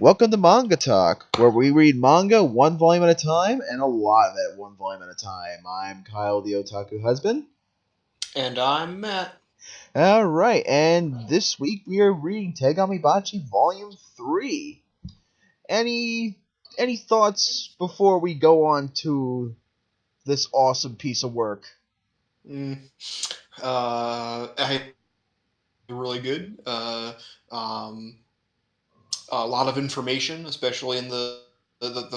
Welcome to Manga Talk, where we read manga one volume at a time and a lot of it one volume at a time. I'm Kyle, the Otaku husband. And I'm Matt. Alright, and this week we are reading Tegami Bachi Volume 3. Any thoughts before we go on to this awesome piece of work? Really good. A lot of information, especially in the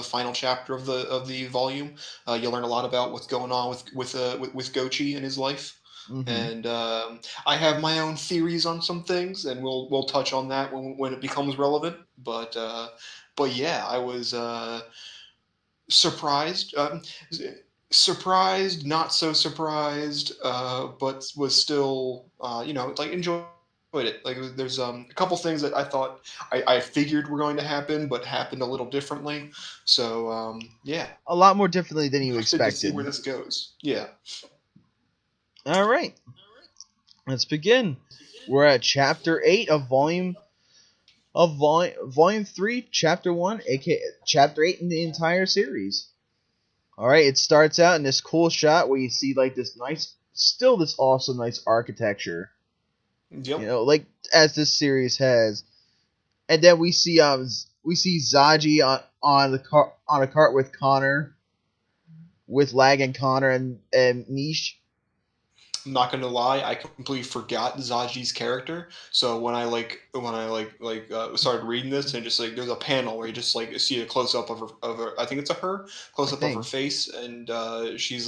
final chapter of the volume. You learn a lot about what's going on with Gochi and his life. Mm-hmm. And I have my own theories on some things, and we'll touch on that when it becomes relevant. But yeah, I was surprised. Surprised, not so surprised, but was still, enjoyed it. Like, there's a couple things that I thought I figured were going to happen, but happened a little differently. So, yeah. A lot more differently than you expected. To see where this goes. Yeah. Alright. Let's begin. We're at Chapter 8 of Volume 3, Chapter 1, aka Chapter 8 in the entire series. Alright, it starts out in this cool shot where you see like this awesome nice architecture. Yep. You know, like as this series has. And then we see Zaji on a cart with Connor, with Lag and Connor and Niche. I'm not gonna lie, I completely forgot Zaji's character. So when I started reading this, and just like there's a panel where you just like see a close up of her, I think it's close up of her face, and she's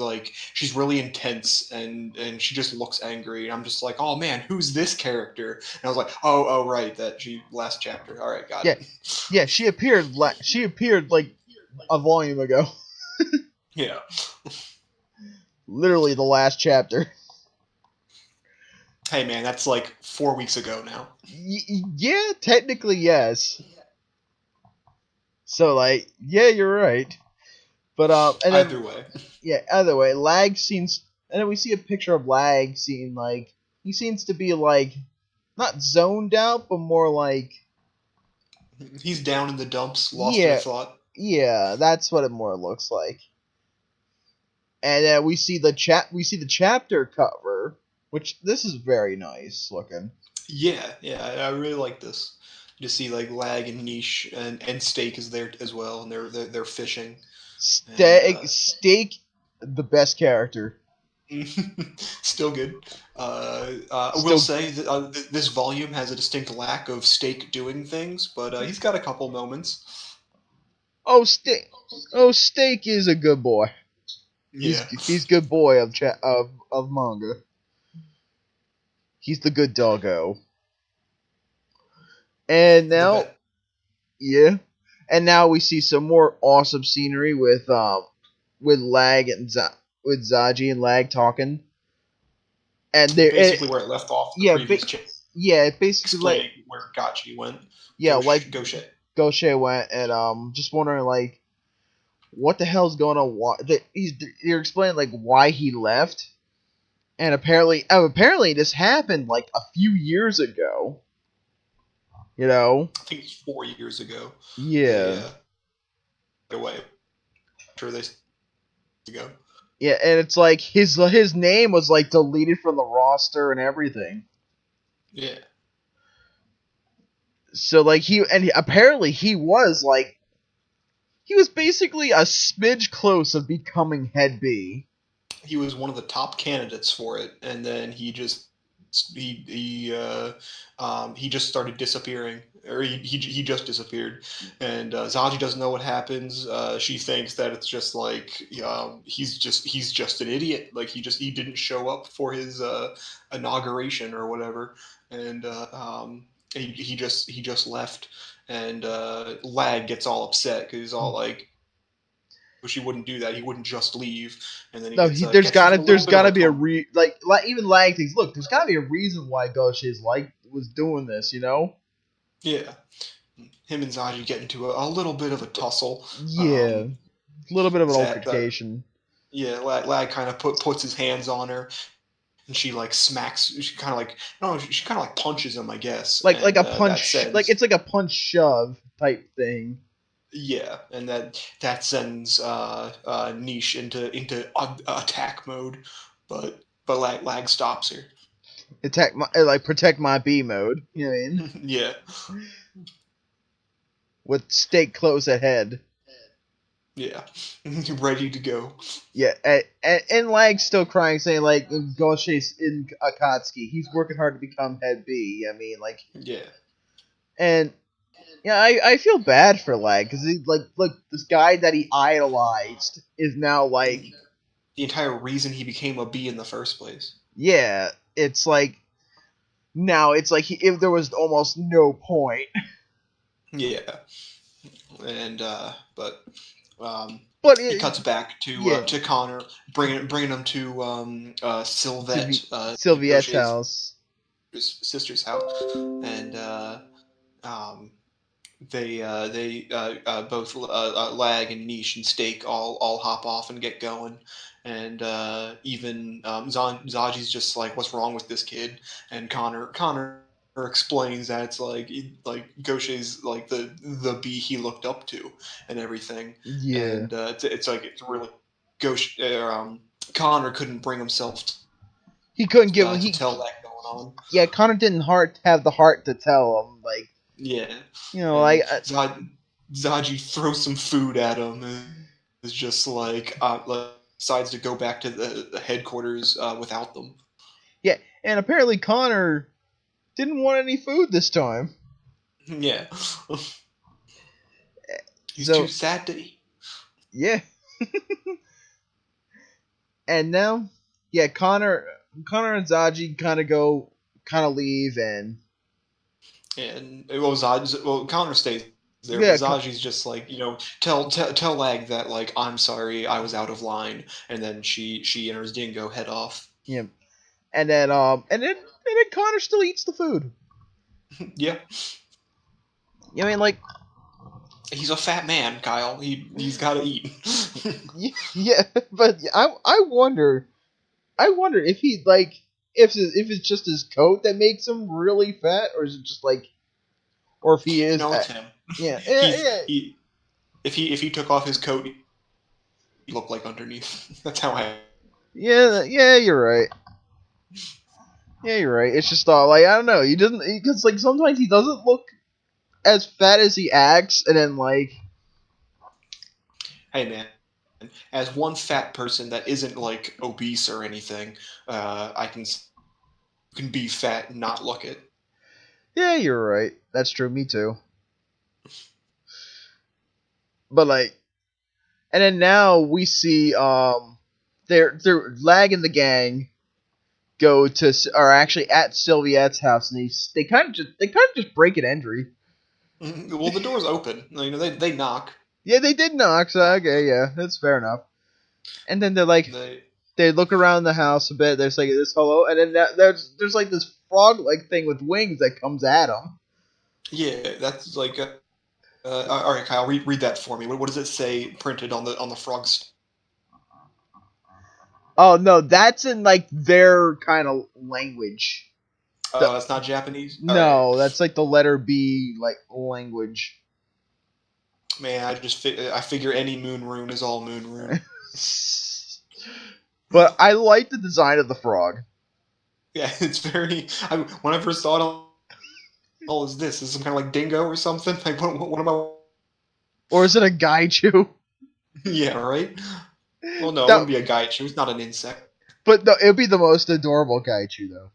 really intense, and she just looks angry, and I'm just like, oh man, who's this character? And I was like, oh right, that she last chapter. All right, got it. Yeah, she appeared like a volume ago. Yeah. Literally the last chapter. Hey man, that's like 4 weeks ago now. Yeah, technically yes. So like, yeah, you're right. But either way. Yeah, either way, Lag seems, and then we see a picture of Lag seeing like he seems to be like not zoned out, but more like he's down in the dumps, lost in thought. Yeah, that's what it more looks like. And then we see the chapter cover. Which, this is very nice looking. Yeah, I really like this. You see, like, Lag and Niche and Steak is there as well, and they're fishing. Steak, the best character. Still good. I will say that this volume has a distinct lack of Steak doing things, but he's got a couple moments. Steak is a good boy. Yeah. He's good boy of manga. He's the good doggo. And now, and now we see some more awesome scenery with Lag and with Zaji and Lag talking. And they're basically where it left off. Basically where Gachi went. Yeah, Goshe went, and just wondering like, what the hell's going on? You're explaining like why he left. And apparently this happened like a few years ago. You know? I think it's 4 years ago. Yeah. Away. Sure they go. Yeah, and it's like his name was like deleted from the roster and everything. Yeah. So like apparently he was basically a smidge close of becoming head B. He was one of the top candidates for it, and then he just started disappearing, or he just disappeared, and Zaji doesn't know what happens. She thinks that it's just like he's just an idiot, like he didn't show up for his inauguration or whatever, and he just left, and Lag gets all upset because he's all like, she wouldn't do that. He wouldn't just leave, and then there's gotta be even Lag thinks, look, there's gotta be a reason why Goshe was doing this, you know? Yeah, him and Zaji get into a little bit of a tussle. Yeah, a little bit of an altercation. Yeah, Lag kind of puts his hands on her, and she like smacks. She kind of like no, she kind of like punches him, I guess. Like and, a punch, like it's like a punch shove type thing. Yeah, and that sends Niche into attack mode, but lag stops her. Protect my B mode. You know what I mean? Yeah. With stay close ahead. Yeah, ready to go. Yeah, and Lag's still crying, saying like, "Go chase in Akatsuki. He's working hard to become head B." I mean, like, yeah, and yeah, I feel bad for Lag because he like, look, this guy that he idolized is now like the entire reason he became a B in the first place. Yeah, it's like now it's like if there was almost no point. Yeah, and but it cuts back to Connor bringing him to Sylviette's house, his sister's house, and they both Lag and Niche and Steak all hop off and get going, and even Zaji's just like, what's wrong with this kid? And Connor explains that it's like Gaucher's like the B he looked up to and everything. Yeah, and it's really Gaucher. Connor couldn't bring himself. He couldn't give to tell that going on. Yeah, Connor didn't have the heart to tell him, like. Yeah, you know, like Zaji throws some food at him and is just like decides to go back to the headquarters without them. Yeah, and apparently Connor didn't want any food this time. Yeah, he's too sad to eat. Yeah, and now, yeah, Connor and Zaji kind of leave and. And Connor stays there, but Zaji's just like, tell Lag that like, I'm sorry, I was out of line, and then she and her dingo head off. Yeah, and then Connor still eats the food. Yeah. I mean, like, he's a fat man, Kyle. He's got to eat. Yeah, but I wonder if he like. If it's just his coat that makes him really fat, or is it just like, or if he is? No, it's him. Yeah, if he took off his coat, he looked like underneath. That's how I. Yeah, you're right. Yeah, you're right. It's just like I don't know. He doesn't because like sometimes he doesn't look as fat as he acts, and then like. Hey man. As one fat person that isn't like obese or anything, I can be fat and not look it. Yeah, you're right. That's true. Me too. But like, and then now we see they're Lag and the gang are actually at Sylviette's house, and they kind of just break an entry. Well, the door's open. They knock. Yeah, they did knock, so okay, yeah, that's fair enough. And then they're like, they look around the house a bit, there's like this hello, and then there's like this frog-like thing with wings that comes at them. Yeah, that's like, all right, Kyle, read that for me. What does it say printed on the frogs? Oh, no, that's in like their kind of language. Oh, that's not Japanese? No, right. That's like the letter B, like, language. Man, I figure any moon rune is all moon rune. But I like the design of the frog. Yeah, it's very. When I first saw it, is this? Is some kind of like dingo or something? Like what am I? Or is it a gaichu? Yeah, right. Well, no, it wouldn't be a gaichu. It's not an insect. But no, it'd be the most adorable gaichu, though.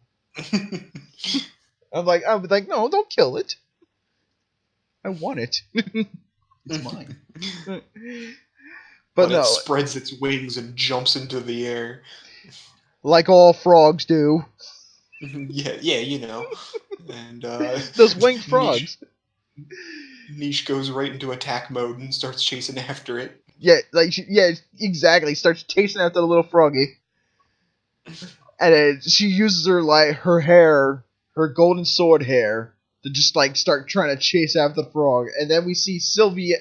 I'd be like, no, don't kill it. I want it. It's mine. But no, it spreads its wings and jumps into the air, like all frogs do. Yeah, And those winged frogs. Niche goes right into attack mode and starts chasing after it. Yeah, exactly. Starts chasing after the little froggy, and then she uses her hair, her golden sword hair, to just like start trying to chase after the frog. And then we see Sylvia.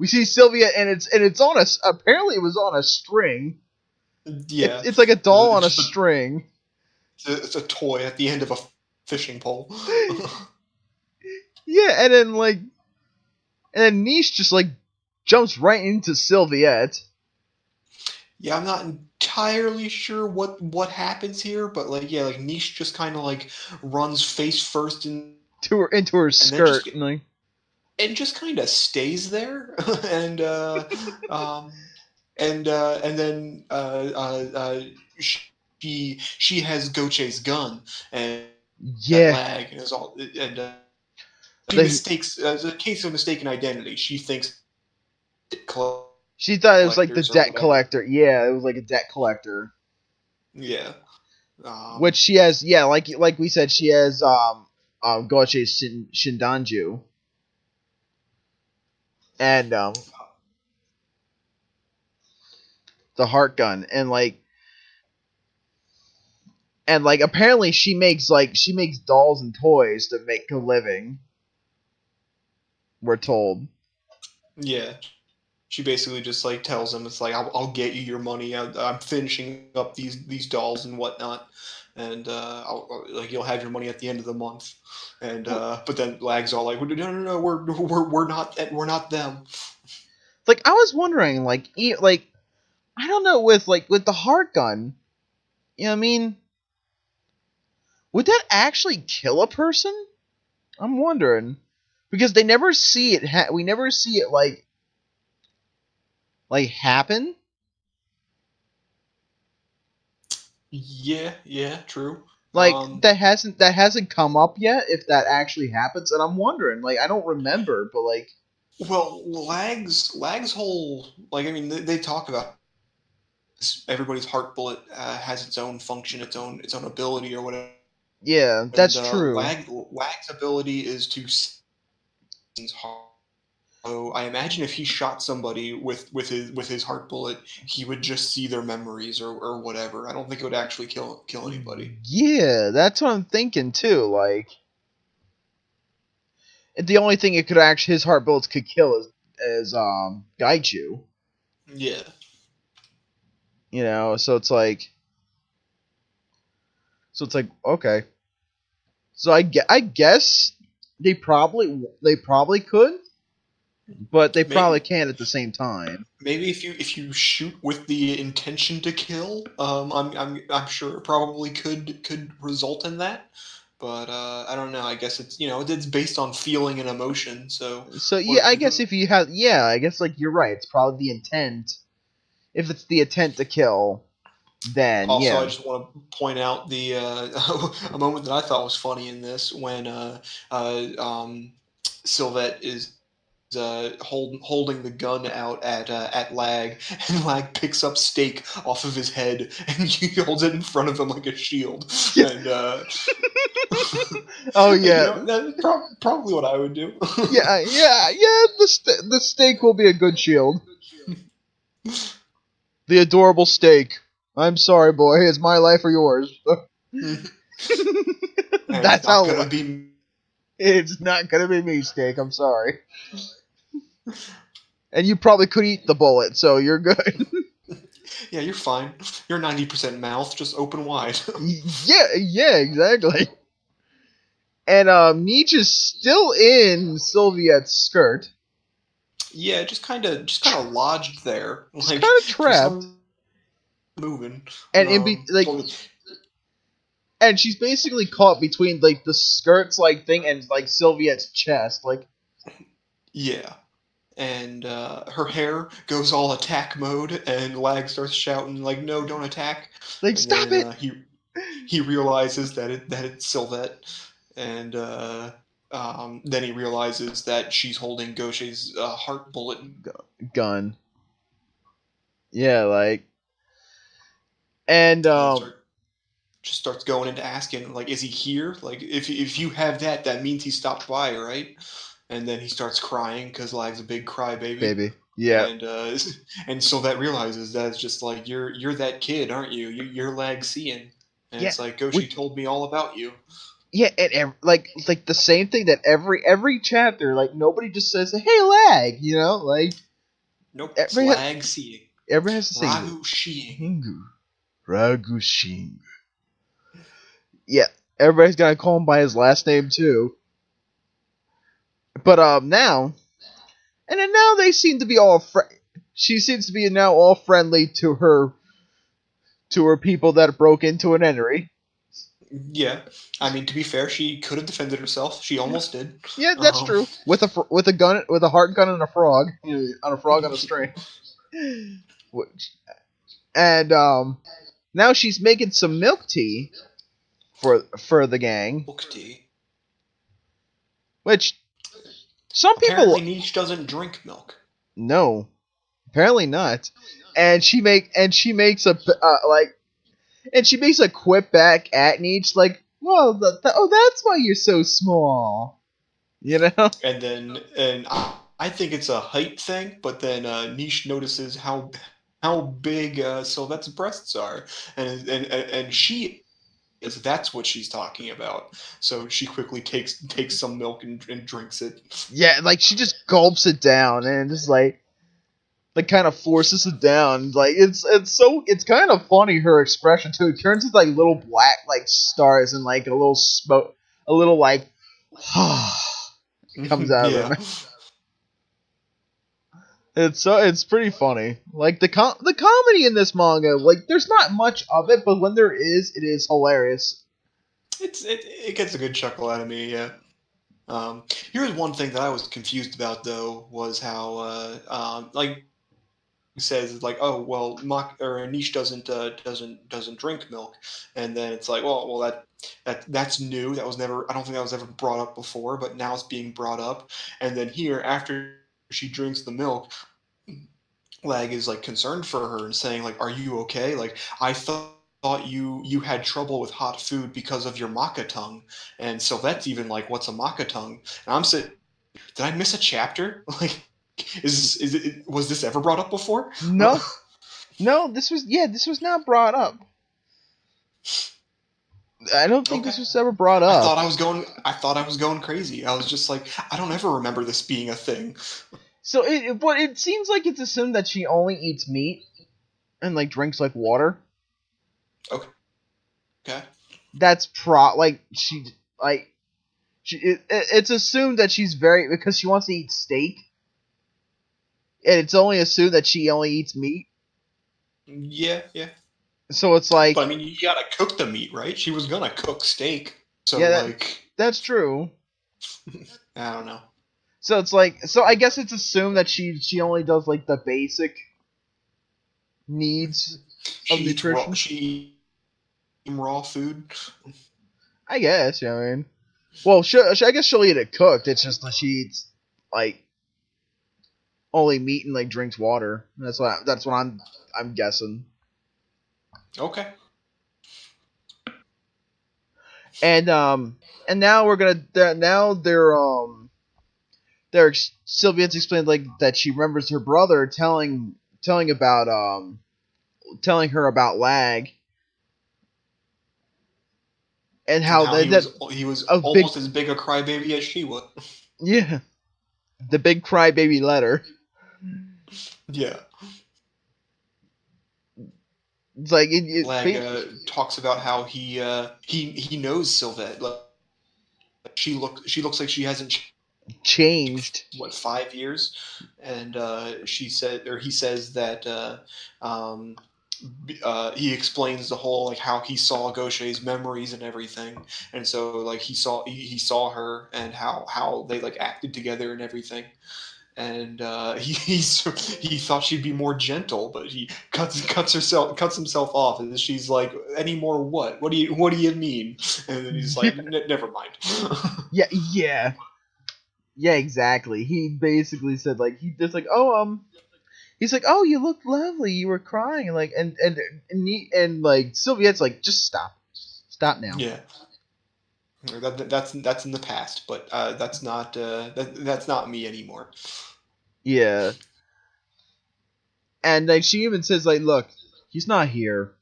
And it's on apparently it was on a string. Yeah, it's like a doll on a string. It's a toy at the end of a fishing pole. Yeah, and then Niche just like jumps right into Sylviette. Yeah, I'm not entirely sure what happens here, but like yeah, like Niche just kind of like runs face first Into her skirt, and just kind of stays there, and um, and then she has Goche's gun and that yeah, lag and is all and she the, mistakes as a case of mistaken identity. She thinks she thought it was like the collectors or debt whatever. collector. Yeah, it was like a debt collector. Yeah. Which she has, yeah, like we said, she has Goche's Shindanju. And the heart gun, and apparently she makes dolls and toys to make a living. We're told. Yeah. She basically just like tells him it's like I'll get you your money. I'm finishing up these dolls and whatnot, and like you'll have your money at the end of the month. And but then Lag's all like, no, we're not them. Like I was wondering, like I don't know, with the heart gun, you know what I mean? Would that actually kill a person? I'm wondering, because they never see it. We never see it like happen. Yeah, true. Like that hasn't come up yet. If that actually happens, and I'm wondering, I don't remember, but well, Lag's whole like I mean they talk about everybody's heart bullet has its own function, its own ability or whatever. yeah, that's And true. Lag's ability is to see his heart. So I imagine if he shot somebody with his heart bullet, he would just see their memories or whatever. I don't think it would actually kill anybody. Yeah, that's what I'm thinking too. Like, the only thing it could actually his heart bullets could kill is Gaichu. Yeah. You know, so it's like okay. So I guess they probably could, but they probably can't at the same time. Maybe if you shoot with the intention to kill, I'm sure it probably could result in that. But I don't know. I guess it's it's based on feeling and emotion. So yeah, I guess if you have I guess you're right. It's probably the intent. If it's the intent to kill, then also, yeah. I just want to point out the a moment that I thought was funny in this when Sylvette is holding the gun out at Lag, and Lag picks up Steak off of his head and he holds it in front of him like a shield. And oh yeah, that's probably what I would do. yeah. The Steak will be a good shield. The adorable Steak. I'm sorry, boy. It's my life or yours. That's how. It's not gonna be me, Steak. I'm sorry. And you probably could eat the bullet, so you're good. Yeah, you're fine. You're 90% mouth, just open wide. yeah, exactly. And Nietzsche's still in Sylviette's skirt. Yeah, just kind of lodged there, kind of trapped, moving, and and she's basically caught between the skirts thing and Sylviette's chest, yeah. And her hair goes all attack mode, and Lag starts shouting no, don't attack! Stop it! He realizes that it's Sylvette, and then he realizes that she's holding Gaucher's heart bullet gun. Yeah, and just starts going into asking is he here? If you have that means he stopped by, right? And then he starts crying because Lag's a big crybaby. Baby, yeah. And so that realizes that it's just you're that kid, aren't you? You're Lag seeing, and it's Goshi told me all about you. Yeah, and the same thing that every chapter, nobody just says, "Hey, Lag," Nope, it's Lag seeing. Everyone has to say Ragu Shing. Ragu Shing. Yeah, everybody's gonna call him by his last name too. But now, and then now they seem to be all she seems to be now all friendly to her people that broke into an entry. Yeah, I mean, to be fair, she could have defended herself. She almost did. Yeah, that's true. With a gun, with a heart gun and a frog, on a frog on a string. And now she's making some milk tea for the gang. Milk tea. Which some Apparently people Niche doesn't drink milk. No, apparently not. And she makes a and she makes a quip back at Nietzsche like, well, that's why you're so small, you know. And I think it's a height thing, but then Niche notices how big Sylvette's breasts are, and she is that's what she's talking about. So she quickly takes some milk and drinks it. Yeah, like she just gulps it down and just like kind of forces it down. Like it's kind of funny, her expression too. It turns into like little black like stars and like a little smoke, a little like comes out of her mouth. It's pretty funny. Like the comedy in this manga, like there's not much of it, but when there is, it is hilarious. It gets a good chuckle out of me, yeah. Here's one thing that I was confused about though, was how like says like, oh well, Niche doesn't drink milk, and then it's like, well that's new. That was never. I don't think that was ever brought up before, but now it's being brought up. And then here, after she drinks the milk, Lag is like concerned for her and saying like, "Are you okay? Like I thought you had trouble with hot food because of your maca tongue." And Sylvette's even like, "What's a maca tongue?" And I'm saying, did I miss a chapter? Like, was this ever brought up before? No, this was not brought up. I don't think this was ever brought up. I thought I was going crazy. I was just like, I don't ever remember this being a thing. So it seems like it's assumed that she only eats meat and like drinks like water. Okay. That's it's assumed that she's because she wants to eat steak. And it's only assumed that she only eats meat. Yeah. So it's like, but I mean, you gotta cook the meat, right? She was gonna cook steak, so yeah, that's true. I don't know. So it's like, I guess it's assumed that she only does like the basic needs of nutrition. She eats raw food. I guess. Yeah, I mean, well, I guess she'll eat it cooked. It's just that she eats like only meat and like drinks water. That's what I'm guessing. Okay. And now Sylviette's explained like that she remembers her brother telling her about Lag, and how he was almost as big a crybaby as she was. Yeah, the big crybaby letter. Yeah. It's like Lag talks about how he knows Sylvette. Like, she looks like she hasn't changed. What, 5 years? And he says that he explains the whole like how he saw Gaucher's memories and everything, and so like he saw her and how they like acted together and everything. And he thought she'd be more gentle, but he cuts himself off, and she's like, "Any more what? What do you mean?" And then he's like, "Never mind." Yeah, exactly. He basically said like he's like, he's like, "Oh, you look lovely. You were crying," like and like Sylviette's like, "Just stop now." Yeah. That's in the past, but that's not me anymore. Yeah. And like she even says like, "Look, he's not here."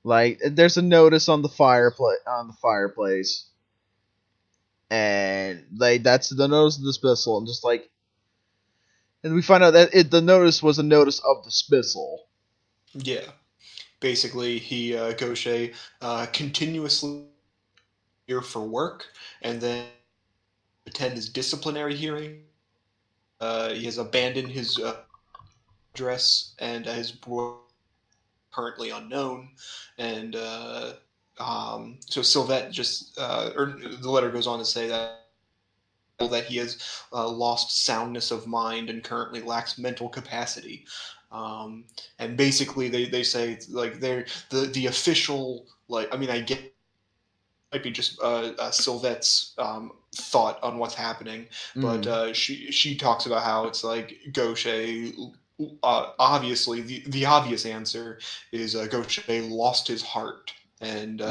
Like there's a notice on the fireplace, and like that's the notice of dismissal, and just like, and we find out that the notice was a notice of dismissal. Yeah. basically Gaucher continuously here for work, and then attend his disciplinary hearing. He has abandoned his address, and his boy currently unknown, and so Sylvette just, or the letter goes on to say that he has lost soundness of mind and currently lacks mental capacity. And basically, they say like they're the official, like, I mean, I get it might be just Sylvette's thought on what's happening, but she talks about how it's like Gaucher. Obviously, the obvious answer is Gaucher lost his heart and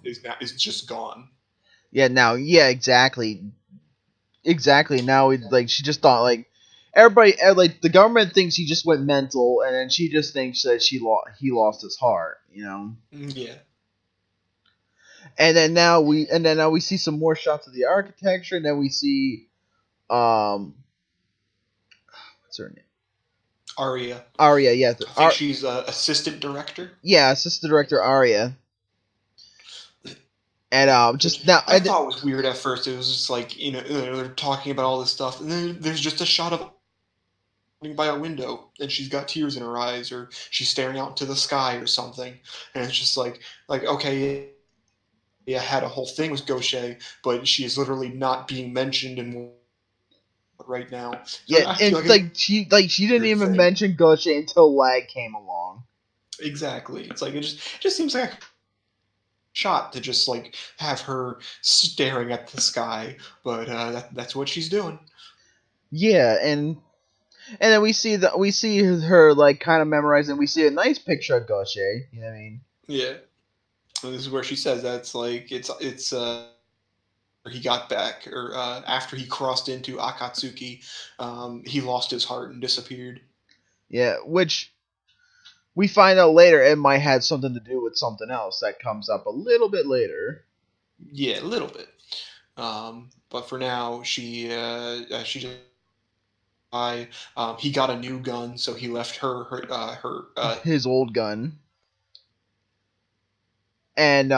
is just gone. Yeah. Now. Yeah. Exactly. Exactly. Now, like, she just thought, like, everybody, like, the government thinks he just went mental, and then she just thinks that he lost his heart. You know. Yeah. And then now we see some more shots of the architecture, and then we see, what's her name? Aria. Aria, yeah. I think she's assistant director. Yeah, assistant director Aria. And just now, I thought it was weird at first. It was just like, they're talking about all this stuff, and then there's just a shot of by a window, and she's got tears in her eyes, or she's staring out into the sky or something, and it's just like okay, yeah, I had a whole thing with Gaucher, but she is literally not being mentioned in right now. So yeah, it's she didn't even mention Gaucher until Lag came along. Exactly. It's like it just seems like a shot to just like have her staring at the sky, but that's what she's doing. Yeah, and then we see her like kind of memorizing. We see a nice picture of Gaucher. You know what I mean? Yeah. This is where she says that's like it's he got back, or after he crossed into Akatsuki, he lost his heart and disappeared. Yeah, which we find out later it might have something to do with something else that comes up a little bit later. Yeah, a little bit. But for now, she just he got a new gun, so he left her his old gun. And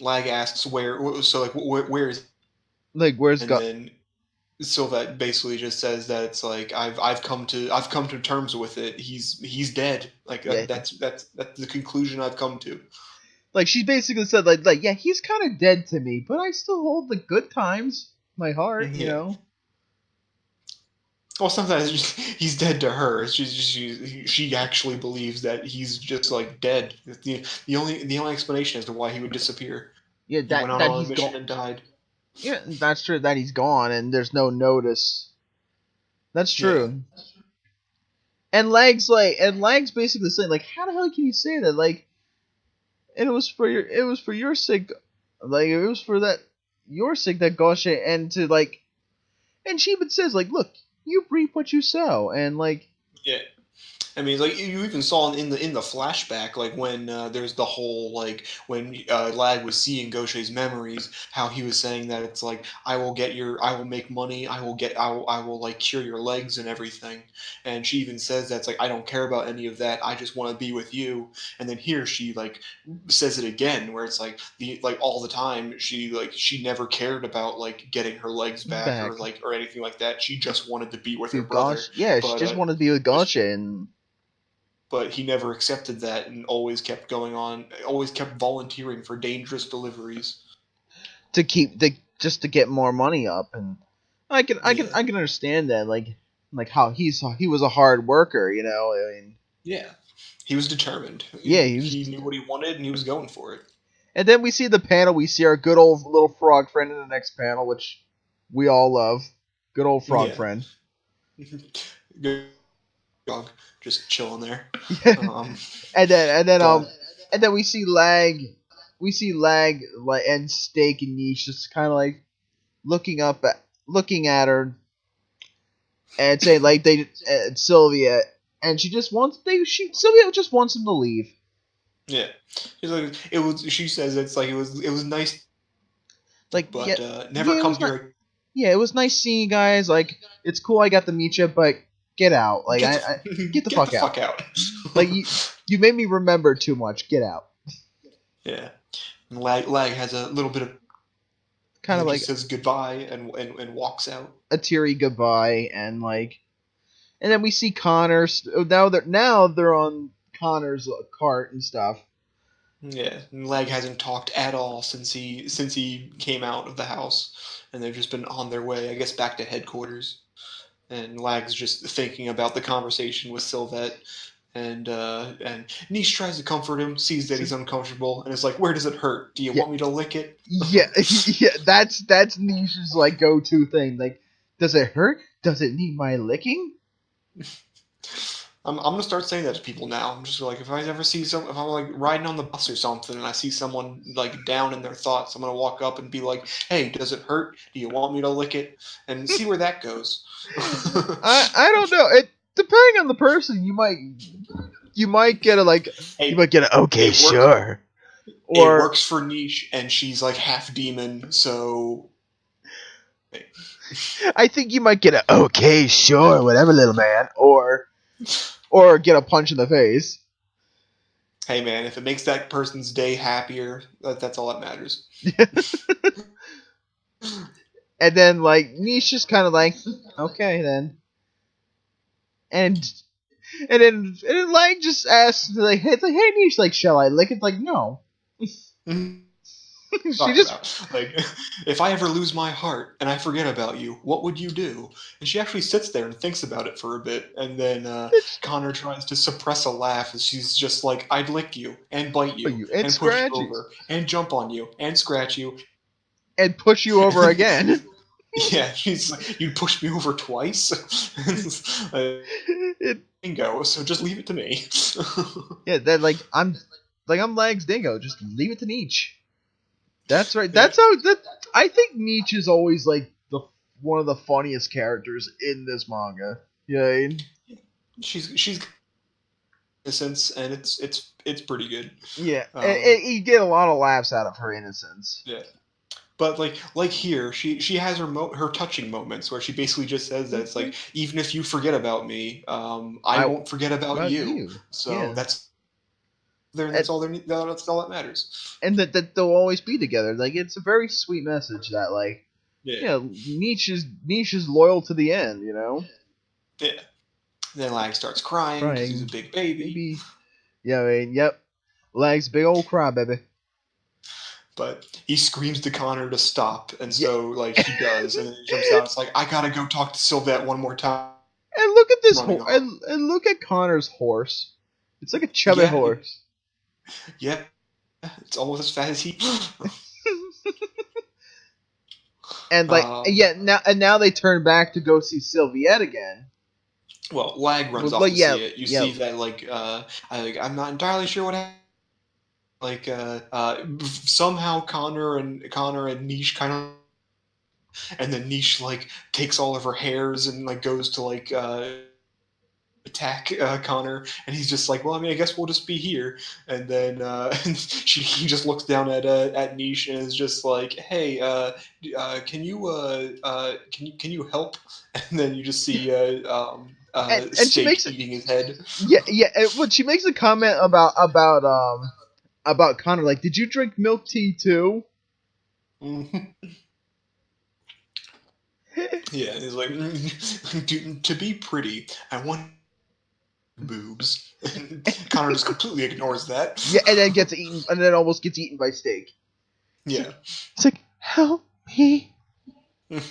Lag asks where is, like, where's and then Sylvette basically just says that it's like I've come to terms with it. He's dead. Like that's the conclusion I've come to. Like, she basically said like yeah, he's kind of dead to me, but I still hold the good times in my heart, you know. Well, sometimes he's dead to her. She actually believes that he's just like dead. The only explanation as to why he would disappear. Yeah, he went on a mission and died. Yeah, that's true. That he's gone and there's no notice. That's true. Yeah. And Lag's basically saying like, how the hell can you say that? Like, and it was for your sake, like it was for your sake that Gaucher, and to like, and she even says like, look, you reap what you sow, and like, yeah. I mean, like you even saw in the flashback, like when there's the whole like when Lag was seeing Gaucher's memories, how he was saying that it's like I will make money, I will like cure your legs and everything, and she even says that's like I don't care about any of that, I just want to be with you. And then here she like says it again, where it's like all the time she never cared about like getting her legs back. or anything like that. She just wanted to be with her brother. Yeah, she just wanted to be with Gaucher, and. But he never accepted that and always kept going on, always kept volunteering for dangerous deliveries. To get more money up, and I can understand that, like how he was a hard worker, you know. I mean, yeah, he was determined. Yeah, he knew what he wanted and he was going for it. And then we see the panel. We see our good old little frog friend in the next panel, which we all love. Good old frog friend. Good dog. Just chilling there. And then we see Lag and Steak and Niche just kind of like looking at her and saying like Sylvia, and Sylvia just wants him to leave. Yeah, she says it's like it was nice, like, but never come here. Yeah, it was nice seeing you guys. Like, it's cool I got to meet you, but Get out. Like, get the fuck out. Like, you made me remember too much. Get out. Yeah. And Lag has a little bit of... Kind of like... says goodbye and walks out. A teary goodbye, and like... And then we see Connor... Now they're on Connor's cart and stuff. Yeah, and Lag hasn't talked at all since he came out of the house, and they've just been on their way, I guess, back to headquarters. And Lag's just thinking about the conversation with Sylvette, and Niche tries to comfort him, sees that he's uncomfortable, and is like, "Where does it hurt? Do you want me to lick it?" Yeah, that's Niche's like go-to thing. Like, does it hurt? Does it need my licking? I'm gonna start saying that to people now. I'm just like, if I ever see if I'm like riding on the bus or something, and I see someone like down in their thoughts, I'm gonna walk up and be like, "Hey, does it hurt? Do you want me to lick it?" And see where that goes. I don't know. It depending on the person, you might get a like, hey, you might get a okay, sure. Or it works for Niche, and she's like half demon, so. Hey. I think you might get a okay, sure, whatever, little man, or get a punch in the face. Hey man, if it makes that person's day happier, that's all that matters. And then like Niche just kind of like, okay then, and then like just asks like, hey Niche, like, shall I lick it? Like, no. She just like, if I ever lose my heart and I forget about you, what would you do? And she actually sits there and thinks about it for a bit, and then Connor tries to suppress a laugh as she's just like, "I'd lick you and bite you and push you over and jump on you and scratch you and push you over again." Yeah, she's like, "You'd push me over twice." Dingo, so just leave it to me. Yeah, that like I'm Lag's dingo. Just leave it to Niche. That's right. That's how. I think Niche is always like one of the funniest characters in this manga. Yeah, she's innocence, and it's pretty good. Yeah, and you get a lot of laughs out of her innocence. Yeah, but like here, she has her touching moments where she basically just says that it's like, even if you forget about me, I won't forget about you. So yeah. That's all that matters. And that they'll always be together. Like, it's a very sweet message that like, Niche is loyal to the end. You know. Yeah. Then Lag starts crying because he's a big baby. Yeah, I mean, yep. Lag's big old crybaby. But he screams to Connor to stop, and so like he does, and then he jumps out. It's like, I gotta go talk to Sylvette one more time. And look at this and look at Connor's horse. It's like a chubby horse. Yeah, it's almost as fat as he. And like now they turn back to go see Sylvette again. Well, Lag runs off to see it. You see that like I'm not entirely sure what happened. Like somehow Connor and Niche kind of, and then Niche like takes all of her hairs and like goes to like attack Connor, and he's just like, well, I mean, I guess we'll just be here. And then he just looks down at Niche and is just like, hey, can you help? And then you just see and Steak eating his head. Yeah. When she makes a comment about Connor, like, did you drink milk tea too? Mm-hmm. Yeah, he's like, to be pretty, I want boobs. Connor just completely ignores that. Yeah, and then gets eaten, and then almost gets eaten by Steak. Yeah. It's like, help me. Look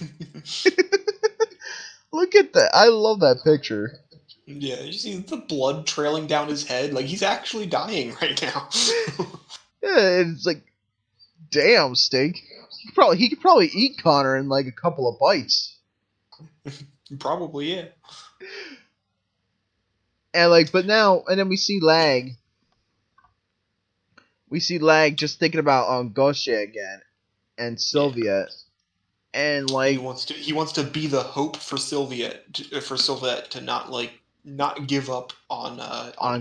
at that. I love that picture. Yeah, you see the blood trailing down his head. Like, he's actually dying right now. Yeah, it's like, damn, Steak. He could probably eat Connor in like a couple of bites. Probably, yeah. And like, but now, and then we see Lag. We see Lag just thinking about Gauche again, and Sylvette, and like he wants to be the hope for Sylvette to not give up on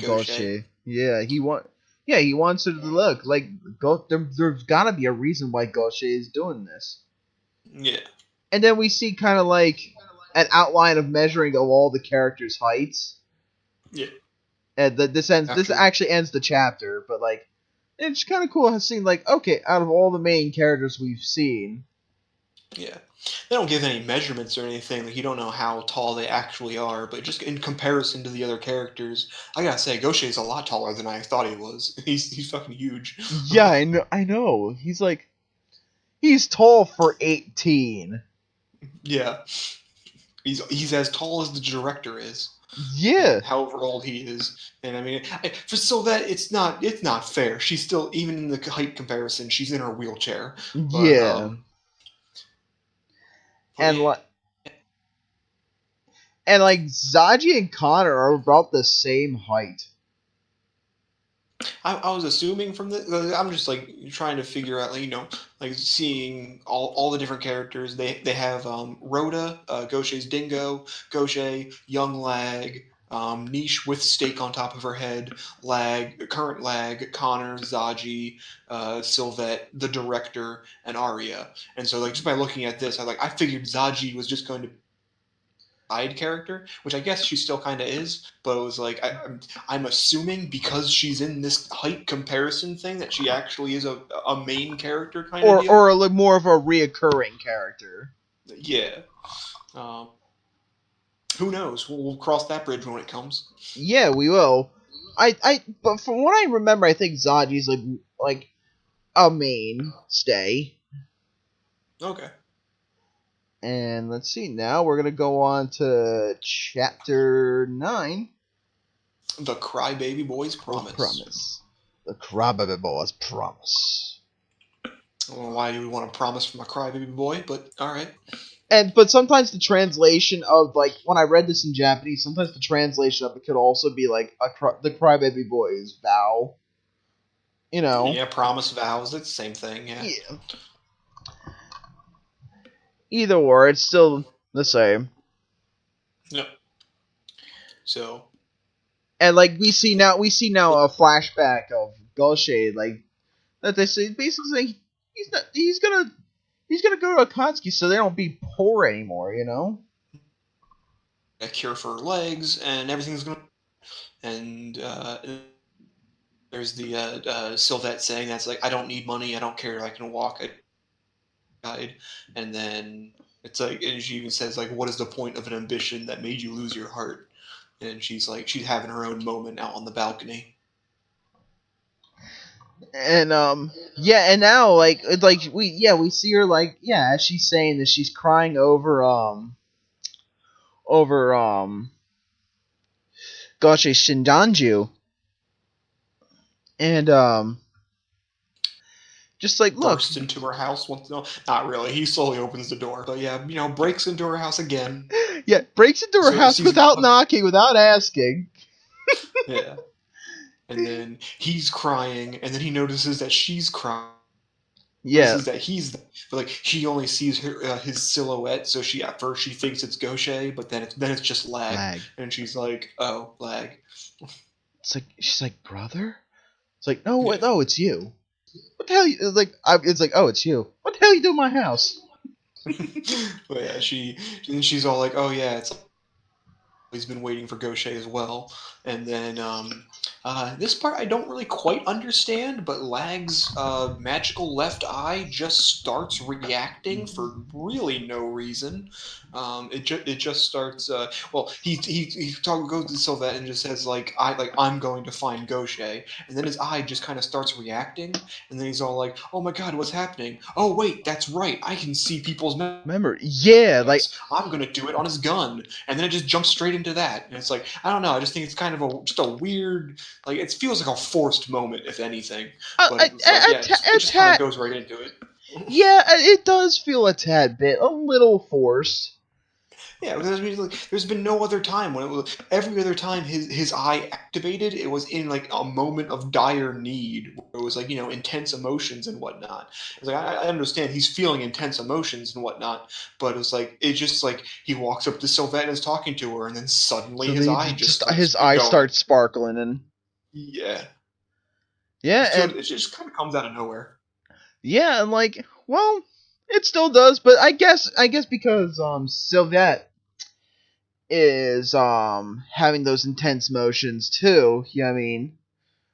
Gauche. Yeah, he wants her to look like there's gotta be a reason why Gauche is doing this. Yeah. And then we see kind of like an outline of measuring of all the characters' heights. Yeah. And this actually ends the chapter, but like it's kind of cool seeing like, okay, out of all the main characters we've seen. Yeah. They don't give any measurements or anything. Like, you don't know how tall they actually are, but just in comparison to the other characters, I gotta say, Gaucher's a lot taller than I thought he was. He's fucking huge. Yeah, I know. He's tall for 18. Yeah. He's as tall as the director is. Yeah. However old he is. And I mean, for Sylvette, it's not fair. She's still, even in the height comparison, she's in her wheelchair. But, yeah. And like Zaji and Connor are about the same height. I was assuming from I'm just like trying to figure out, like seeing all the different characters. They have Rhoda, Gaucher's dingo, Gaucher, young Lag, Niche with steak on top of her head, current Lag, Connor, Zaji, Sylvette, the director, and Arya. And so like just by looking at this, I figured Zaji was just going to side character, which I guess she still kind of is, but it was like I'm assuming because she's in this height comparison thing that she actually is a main character kind of deal. Or more of a reoccurring character. Yeah. Who knows? We'll cross that bridge when it comes. Yeah, we will. But from what I remember, I think Zaji's like a mainstay. Okay. And let's see, now we're going to go on to Chapter 9. The Crybaby Boy's Promise. The Crybaby Boy's Promise. I don't know why you would want a promise from a crybaby boy, but alright. But sometimes the translation of, like, when I read this in Japanese, sometimes the translation of it could also be, like, the Crybaby Boy's vow. You know? Yeah, promise, vows, it's the same thing, yeah. Yeah. Either or, it's still the same. Yep. So. And like we see now a flashback of Gaucher, like that they say basically he's gonna go to Akatsuki so they don't be poor anymore, you know? A cure for her legs and everything's gonna, and there's the Sylvette saying that's like, I don't need money, I don't care, I can walk. And then it's like, and she even says like, what is the point of an ambition that made you lose your heart? And she's like, she's having her own moment out on the balcony. And and now we see her like, as she's saying that she's crying over Gaucher Shindanju. And just like, look. Bursts into her house. Not really. He slowly opens the door. But yeah, breaks into her house again. Yeah, breaks into her house without knocking, without asking. Yeah. And then he's crying, and then he notices that she's crying. Yeah. That but like she only sees her his silhouette, so at first she thinks it's Gaucher, but then it's just Lag. And she's like, oh, Lag. It's like, she's like, brother? It's like, no, no, it's you. What the hell? It's like, oh, it's you. What the hell you do in my house? But yeah, she's all like, oh yeah, he's been waiting for Gaucher as well. And then this part I don't really quite understand, but Lag's magical left eye just starts reacting for really no reason. It just starts. He goes to Sylvette and just says like, I'm going to find Gaucher, and then his eye just kind of starts reacting, and then he's all like, oh my god, what's happening? Oh wait, that's right, I can see people's memory. Yeah, like I'm gonna do it on his gun, and then it just jumps straight into that, and it's like, I don't know, I just think it's kind of just a weird, like, it feels like a forced moment, if anything. But it just kind of goes right into it. Yeah, it does feel a tad bit, a little forced. Yeah, there's been no other time when every other time his eye activated, it was in like a moment of dire need. It was like, intense emotions and whatnot. It's like I understand he's feeling intense emotions and whatnot, but it's just like he walks up to Sylvette and is talking to her, and then suddenly his eye starts sparkling and yeah, and it just kind of comes out of nowhere. Yeah, and it still does, but I guess because Sylvette is having those intense emotions too. You know what I mean?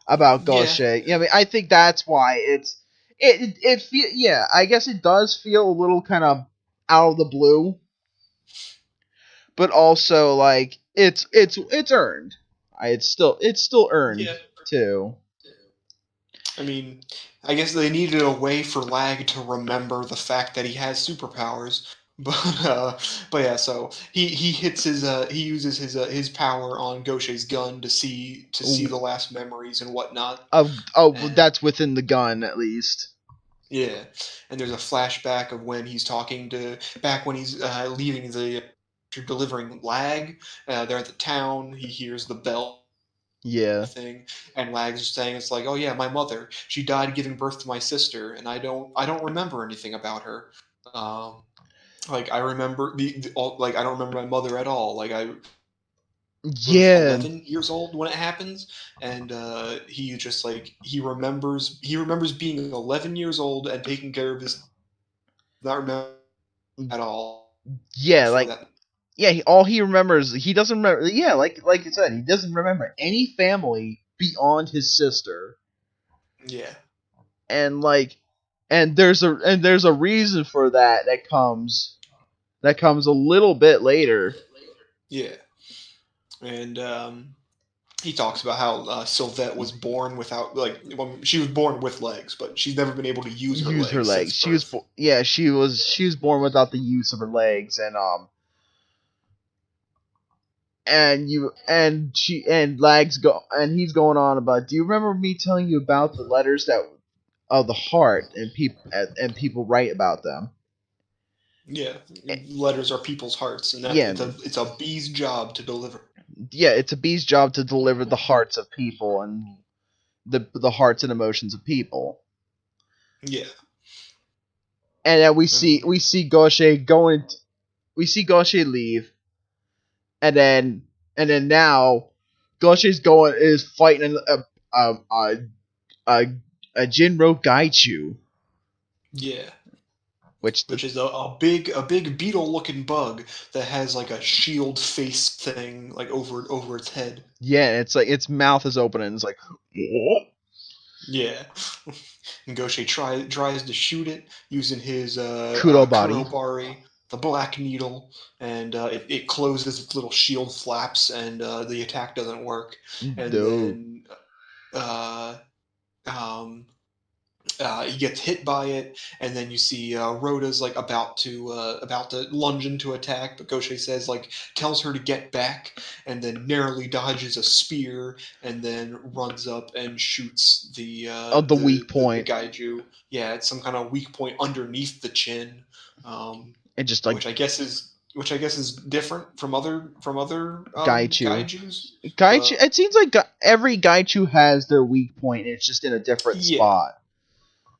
About Yeah. Gaucher. You know what I mean? I think that's why it feel, yeah, I guess it does feel a little kind of out of the blue, but also like it's earned. It's still earned Yeah. too. I mean, I guess they needed a way for Lag to remember the fact that he has superpowers. But yeah, so he hits he uses his power on Gaucher's gun to see the last memories and whatnot. Oh, And that's within the gun at least. yeah, and there's a flashback of when he's talking to back when he's leaving the delivering Lag. They're at the town. He hears the bell Yeah. thing, and Lag's just saying it's like, oh yeah, my mother, she died giving birth to my sister, and I don't remember anything about her. Um, like I remember like I don't remember my mother at all. Like I was Yeah. 11 years old when it happens, and he just like he remembers being 11 years old and taking care of his not remember at all Yeah, before like that. yeah, all he remembers, he doesn't remember. Yeah, like you said, he doesn't remember any family beyond his sister, Yeah, and like, and there's a reason for that that comes a little bit later. yeah, and he talks about how Sylvette was born without well, she was born with legs, but she's never been able to use her Use her legs legs. since She was birth. yeah, she was born without the use of her legs, and she and Lags go and he's going on about. Do you remember me telling you about the letters that of the heart and people write about them? Yeah, letters are people's hearts, and that Yeah, it's a bee's job to deliver. yeah, it's a bee's job to deliver the hearts of people and the hearts and emotions of people. Yeah, And then and we see Gaucher going, we see Gaucher leave, and then now Gaucher's going is fighting a a a, a Jinro Gaichu, yeah, which which is a big beetle looking bug that has like a shield face thing like over its head. yeah, it's like its mouth is open and it's like, Yeah, and Gaucher tries to shoot it using his Kudo body. Kurobari, the black needle, and it closes its little shield flaps, and the attack doesn't work. And No. then uh, um, he gets hit by it, and then you see Rhoda's like about to lunge into attack, but Gaucher says like tells her to get back, and then narrowly dodges a spear, and then runs up and shoots Of the weak the point. Gaiju. Yeah, it's some kind of weak point underneath the chin, And just like which I guess is different from other Gaichu. Gaijus. Gaichu. It seems like every Gaichu has their weak point. It's just in a different Yeah. spot.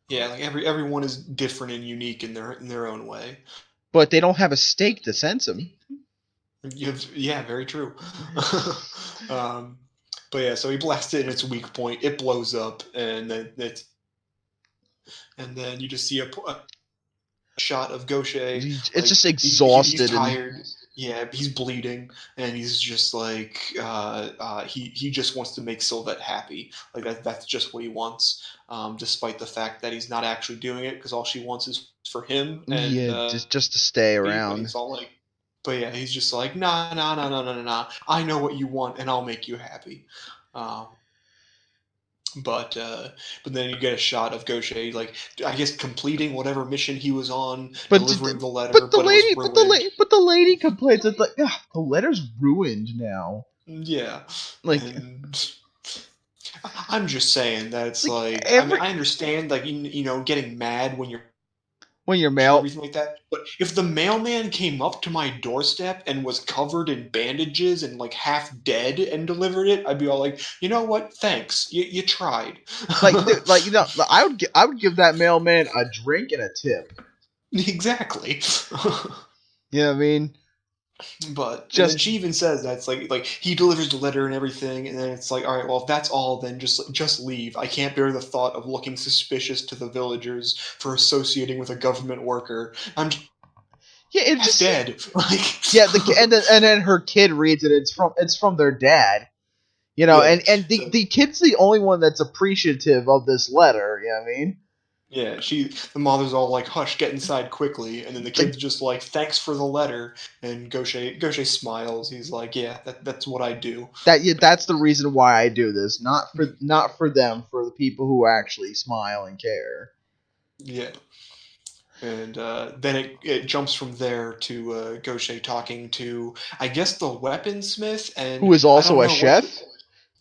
Yeah, like everyone is different and unique in their own way. But they don't have a stake to sense them. Yeah, very true. But yeah, so he blasts it in its weak point. It blows up, and then you just see a shot of Gaucher. It's like, just exhausted. He's tired. Yeah, he's bleeding, and he's just like he just wants to make Sylvette happy. Like that's just what he wants, despite the fact that he's not actually doing it because all she wants is for him. And, yeah, just to stay but around. he's all like, but yeah, he's just like, nah. I know what you want, and I'll make you happy. But then you get a shot of Gaucher, like I guess completing whatever mission he was on, delivering the letter, but it was ruined. But the lady complains that like, the letter's ruined now. Yeah, like. And I'm just saying that it's like every, I mean, I understand like you know getting mad when you're mail everything like that, but if the mailman came up to my doorstep and was covered in bandages and like half dead and delivered it, I'd be all like, you know what, thanks, you tried. like you know, I would give that mailman a drink and a tip. Exactly. You know what I mean? But and then she even says that's like he delivers the letter and everything, and then it's like, all right, well if that's all, then just leave. I can't bear the thought of looking suspicious to the villagers for associating with a government worker. Yeah, it's That's just dead. Like, yeah. And then her kid reads it. It's from their dad. You know, yeah, and the kid's the only one that's appreciative of this letter. You know what I mean? yeah. The mother's all like, "Hush, get inside quickly," and then the Like kid's just like, "Thanks for the letter." And Gaucher smiles. He's like, "Yeah, that's what I do." that. Yeah, that's the reason why I do this. Not for them. For the people who actually smile and care. Yeah. And then it jumps from there to Gaucher talking to, I guess, the weaponsmith, and Who is I don't also a know what. chef?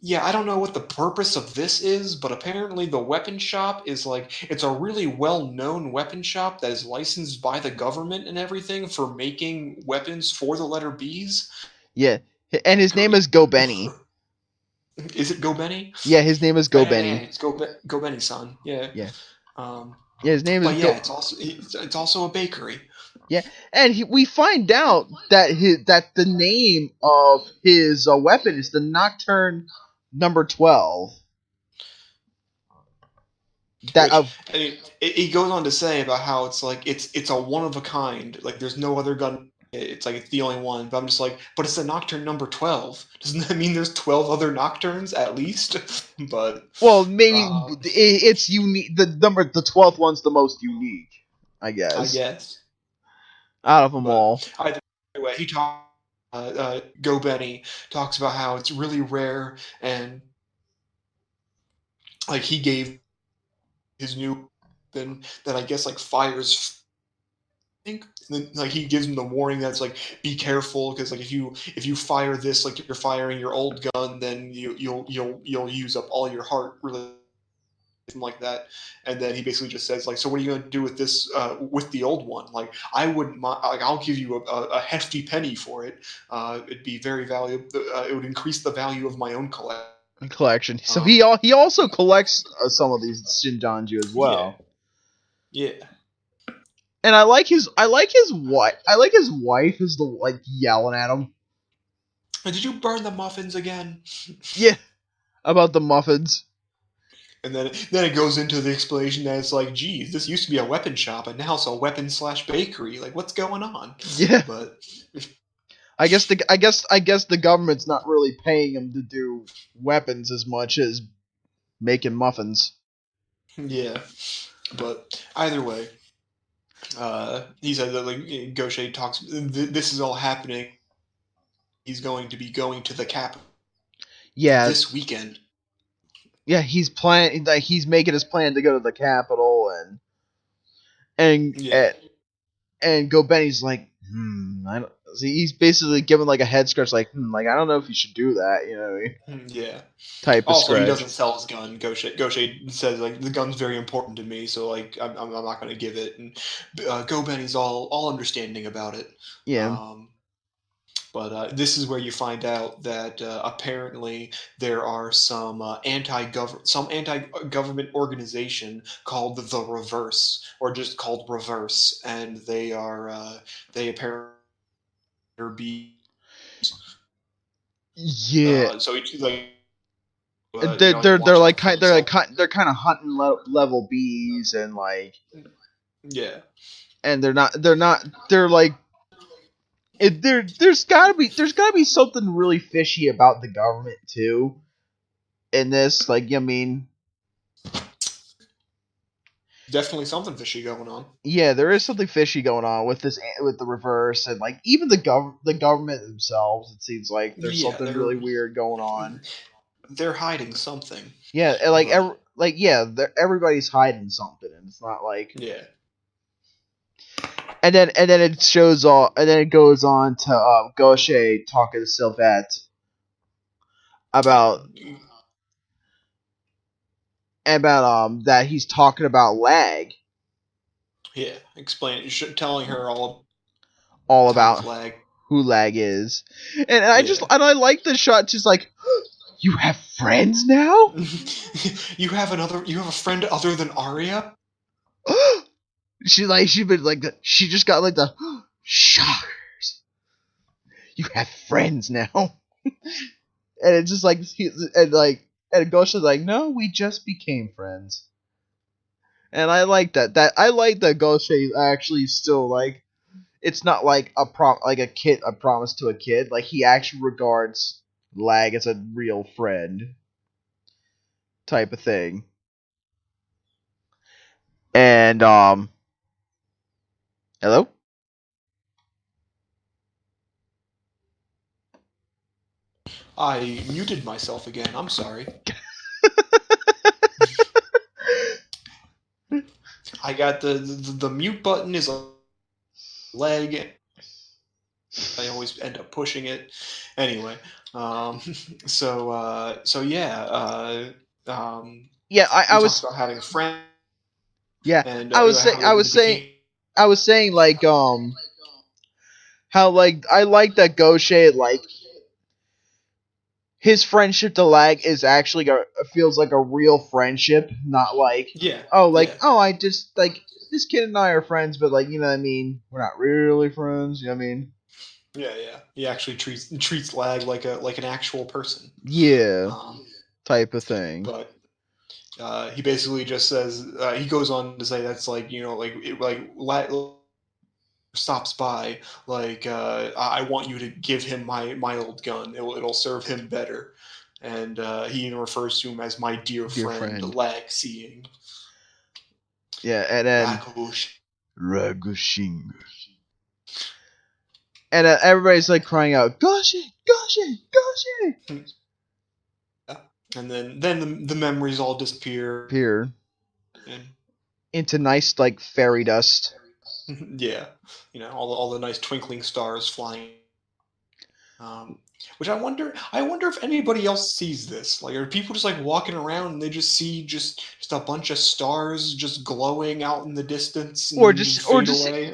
Yeah, I don't know what the purpose of this is, but apparently the weapon shop is like it's a really well-known weapon shop that is licensed by the government and everything for making weapons for the letter B's. Yeah, and his name is Go Benny. Is it Go Benny? Yeah, his name is Go Hey, Benny. it's Go Benny-san. Yeah. Yeah, Um, yeah, his name is but yeah, Go. it's also a bakery. Yeah, and we find out that the name of his weapon is the Nocturne number 12. That Which he goes on to say about how it's like it's a one of a kind. Like there's no other gun. It's like it's the only one. But I'm just like, but it's the Nocturne number 12. Doesn't that mean there's 12 other Nocturnes at least? But well, maybe it's unique. The 12th one's the most unique, I I guess, guess. out of them But all. either way, he talks. Go Benny talks about how it's really rare and like he gave his new weapon that I guess like fires think. And then, like he gives him the warning that's like be careful because like if you fire this like you're firing your old gun then you'll use up all your heart really something like that. And then he basically just says like, so what are you going to do with this with the old one? Like I wouldn't like I'll give you a hefty penny for it. It'd be very valuable. It would increase the value of my own Collection. So Um, he also collects some of these Shinjanju as well. Yeah. And I like his wife. I like his wife is the like yelling at him. Did you burn the muffins again? Yeah, about the muffins. And then it goes into the explanation that it's like, geez, this used to be a weapon shop, and now it's a weapon/bakery. Like, what's going on? Yeah, But I guess the government's not really paying him to do weapons as much as making muffins. yeah, but either way, he said that like Gaucher talks. This is all happening. He's going to be going to the capital this weekend. Yeah, he's making his plan to go to the capital and Go Benny's like, I don't see. He's basically giving like a head scratch, like, like I don't know if you should do that, you know? Yeah. Type of Also, scratch. he doesn't sell his gun. Gaucher says like the gun's very important to me, so like I'm not going to give it. And Go Benny's all understanding about it. Yeah. But this is where you find out that apparently there are some anti-government organization called the Reverse, or just called Reverse, and they apparently be so it's like they're kind of hunting level Bs and like yeah, and they're like there's gotta be something really fishy about the government too in this, like, I mean, definitely something fishy going on. Yeah, there is something fishy going on with the Reverse, and like even the government themselves. It seems like there's something really weird going on. They're hiding something. Yeah, and everybody's hiding something, and it's not like And then it shows all, and then it goes on to Gaucher talking to Sylvette about that he's talking about lag. Yeah, telling her all about lag. Who lag is, and I like the shot. Just like, you have friends now. You have a friend other than Arya. She just got like the shockers. You have friends now, and it's just like and Gosha's like, no, we just became friends, and I like that. I like that Gosha actually still like it's not like a promise to a kid. Like he actually regards Lag as a real friend, type of thing. And hello. I muted myself again. I'm sorry. I got the mute button is a leg. I always end up pushing it. Anyway, so yeah. Yeah, I we was talked about having a friend. yeah, And I was saying like how like I like that Gaucher like his friendship to Lag is actually feels like a real friendship, not like yeah, I just like this kid and I are friends, but like you know what I mean, we're not really friends. You know what I mean? yeah. He actually treats Lag like an actual person. Yeah, type of thing. But he basically just says he goes on to say that's like Lag stops by like I want you to give him my old gun. It'll serve him better. And he even refers to him as my dear friend. Lag seeing. Yeah, and then Ragushin. And everybody's like crying out, "Gaucher, Gaucher, Gaucher!" And then the memories all disappear. Into nice like fairy dust. Yeah, all the nice twinkling stars flying. Which I wonder if anybody else sees this. Like, are people just like walking around and they just see just a bunch of stars just glowing out in the distance, and or just say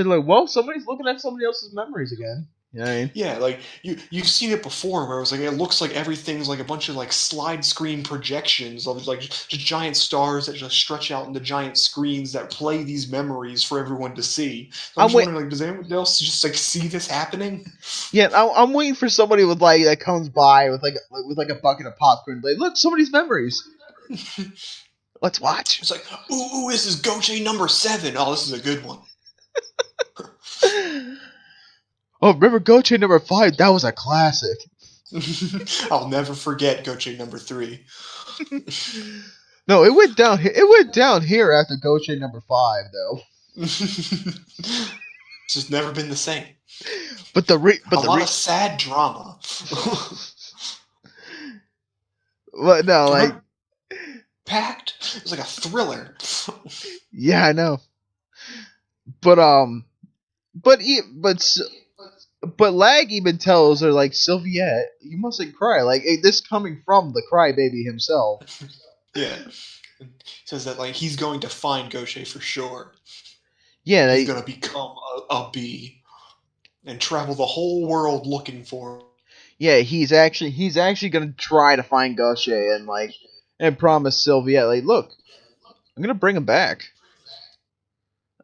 like, well, somebody's looking at somebody else's memories again. You know what I mean? Yeah, like you've seen it before, where it looks like everything's like a bunch of like slide screen projections of like just giant stars that just stretch out into giant screens that play these memories for everyone to see. So I'm just wondering, like, does anyone else just like see this happening? Yeah, I'm waiting for somebody with like that comes by with like a bucket of popcorn. Like, look, somebody's memories. Let's watch. It's like, ooh, this is Gaucher number 7. Oh, this is a good one. Oh, remember Gaucher number 5? That was a classic. I'll never forget Gaucher number 3. No, it went down. It went down here after Gaucher number 5, though. It's just never been the same. But a lot of sad drama. But no, like packed. It was like a thriller. Yeah, I know. But Lag even tells her, like, Sylviette, you mustn't cry. Like, this coming from the crybaby himself. Yeah. He says that, like, he's going to find Gaucher for sure. Yeah. He's going to become a bee and travel the whole world looking for him. Yeah, he's actually going to try to find Gaucher and promise Sylviette, like, look, I'm going to bring him back.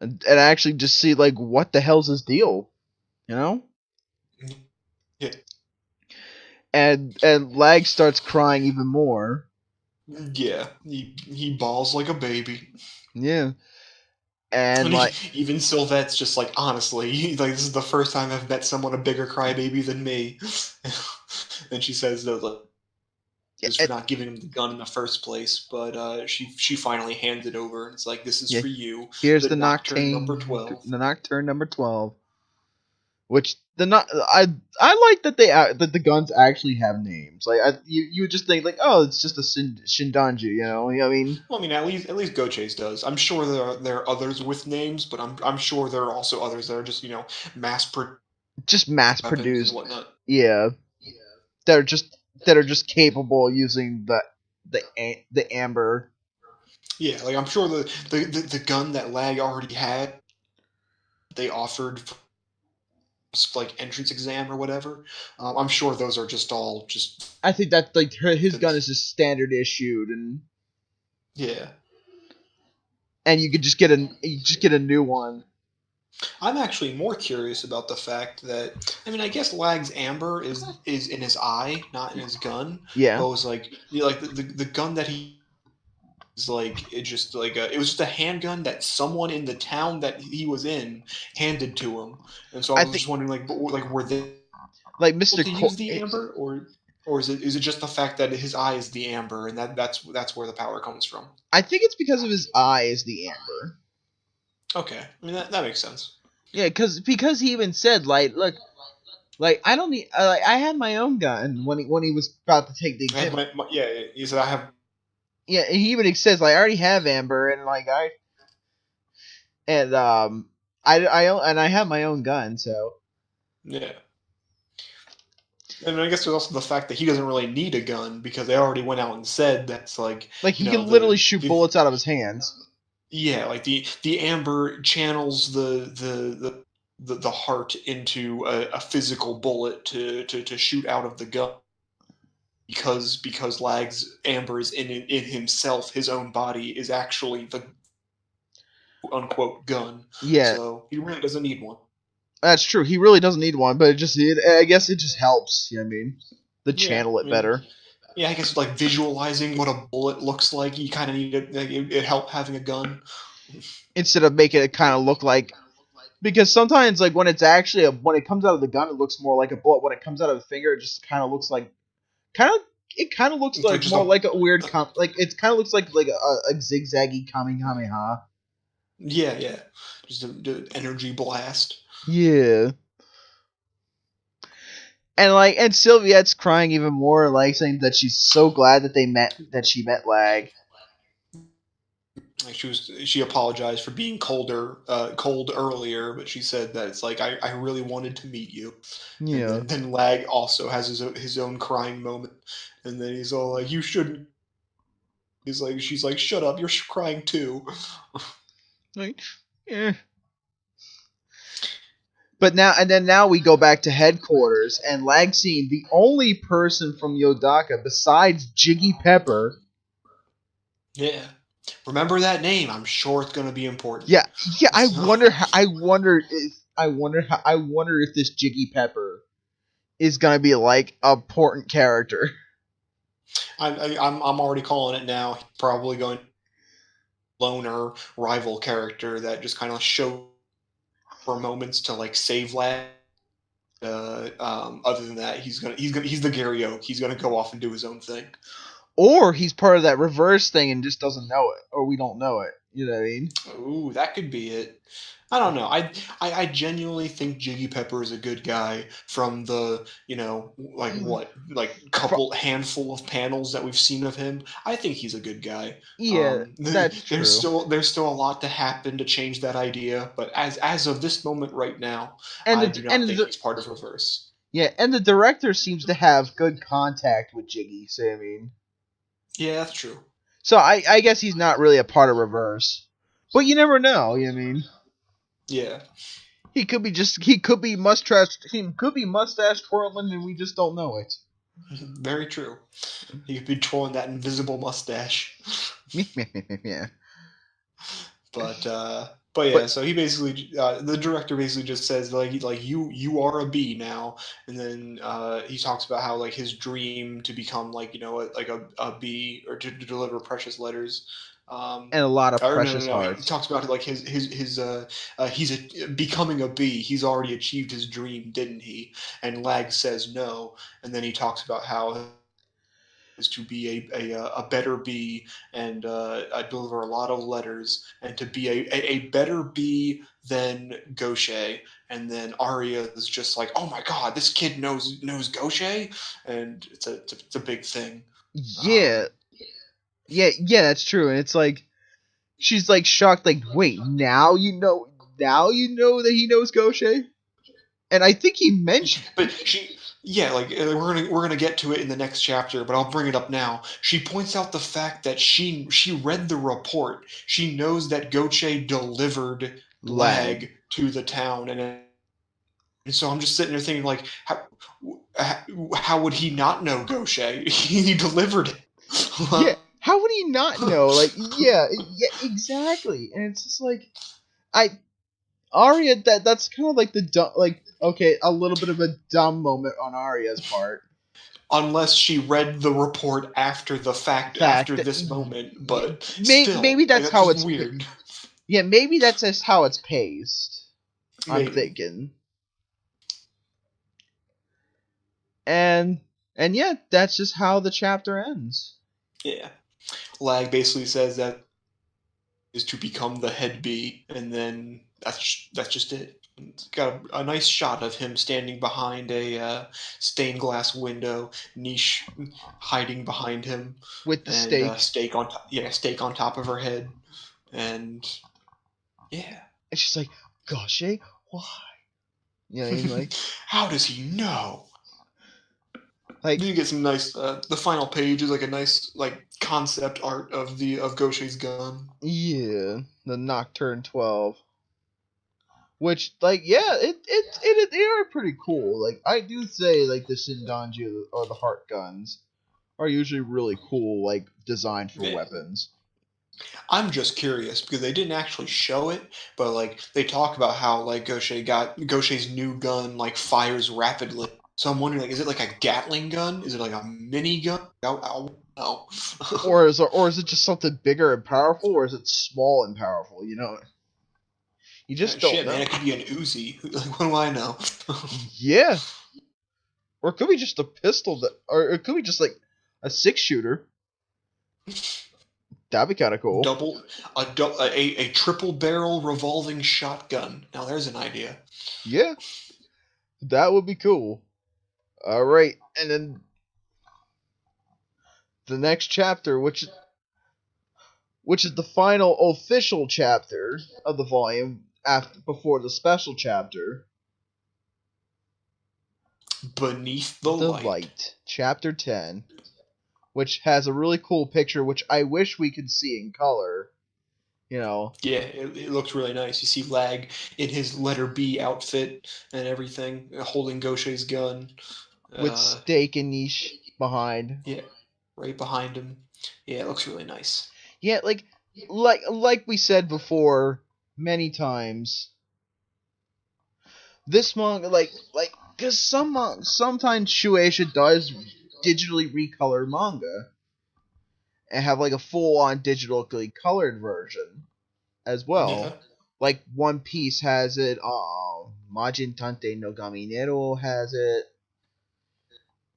And actually just see, like, what the hell's his deal. You know? Yeah. And Lag starts crying even more. Yeah. He bawls like a baby. Yeah. And like even Sylvette's just like, honestly, like, this is the first time I've met someone a bigger crybaby than me. And she says that, like, for not giving him the gun in the first place, but she finally hands it over, and it's like, this is for you. Here's the Nocturne number 12. The Nocturne number 12. Which I like that that the guns actually have names. Like you would just think like, oh, it's just a Shindanju, you know? I mean, well, I mean, at least Gaucher's does. I'm sure there are others with names, but I'm sure there are also others that are just mass produced. And whatnot. Yeah, that are just capable of using the amber. Yeah, like, I'm sure the gun that Lag already had, they offered for, like, entrance exam or whatever. I'm sure those are just all just. I think that like his gun is just standard issued, and yeah, and you could just get a new one. I'm actually more curious about the fact that, I mean, I guess Lag's amber is in his eye, not in his gun. Yeah. But it was like, the gun that he It's like it just like it was just a handgun that someone in the town that he was in handed to him, and so I was just wondering like were they like able Mr. to use the amber, or is it just the fact that his eye is the amber and that's where the power comes from? I think it's because of his eye is the amber. Okay, I mean that makes sense. Yeah, because he even said like, look, like I don't need I had my own gun when he was about to take the exam. He said I have. Yeah, he even says like I already have amber and like I have my own gun, so Yeah. And I guess there's also the fact that he doesn't really need a gun because they already went out and said that's like he can literally shoot bullets out of his hands. Yeah, like the amber channels the heart into a physical bullet to shoot out of the gun because Lag's amber is in himself, his own body is actually the unquote gun. Yeah. So he really doesn't need one. That's true. He really doesn't need one, but I guess it just helps. You know what I mean? Channel it better. Yeah, I guess like visualizing what a bullet looks like, you kind of need it. Like, it help having a gun instead of making it kind of look like. Because sometimes, like when it's actually when it comes out of the gun, it looks more like a bullet. When it comes out of the finger, it just kind of looks like it looks like more like a weird it kind of looks like a zigzaggy Kamehameha. Yeah, just an energy blast. Yeah. And Sylviette's crying even more, like saying that she's so glad that she met Lag. Like she apologized for being cold earlier, but she said that it's like I really wanted to meet you. Yeah. And then Lag also has his own crying moment, and then he's all like, "You shouldn't." She's like, "Shut up! You're crying too." Like, yeah. But now we go back to headquarters, and Lag seeing the only person from Yodaka besides Jiggy Pepper. Yeah. Remember that name. I'm sure it's going to be important. Yeah. I wonder if this Jiggy Pepper is going to be like an important character. I'm already calling it now. Probably going loner rival character that just kind of show for moments to like save Lag. Other than that, he's the Gary Oak. He's gonna go off and do his own thing. Or he's part of that reverse thing and just doesn't know it, or we don't know it. You know what I mean? Ooh, that could be it. I don't know. I genuinely think Jiggy Pepper is a good guy from the handful of panels that we've seen of him. I think he's a good guy. Yeah, that's true. There's still a lot to happen to change that idea, but as of this moment right now, I do not think he's part of Reverse. Yeah, and the director seems to have good contact with Jiggy. So I mean, yeah, that's true. So I guess he's not really a part of Reverse, but you never know. You know what I mean? Yeah. He could be mustache twirling, and we just don't know it. Very true. He could be twirling that invisible mustache. Yeah. But yeah, so he basically the director basically just says like you are a bee now, and then he talks about how like his dream to become like a bee or to deliver precious letters. And a lot of precious hearts. He talks about like he's becoming a bee. He's already achieved his dream, didn't he? And Lag says no, and then he talks about how is to be a better bee and deliver a lot of letters and to be a better bee than Gaucher. And then Arya is just like, oh my god, this kid knows Gaucher, and it's a big thing. Yeah. Yeah, that's true. And it's like she's like shocked, like, wait, now you know that he knows Gaucher? And I think he mentioned we're gonna get to it in the next chapter, but I'll bring it up now. She points out the fact that she read the report. She knows that Gaucher delivered Lag to the town, and so I'm just sitting there thinking, like, how would he not know Gaucher? He delivered it. Yeah. How would he not know? Like, yeah, exactly. And it's just like, Arya, that's kind of like a little bit of a dumb moment on Arya's part. Unless she read the report after the fact after this moment, but still, maybe that's how it's weird. Yeah, maybe that's just how it's paced. I'm thinking. And yeah, that's just how the chapter ends. Yeah. Lag basically says that is to become the head bee, and then that's just it. It's got a nice shot of him standing behind a stained glass window, Niche hiding behind him with the and steak. Steak on top of her head, and yeah. And she's like, "Gosh, why?" You know, like, how does he know? Like, you get some nice. The final page is like a nice concept art of Gaucher's gun. Yeah, the Nocturne 12. Which, they are pretty cool. Like, I do say, like, the Shindanji or the Heart Guns are usually really cool, like, designed for weapons. I'm just curious, because they didn't actually show it, but, like, they talk about how, like, Gaucher's new gun, like, fires rapidly. So I'm wondering, like, is it like a Gatling gun? Is it like a mini gun? I don't know. or is it just something bigger and powerful, or is it small and powerful, you know? You just don't know. Man, it could be an Uzi. Like, what do I know? Yeah. Or it could be just a pistol, or it could be just, like, a 6-shooter. That'd be kind of cool. A triple barrel revolving shotgun. Now there's an idea. Yeah. That would be cool. Alright, and then the next chapter, which is the final official chapter of the volume before the special chapter. Beneath the Light. Chapter 10. Which has a really cool picture, which I wish we could see in color. You know. Yeah, it looks really nice. You see Lag in his letter B outfit and everything, holding Gaucher's gun. With Steak and Niche behind. Yeah, right behind him. Yeah, it looks really nice. Yeah, like we said before many times, this manga, because sometimes Shueisha does digitally recolor manga and have, like, a full-on digitally colored version as well. Yeah. Like, One Piece has it, Majin Tante no Gaminero has it,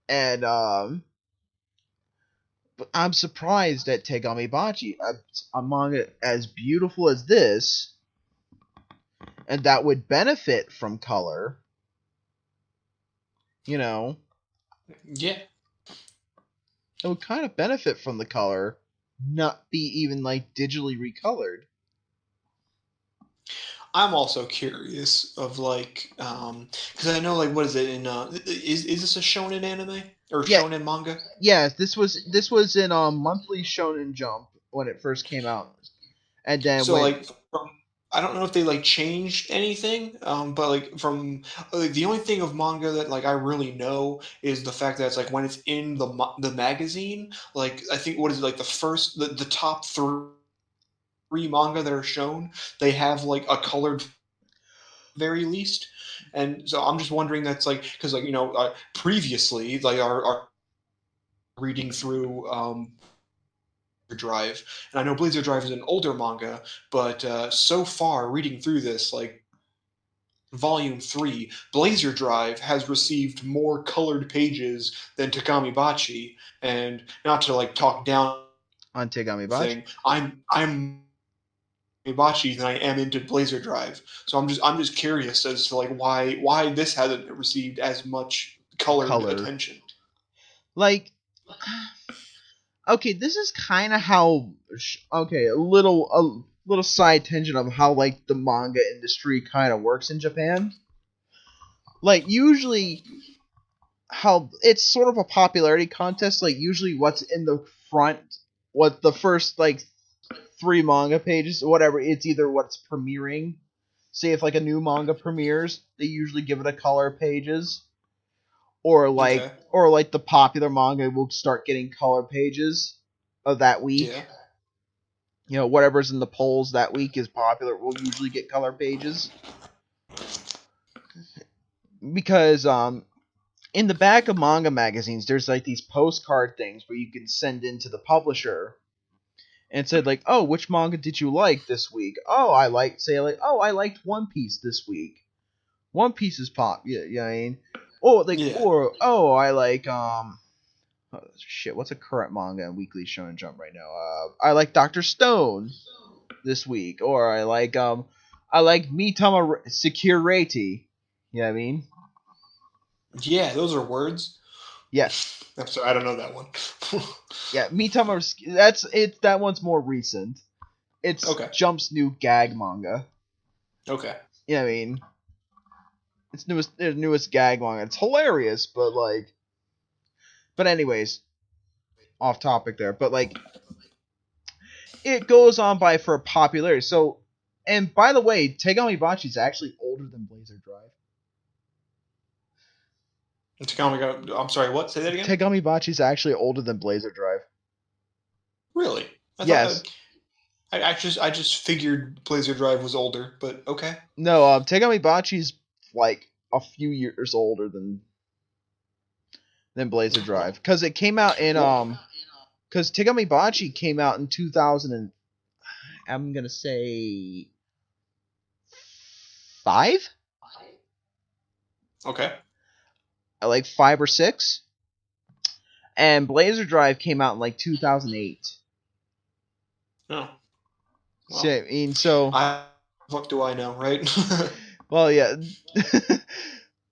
and, but I'm surprised that Tegami Bachi, a manga as beautiful as this, and that would benefit from color, you know. Yeah. It would kind of benefit from the color, not be even, like, digitally recolored. I'm also curious of, like, because I know, like, what is it in, is this a shonen anime? Or shonen manga? Yeah, this was in Monthly Shonen Jump when it first came out. And then I don't know if they, like, changed anything, but, like, from the only thing of manga that, like, I really know is the fact that it's, like, when it's in the magazine, like, I think, what is it, like, the top three manga that are shown, they have, like, a colored very least. And so I'm just wondering, that's like, because, like, previously, like, our reading through Drive, and I know Blazer Drive is an older manga, but so far reading through this, like, Volume 3, Blazer Drive has received more colored pages than Tegami Bachi, and not to, like, talk down on Tegami Bachi, I'm Bachi than I am into Blazer Drive. So I'm just curious as to, like, why this hasn't received as much colored attention. Like, okay, this is kind of how. Okay, a little side tangent of how, like, the manga industry kind of works in Japan. Like, usually, how it's sort of a popularity contest. Like, usually, what's in the front, what the first, like, 3 manga pages, whatever, it's either what's premiering. Say if, like, a new manga premieres, they usually give it a color pages. Or like the popular manga will start getting color pages of that week. Yeah. You know, whatever's in the polls that week is popular will usually get color pages. Because in the back of manga magazines, there's like these postcard things where you can send in to the publisher and said like, oh, which manga did you like this week? Oh, I liked One Piece this week. One Piece is pop. Yeah, you know what I mean? I like oh, shit, what's a current manga and weekly Shonen Jump right now? I like Dr. Stone this week, or I like Mitama Security. You know what I mean? Yeah, those are words. Yes. I'm sorry, I don't know that one. Yeah, Mitama. That's it. That one's more recent. It's Jump's new gag manga. Okay. You know what I mean? It's newest gag manga. It's hilarious, but like. But anyways, off topic there. But like, it goes on by for popularity. So, and by the way, Tegami Bachi is actually older than Blazer Drive. I'm sorry, what? Say that again? Tegami Bachi is actually older than Blazer Drive. Really? Yes. I just figured Blazer Drive was older, but okay. No, Tegami Bachi's like a few years older than Blazer Drive, because it came out in because Tegami Bachi came out in 2000 and I'm gonna say 5. Okay. Like 5 or 6, and Blazer Drive came out in like 2008. Oh. Well, so, I mean, so what do I know, right? Well, yeah.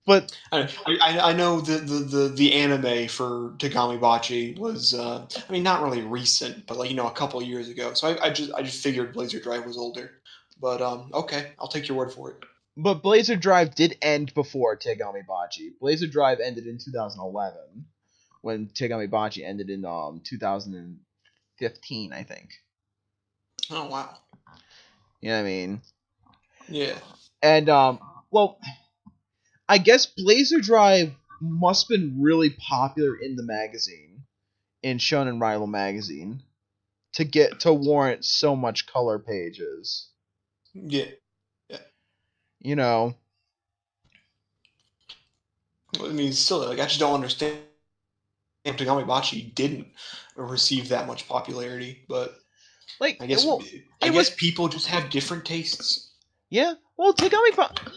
But I know the anime for Tegami Bachi was not really recent, but like a couple of years ago. So I just figured Blazer Drive was older. But okay, I'll take your word for it. But Blazer Drive did end before Tegami Bachi. Blazer Drive ended in 2011, when Tegami Bachi ended in 2015, I think. Oh wow. You know what I mean? Yeah. And well, I guess Blazer Drive must have been really popular in the magazine, in Shonen Rival magazine, to warrant so much color pages. Yeah. You know. I mean, still, like, I just don't understand. Tegami Bachi didn't receive that much popularity, but like I guess people just have different tastes. Yeah, well, Tegami Bachi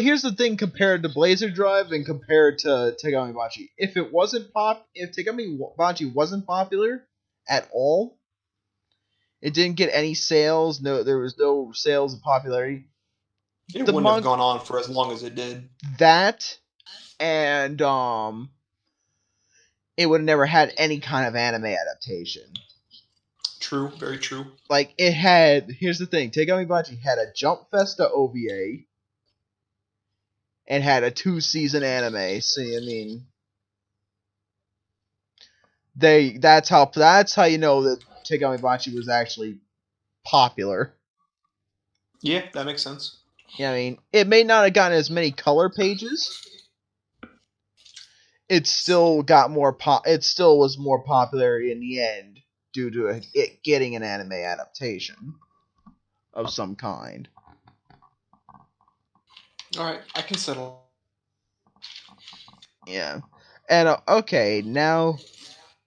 here's the thing compared to Blazer Drive and compared to Tegami Bachi. If Tegami Bachi wasn't popular at all, it didn't get any sales. No, there was no sales of popularity. It wouldn't have gone on for as long as it did. That, and it would have never had any kind of anime adaptation. True, very true. Like, here's the thing, Tegami Bachi had a Jump Festa OVA and had a 2-season anime. So I mean, that's how you know that Tegami Bachi was actually popular. Yeah, that makes sense. Yeah, I mean, it may not have gotten as many color pages. It still got it still was more popular in the end due to it getting an anime adaptation of some kind. All right, I can settle. Yeah, and okay, now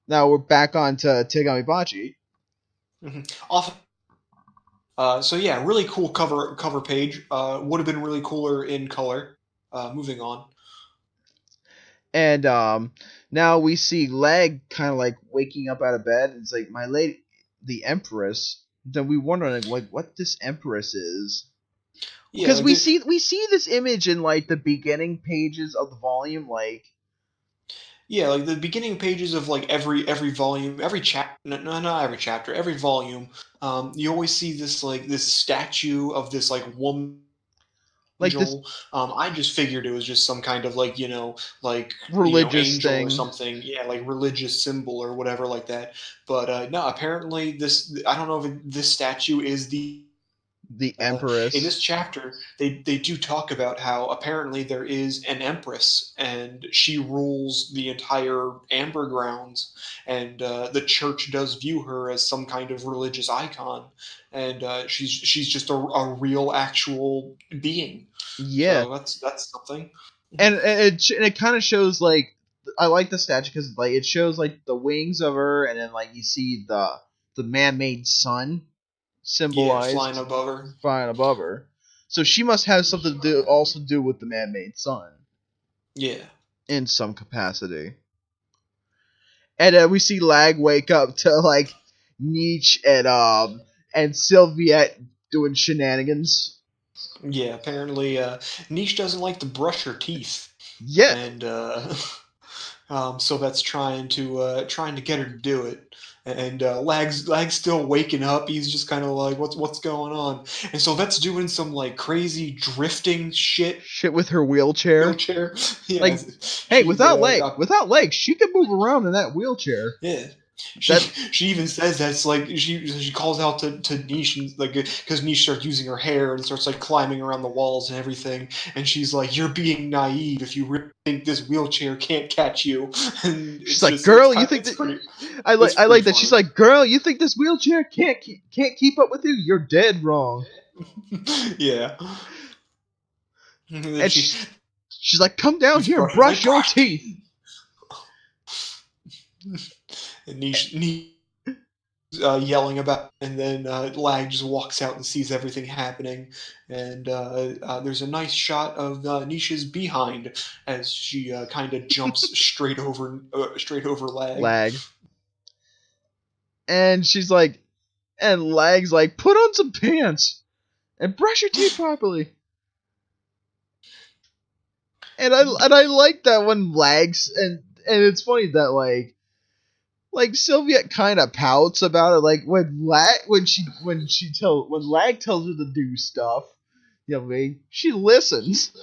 we're back on to Tegami Bachi. Mm-hmm. So yeah, really cool cover page. Would have been really cooler in color. Moving on. And now we see Leg kind of like waking up out of bed. It's like, my lady, the Empress. Then we wonder like what this Empress is. Yeah, because we see this image in like the beginning pages of the volume, like. Yeah, like the beginning pages of like every volume, every chapter. No, not every chapter. Every volume. You always see this statue of this like woman. Like angel. I just figured it was just some kind of like religious angel thing or something. Yeah, like religious symbol or whatever like that. But no, apparently I don't know if this statue is the Empress. In this chapter, they do talk about how apparently there is an Empress and she rules the entire Amber Grounds, and the church does view her as some kind of religious icon, and she's just a real actual being. Yeah, so that's something. and it kind of shows like I like the statue because like it shows like the wings of her, and then like you see the man-made sun symbolized flying above her. flying above her. So she must have something to do with the man-made sun. Yeah. In some capacity. And we see Lag wake up to like Nietzsche and Sylviette doing shenanigans. Yeah, apparently Niche doesn't like to brush her teeth. Yeah. And so that's trying to get her to do it. And Lag's still waking up. He's just kind of like, what's going on? And so that's doing some like crazy drifting shit. Shit with her wheelchair. Yeah. Like, hey, without legs, she can move around in that wheelchair. Yeah. She even says that's like she calls out to Niche, and like because Niche starts using her hair and starts like climbing around the walls and everything, and she's like, "You're being naive if you really think this wheelchair can't catch you." And she's like, "Girl, you think that?" I like that. She's like, "Girl, you think this wheelchair can't keep up with you? You're dead wrong." Yeah. And she's like, "Come down here, brush your teeth." And Niche yelling about, and then Lag just walks out and sees everything happening, and there's a nice shot of Niche's behind as she kind of jumps straight over Lag. And she's like, and Lag's like, "Put on some pants and brush your teeth properly." And I like that when Lag's and it's funny that like Sylvia kind of pouts about it, like when Lag tells her to do stuff, you know what I mean? She listens.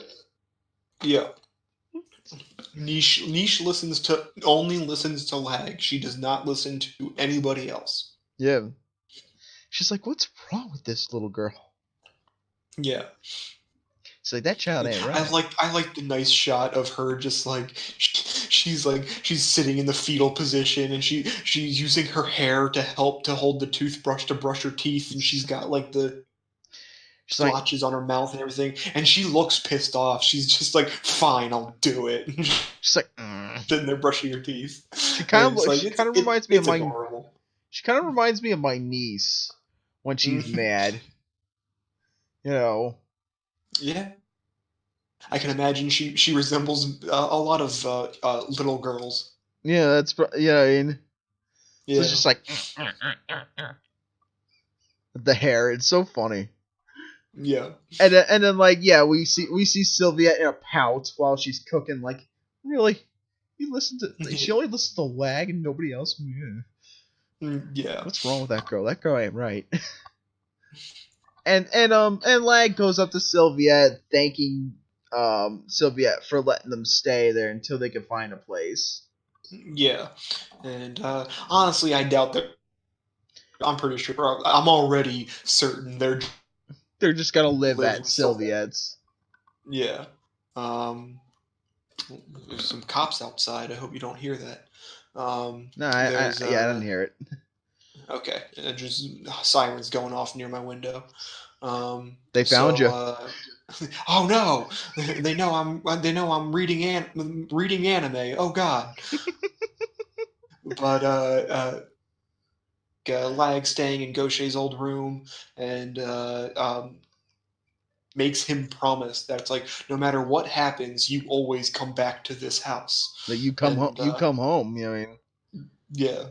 Yeah. Niche only listens to Lag. She does not listen to anybody else. Yeah. She's like, "What's wrong with this little girl?" Yeah. She's like, "That child ain't right." I like the nice shot of her just like she's sitting in the fetal position, and she's using her hair to help to hold the toothbrush to brush her teeth, and she's got like the splotches on her mouth and everything, and she looks pissed off. She's just like, "Fine, I'll do it." She's like, sitting there brushing her teeth. She kind of reminds me of my adorable. She kind of reminds me of my niece when she's mad. You know. Yeah. I can imagine she resembles a lot of little girls. Yeah, that's I mean, yeah. So it's just like the hair. It's so funny. Yeah. And then like we see Sylvia in a pout while she's cooking. Like, really, you listen to she only listens to Lag and nobody else. Yeah. What's wrong with that girl? That girl ain't right. and Lag goes up to Sylvia thanking Sylvia for letting them stay there until they can find a place. Yeah. And honestly, I doubt that. I'm pretty sure. I'm already certain they're just gonna live at Sylviette's. Yeah. There's some cops outside. I hope you don't hear that. No, I didn't hear it. Okay, just sirens going off near my window. They found you. Oh no! They know I'm reading anime. Oh god! But Lag staying in Gaucher's old room and makes him promise that it's like no matter what happens, you always come back to this house. That you come home. You come home. You know what I mean? Yeah.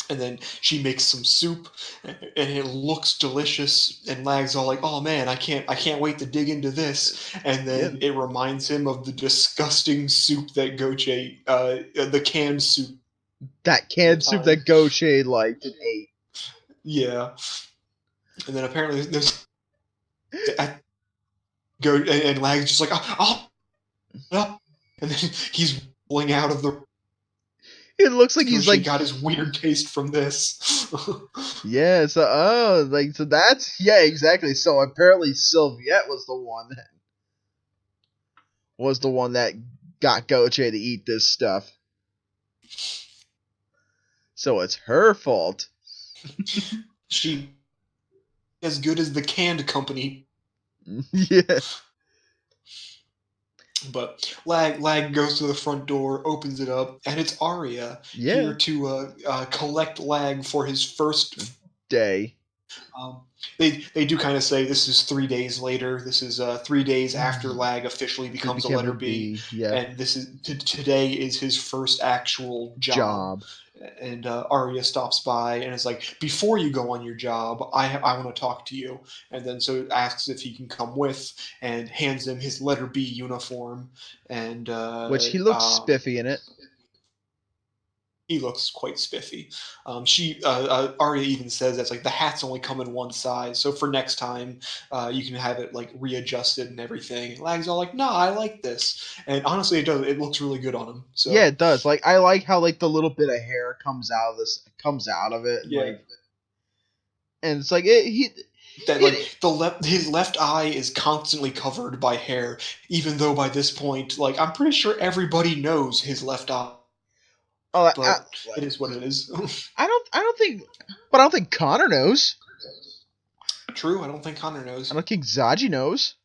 And then she makes some soup, and it looks delicious. And Lag's all like, "Oh man, I can't wait to dig into this." And then it reminds him of the disgusting soup that Gaucher, the canned soup. That canned soup that Gaucher liked and ate. Yeah. And then apparently there's and Lag's just like, "Oh," and then he's rolling out of the. It looks like he's like got his weird taste from this. Yeah, so that's exactly. So apparently Sylviette was the one that got Gaucher to eat this stuff. So it's her fault. She as good as the canned company. Yeah. But Lag goes to the front door, opens it up, and it's Arya Yeah. here to collect Lag for his first Day. Um, they do kind of say this is 3 days later. This is 3 days after Lag officially It becomes a became letter a B, B. Yeah. and this is today is his first actual job. And Arya stops by and is like, "Before you go on your job, I want to talk to you." And then so asks if he can come with, and hands him his letter B uniform. And Which he looks spiffy in it. he looks quite spiffy. Arya even says that's like the hats only come in one size, so for next time, you can have it like readjusted and everything. And Lag's all like, "Nah, I like this," and honestly, it does. It looks really good on him. So yeah, it does. Like I like how like the little bit of hair comes out of it. yeah. Like, and it's like His left eye is constantly covered by hair, even though by this point, like I'm pretty sure everybody knows his left eye. But it is what it is. I don't think Connor knows. True, I don't think Connor knows. I don't think Zaji knows.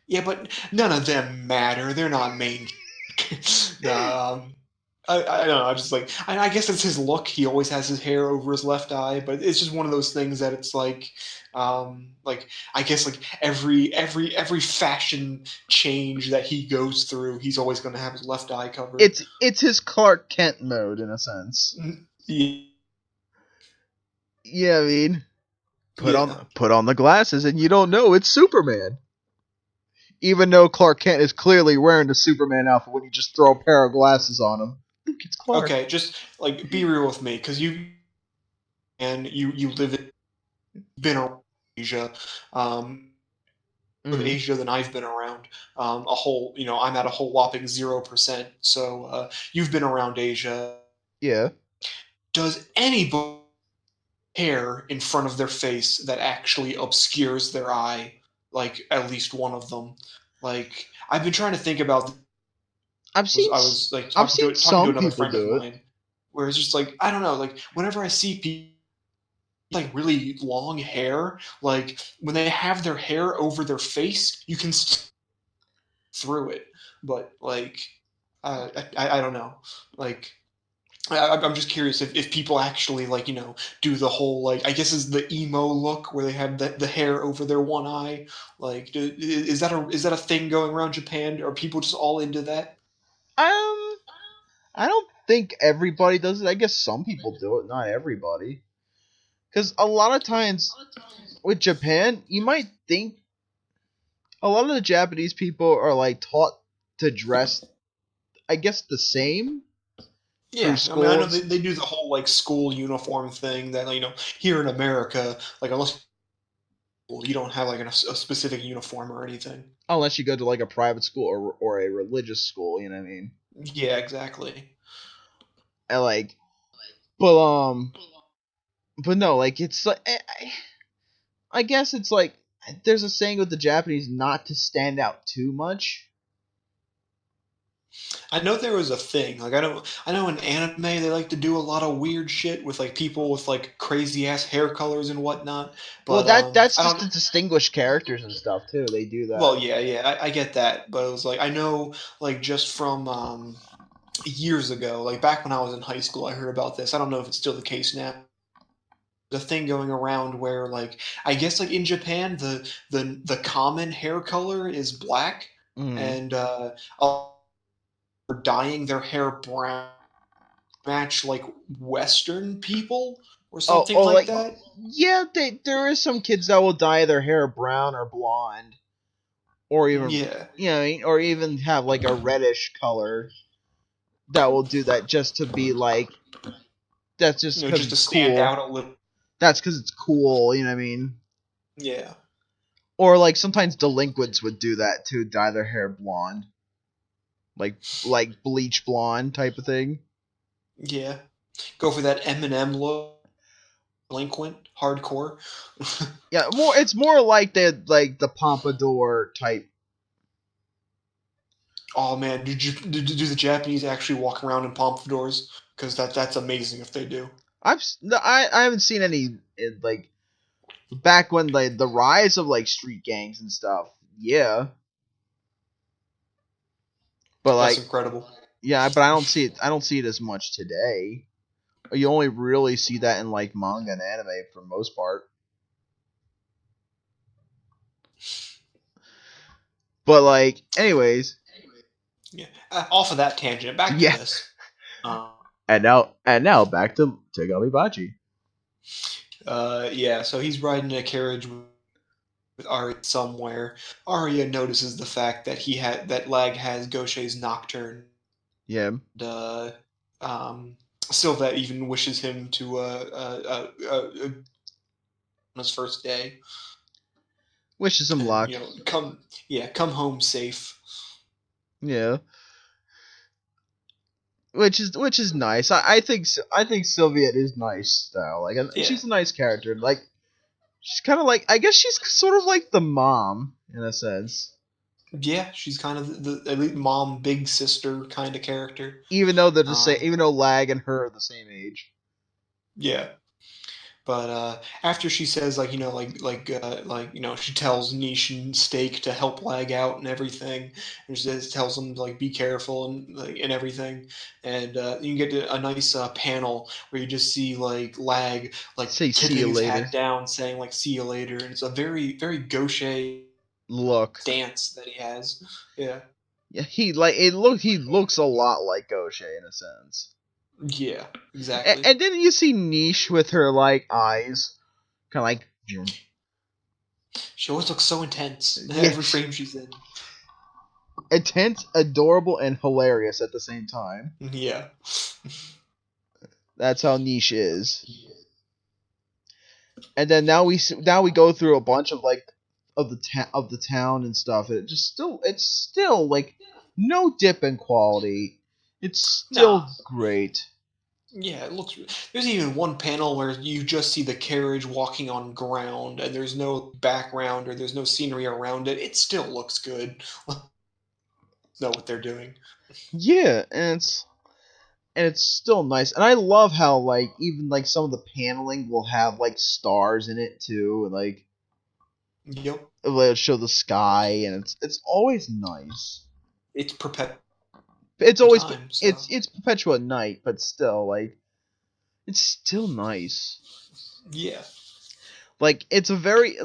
Yeah, but none of them matter. They're not main. I don't know. I just like. I guess it's his look. He always has his hair over his left eye, but it's just one of those things that it's like I guess like every fashion change that he goes through, he's always going to have his left eye covered. It's his Clark Kent mode in a sense. Yeah, I mean, put on the glasses and you don't know it's Superman. Even though Clark Kent is clearly wearing the Superman outfit when you just throw a pair of glasses on him. Look, it's Clark. Okay, just like be real with me, because you live in been around Asia, Asia than I've been around. A whole, I'm at a whole whopping 0%. So you've been around Asia. Yeah. Does anybody hair in front of their face that actually obscures their eye? Like at least one of them. Like I've been trying to think about. I've seen talking to another friend of mine, where it's just like I don't know. Like whenever I see people like really long hair, like when they have their hair over their face, you can through it. But like I don't know. Like I'm just curious if people actually like do the whole like I guess is the emo look where they have the hair over their one eye. Like is that a thing going around Japan? Are people just all into that? I don't think everybody does it. I guess some people do it, not everybody. Because a lot of times with Japan, you might think a lot of the Japanese people are like taught to dress, I guess, the same. Yeah, I mean, I know they do the whole like school uniform thing that here in America, like unless you don't have like a specific uniform or anything. Unless you go to like a private school or a religious school, you know what I mean? Yeah, exactly. And like, but no, like it's like I guess it's like there's a saying with the Japanese not to stand out too much. I know there was a thing. Like I know in anime they like to do a lot of weird shit with like people with like crazy ass hair colors and whatnot. But, that's just to distinguish characters and stuff too. They do that. Well, yeah, I get that, but it was like I know like just from years ago, like back when I was in high school, I heard about this. I don't know if it's still the case now. The thing going around where like I guess like in Japan the common hair color is black and dyeing their hair brown match like Western people or something like that. Yeah, there is some kids that will dye their hair brown or blonde, or even or even have like a reddish color that will do that just to be like that's just just to stand out a little. That's because it's cool, you know what I mean? Yeah. Or like sometimes delinquents would do that too, dye their hair blonde. Like bleach blonde type of thing. Yeah. Go for that Eminem look. Delinquent, hardcore. Yeah, it's more like the pompadour type. Oh man, do the Japanese actually walk around in pompadours? Because that's amazing if they do. I haven't seen any like back when the rise of like street gangs and stuff. Yeah. But That's like, incredible. yeah, but I don't see it. I don't see it as much today. You only really see that in like manga and anime for the most part. But like, anyways. Yeah. Off of that tangent, back to this. And now back to Tegami Bachi. Yeah, so he's riding in a carriage with Arya somewhere. Arya notices the fact that Lag has Gaucher's Nocturne. Yeah. And Sylvette even wishes him to on his first day. Wishes him luck. Come home safe. Yeah. Which is nice. I think Sylviette is nice though. Like she's a nice character. Like she's kind of like, I guess she's sort of like the mom in a sense. Yeah, she's kind of the mom, big sister kind of character. Even though they're the same, even though Lag and her are the same age. Yeah. But after she says she tells Niche and Steak to help Lag out and everything, and she tells them to be careful and everything, and you get a nice panel where you just see Lag tipping his hat down, saying see you later, and it's a very very gaucher look stance that he has. Yeah. Yeah, he looks a lot like Gaucher in a sense. Yeah, exactly. And then you see Niche with her eyes, kind of like. She always looks so intense in every frame she's in. Intense, adorable, and hilarious at the same time. Yeah. That's how Niche is. And then now we go through a bunch of of the town and stuff. It's still no dip in quality. It's still great. Yeah, it looks. There's even one panel where you just see the carriage walking on ground, and there's no background or there's no scenery around it. It still looks good. Know what they're doing. Yeah, and it's still nice. And I love how even some of the paneling will have stars in it too, and yep. It'll show the sky, and it's always nice. It's it's perpetual at night, but still it's still nice. Yeah. It's a very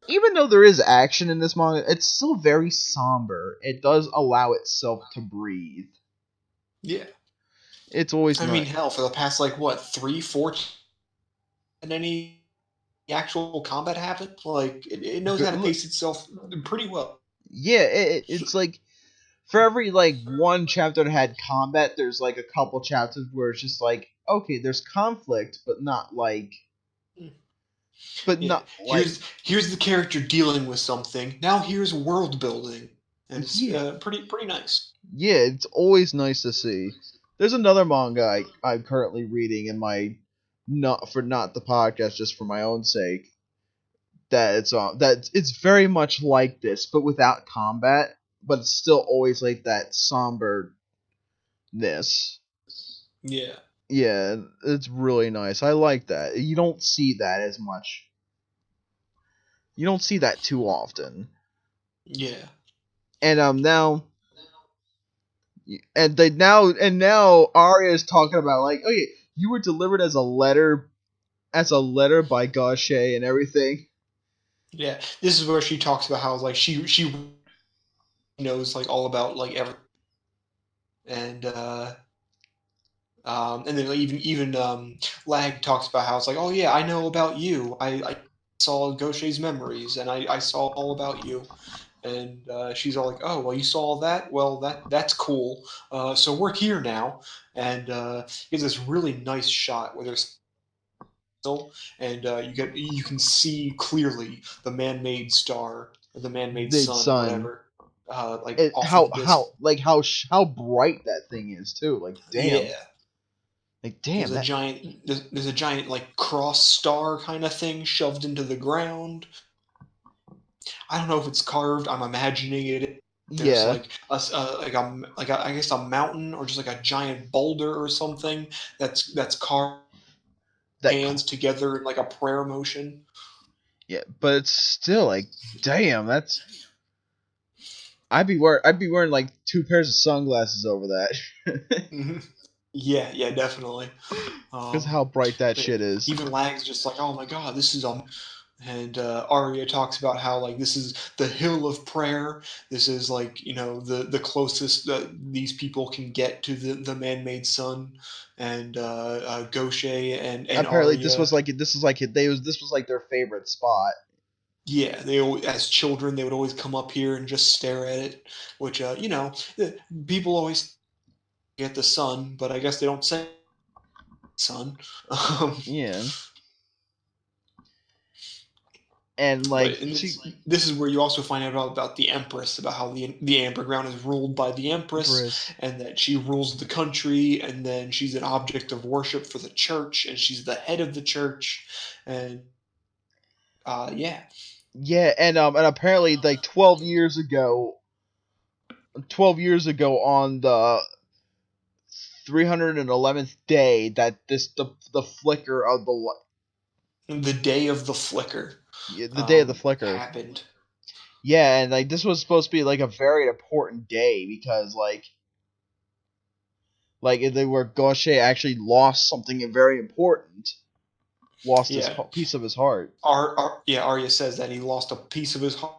even though there is action in this manga, it's still very somber. It does allow itself to breathe. Yeah. It's always I mean, hell, for the past 3, 4 and any actual combat happened, it knows how to pace itself pretty well. Yeah, it's for every one chapter that had combat, there's a couple chapters where it's just okay, there's conflict, but not not here's the character dealing with something. Now here's world building, and it's pretty nice. Yeah, it's always nice to see. There's another manga I'm currently reading in my not the podcast, just for my own sake. That it's very much like this, but without combat. But it's still always that somberness. Yeah. Yeah, it's really nice. I like that. You don't see that as much. You don't see that too often. Yeah. And now Arya is talking about okay, you were delivered as a letter by Gaucher and everything. Yeah, this is where she talks about how she knows all about everything, and then even Lag talks about how it's oh yeah, I know about you. I saw Gaucher's memories, and I saw all about you. And she's all oh, well, you saw that? Well, that's cool. So we're here now. And it's this really nice shot where there's and you can see clearly the man-made star, or the man-made sun, whatever. How bright that thing is too. Damn. Yeah. Damn. There's a giant cross star kind of thing shoved into the ground. I don't know if it's carved. I'm imagining it. There's I guess a mountain or just a giant boulder or something that's carved hands together in a prayer motion. Yeah, but it's still damn, that's I'd be wearing like 2 pairs of sunglasses over that. Mhm. Yeah, definitely. Because how bright that But shit is. even Lang's just like, oh my god, this is and Arya talks about how like this is the hill of prayer. This is like the closest that these people can get to the man-made sun, and Gaucher and Apparently, this Arya. was like this was like their favorite spot. Yeah, as children they would always come up here and just stare at it, which people always get the sun, but I guess they don't say sun. Um, Yeah, and But like and she, this is where you also find out about the Empress, about how the Amber Ground is ruled by the Empress, Briss. and that she rules the country, and then she's an object of worship for the church, and she's the head of the church, and yeah, Yeah, and apparently like 12 years ago on the 311th day that the flicker of the day of the flicker the day of the flicker. happened. Yeah, and like this was supposed to be like a very important day because like they were Gaucher actually lost something very important, lost his Yeah, piece of his heart. Arya says that he lost a piece of his heart.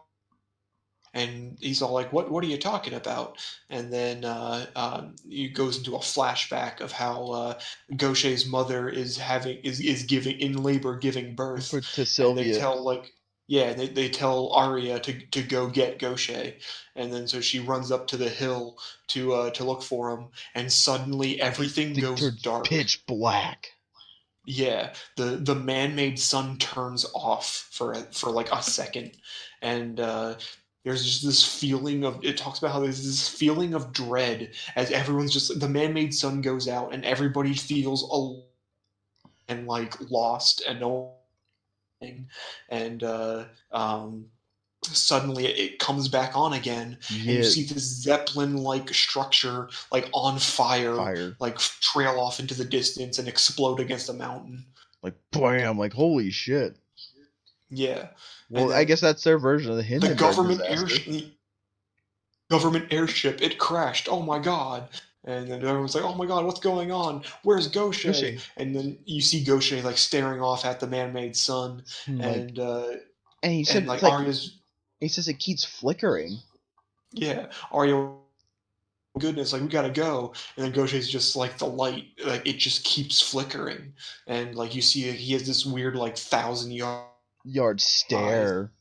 And he's all like, "What? What are you talking about?" And then he goes into a flashback of how Gaucher's mother is giving in labor, giving birth, To and they Sylvia. tell they tell Arya to go get Gaucher, and then so she runs up to the hill to look for him, and suddenly everything goes Turns dark. pitch black. Yeah, the man-made sun turns off for like a second, and there's just this feeling of it talks about how there's this feeling of dread as everyone's just the man-made sun goes out and everybody feels alone and like lost and no and suddenly it comes back on again and you Yeah, see this zeppelin-like structure like on fire fire. like trail off into the distance and explode against a mountain. Like bam, like holy shit. Yeah. Well, I guess that's their version of the The Hindenburg disaster. government airship, it crashed. Oh my god. And then everyone's like, "Oh my god, what's going on? Where's Gaucher?" Gaucher. And then you see Gaucher like staring off at the man-made sun, Like, and and he said it's like Arya's he says it keeps flickering. yeah, Arya, goodness, like we gotta go. And then Gaucher's just like the light, like it just keeps flickering, and like you see he has this weird like 1,000-yard Yard eyes. stare.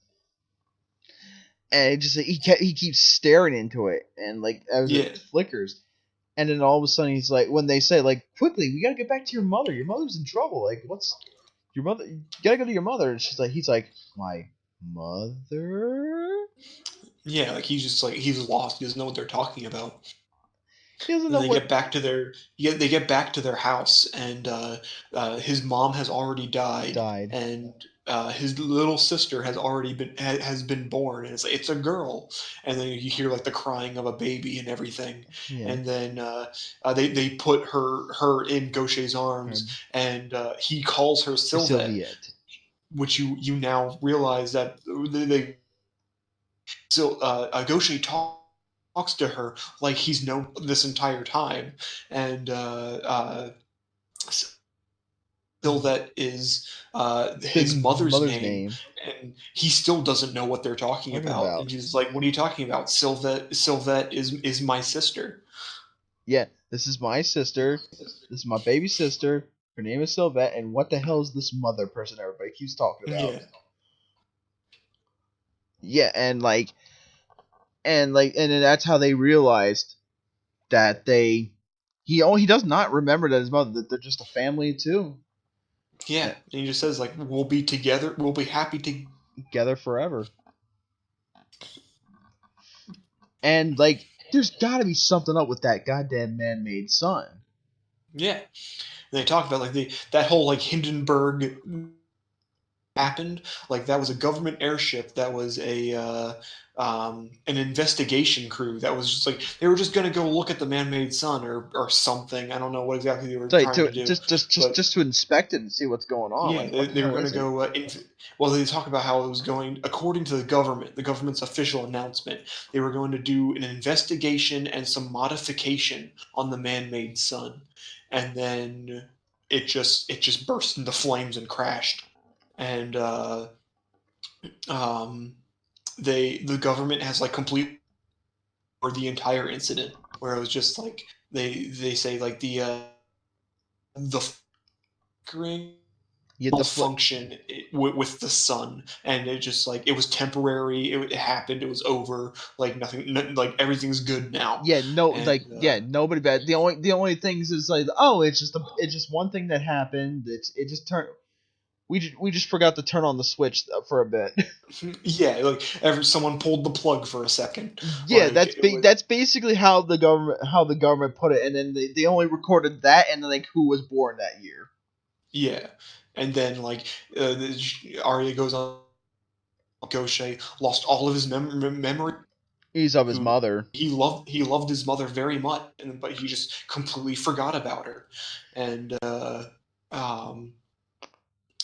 And it just he keeps staring into it, and like as Yeah, it flickers, and then all of a sudden he's like, when they say like, quickly, we gotta get back to your mother. Your mother's in trouble. Like, what's your mother? You gotta go to your mother. And he's like, my mother. yeah, like he's just like he's lost. He doesn't know what they're talking about. He doesn't And know they what get back to they get back to their house, and his mom has already died, died. and his little sister has already has been born, and it's a girl, and then you hear like the crying of a baby and everything, Yeah. and then they put her in Gaucher's arms, and he calls her Sylvette, which you now realize that Gaucher talks to her like he's known this entire time, and Sylvette is his mother's name, and he still doesn't know what they're talking about. And he's like, "What are you talking about? Sylvette is my sister." Yeah, this is my sister. This is my baby sister. Her name is Sylvette, and what the hell is this mother person everybody keeps talking about? Yeah, and then that's how they realized that he does not remember that his mother, that they're just a family too. Yeah, and he just says like, "We'll be together. We'll be happy together forever." And like, there's got to be something up with that goddamn man-made sun. Yeah, and they talk about like that whole like Hindenburg happened. Like that was a government airship that was an investigation crew that was just like they were just gonna go look at the man-made sun or something. I don't know what exactly they were Like trying to do. just to inspect it and see what's going on. Yeah, Like, what the they were hell going to is it? go. Well, they talk about how it was going, according to the government's official announcement, they were going to do an investigation and some modification on the man-made sun, and then it just burst into flames and crashed, and um, the government has like complete for the entire incident, where it was just like they say like the flickering Yeah, the function with the sun, and it just like it was temporary. It happened. It was over. Like nothing. Like everything's good now. Yeah, no, And like nobody bad. The only things is like, oh, it's just one thing that happened. It just turned. We just forgot to turn on the switch for a bit. yeah, like someone pulled the plug for a second. Yeah, Like that's basically how the government put it, and then they only recorded that, and then like who was born that year. yeah, and then like Arya goes on. Gaucher lost all of his memory. He's of his mother. He loved his mother very much, but he just completely forgot about her, and um,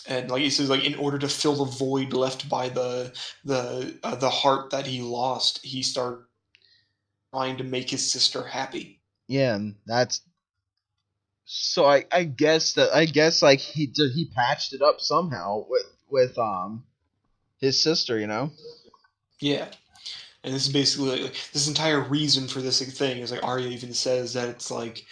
and like he says, like in order to fill the void left by the heart that he lost, he started trying to make his sister happy. Yeah, and that's so. I guess like he patched it up somehow with his sister. Yeah. And this is basically like this entire reason for this thing is like Arya even says that it's like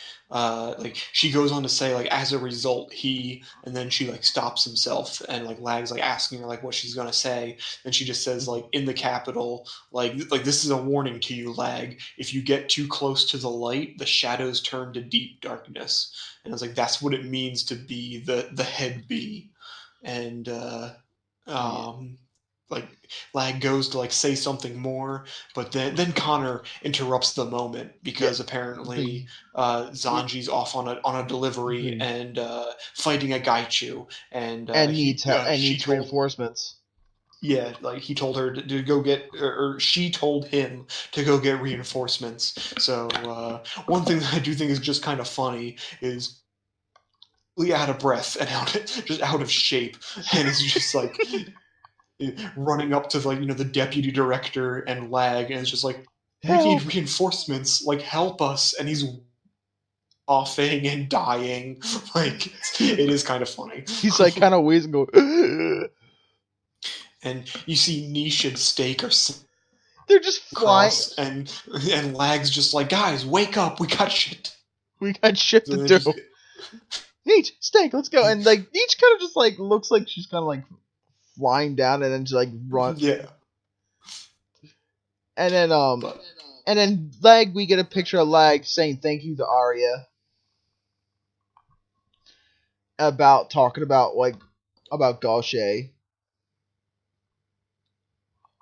she goes on to say like as a result and then she like stops himself and like Lag's like asking her like what she's gonna say, and she just says like in the capital like this is a warning to you, Lag, if you get too close to the light the shadows turn to deep darkness, and I was like that's what it means to be the head bee, and like Lag goes to like say something more, but then Connor interrupts the moment because apparently Zanji's off on a delivery and fighting a Gaichu, and needs reinforcements. Yeah, like he told her to go get, or she told him to go get reinforcements. So one thing that I do think is just kind of funny is out of breath and just out of shape, and it's just like running up to like the deputy director and Lag, and it's just like we need reinforcements, like help us, and he's coughing and dying. Like it is kind of funny. He's like kind of wheezing, going. And you see Niche and Steak are they're just flying, and Lag's just like, guys, wake up, we got shit to do. Niche, Steak, let's go. And like Niche kind of just like looks like she's kind of like flying down and then just like run. Yeah. And then and then Lag, we get a picture of Lag saying thank you to Arya about talking about Gaucher.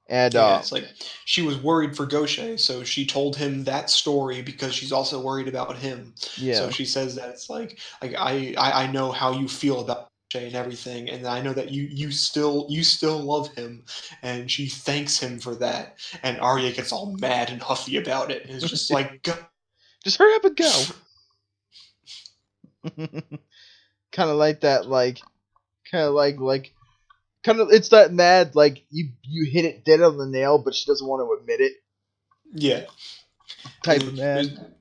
And it's like she was worried for Gaucher, so she told him that story because she's also worried about him. Yeah. So she says that it's like I know how you feel about Gaucher and everything, and I know that you still love him, and she thanks him for that. And Arya gets all mad and huffy about it, and it's just like, go. Just hurry up and go. Kind of like that, it's that mad, like you hit it dead on the nail, but she doesn't want to admit it. Yeah. Type of mad.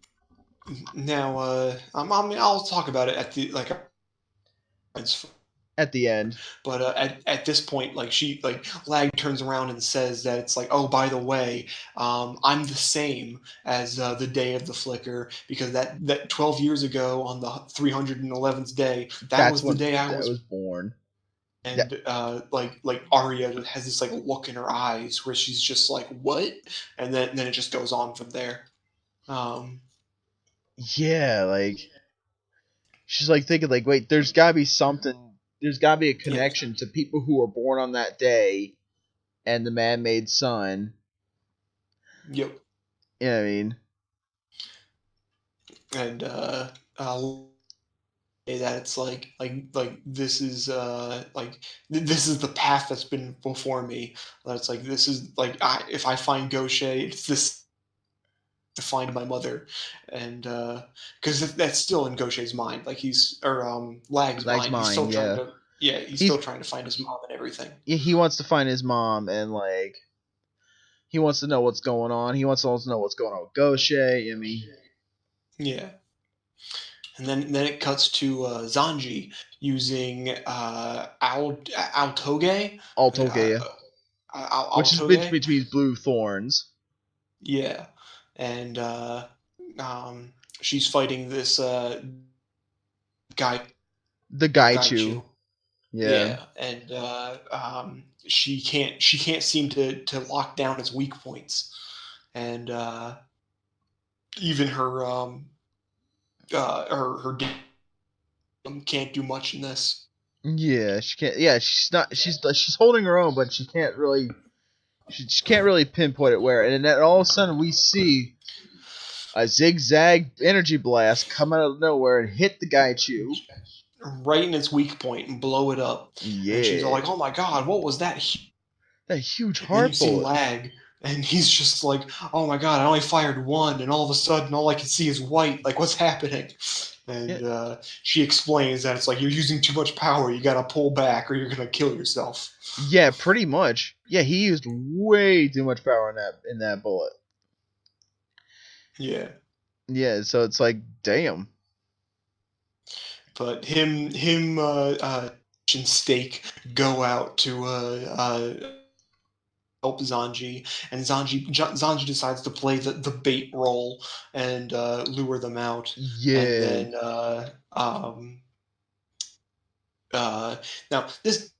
Now, I'll talk about it at the at the end. But at this point, Lag turns around and says that it's like, oh, by the way, I'm the same as the day of the flicker, because that 12 years ago on the 311th day, that was the day I was born. And Arya has this like look in her eyes where she's just like, what? And then it just goes on from there. Yeah, like she's like thinking like, wait, there's gotta be something. There's gotta be a connection to people who were born on that day and the man-made sun. Yep. Yeah, I mean. And that it's like this is this is the path that's been before me. That it's like this is like if I find Goshe, it's this to find my mother, and because that's still in Goshe's mind, like Lag's Lag's mind. He's still mind, trying yeah. to he's still trying to find his mom and everything. Yeah, he wants to find his mom, and like he wants to know what's going on. He wants to also know what's going on with Goshe. I mean, yeah. And then it cuts to Zanji using Altoge. Altoge, which means blue thorns. Yeah, and she's fighting this guy. The Gaichu. Yeah. And she can't seem to lock down his weak points, and even her can't do much in this. Yeah, she can't. Yeah, she's holding her own, but she can't really pinpoint it where. And then all of a sudden we see a zigzag energy blast come out of nowhere and hit the Gaichu right in its weak point and blow it up. Yeah. And she's all like, "Oh my god, what was that?" That huge heart bullet. You see Lag, and he's just like, "Oh my god, I only fired one," and all of a sudden, all I can see is white. Like, what's happening? And she explains that it's like, you're using too much power. You gotta pull back, or you're gonna kill yourself. Yeah, pretty much. Yeah, he used way too much power in that bullet. Yeah. Yeah, so it's like, damn. But him, and Steak go out to help Zanji, and Zanji decides to play the bait role and lure them out. Yeah. And then now this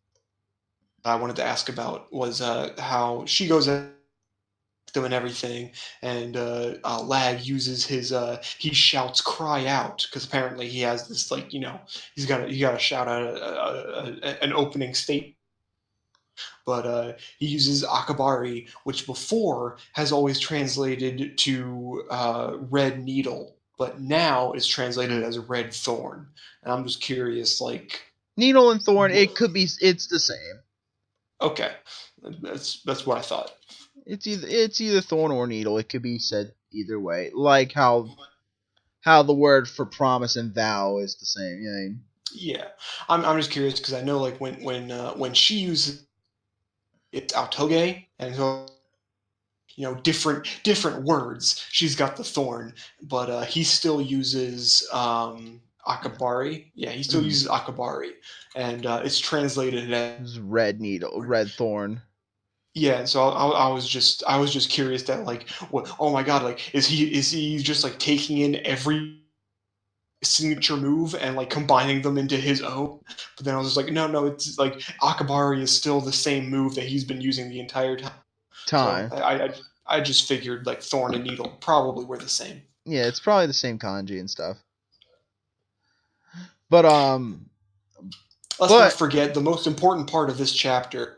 I wanted to ask about was how she goes at them and everything, and Lag uses his he shouts "cry out" because apparently he has this, like, he's got to shout out an opening statement. But he uses Akabari, which before has always translated to red needle, but now is translated as red thorn. And I'm just curious, like, needle and thorn, it's the same. Okay, that's what I thought. It's either thorn or needle. It could be said either way. Like how the word for promise and vow is the same. You know? Yeah, I'm just curious because I know, like, when she uses it's Altoge, and so different words. She's got the thorn, but he still uses Akabari. Yeah, he still uses Akabari, and it's translated as red needle, red thorn. Yeah, so I was just curious that, like, what? Oh my god, like, is he just like taking in every signature move and like combining them into his own? But then I was just like, no, it's like Akabari is still the same move that he's been using the entire time. So I just figured, like, thorn and needle probably were the same. Yeah, it's probably the same kanji and stuff. But let's not forget the most important part of this chapter.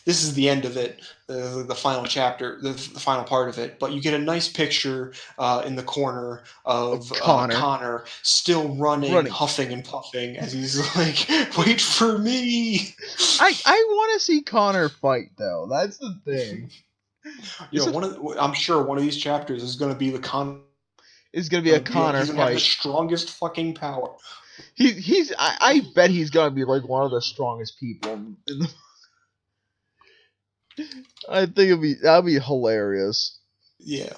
This is the end of it, the final chapter, the final part of it. But you get a nice picture in the corner of Connor still running, huffing and puffing as he's like, "Wait for me." I want to see Connor fight, though. That's the thing. I'm sure one of these chapters is going to be Connor. It's going to be a Connor he's fight. He's going to have the strongest fucking power. I bet he's going to be like one of the strongest people in the. I think that'd be hilarious. Yeah.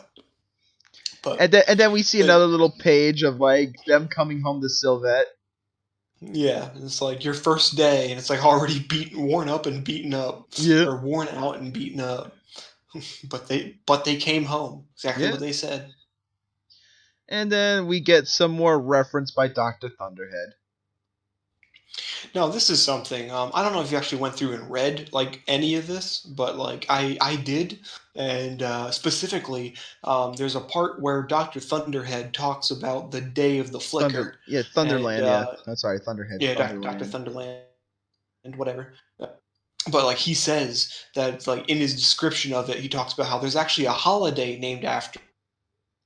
But and then we see another little page of, like, them coming home to Sylvette. Yeah, it's like your first day, and it's like already worn up and beaten up. Yeah. Or worn out and beaten up. But they came home. Exactly what they said. And then we get some more reference by Dr. Thunderhead. Now, this is something, I don't know if you actually went through and read, like, any of this, but, like, I did, and specifically, there's a part where Dr. Thunderhead talks about the day of the flicker. Thunderland, I'm sorry, Thunderhead. Yeah, Dr. Thunderland, and whatever. But, like, he says that, like, in his description of it, he talks about how there's actually a holiday named after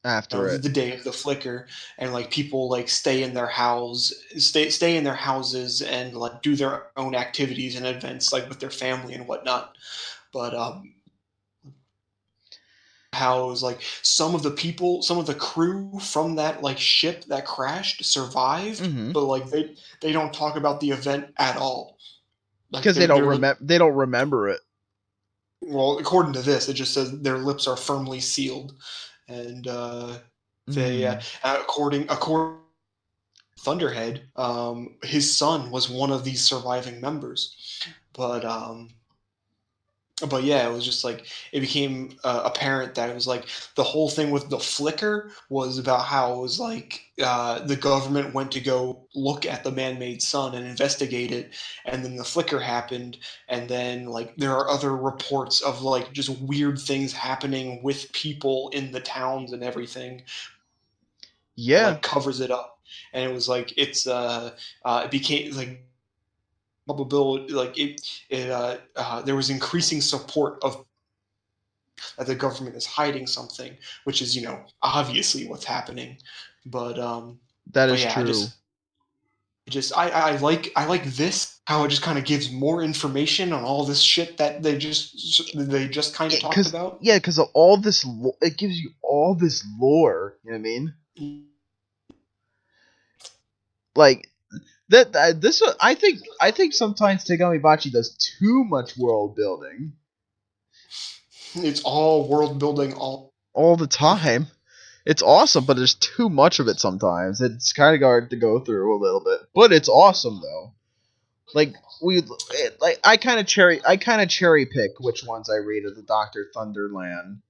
after it. The day of the flicker, and like people like stay in their stay in their houses and like do their own activities and events like with their family and whatnot. But how it was like some of the crew from that like ship that crashed survived, Mm-hmm. but like they don't talk about the event at all. Because they don't remember it. Well, according to this, it just says their lips are firmly sealed, and they according Thunderhead, his son was one of these surviving members, but yeah, it was just like it became apparent that it was like the whole thing with the flicker was about how it was like the government went to go look at the man-made sun and investigate it, and then the flicker happened, and then like there are other reports of like just weird things happening with people in the towns and everything. Yeah, like covers it up, and it was like it became like probability like there was increasing support of that the government is hiding something, which is obviously what's happening, but that but is yeah, true. I like this how it just kind of gives more information on all this shit that they just kind of talked about. Yeah, because of all this, it gives you all this lore. You know what I mean? Like that. This I think sometimes Tegami Bachi does too much world building. It's all world building all the time. It's awesome, but there's too much of it sometimes. It's kind of hard to go through a little bit, but it's awesome though. Like I kind of cherry pick which ones I read of the Dr. Thunderland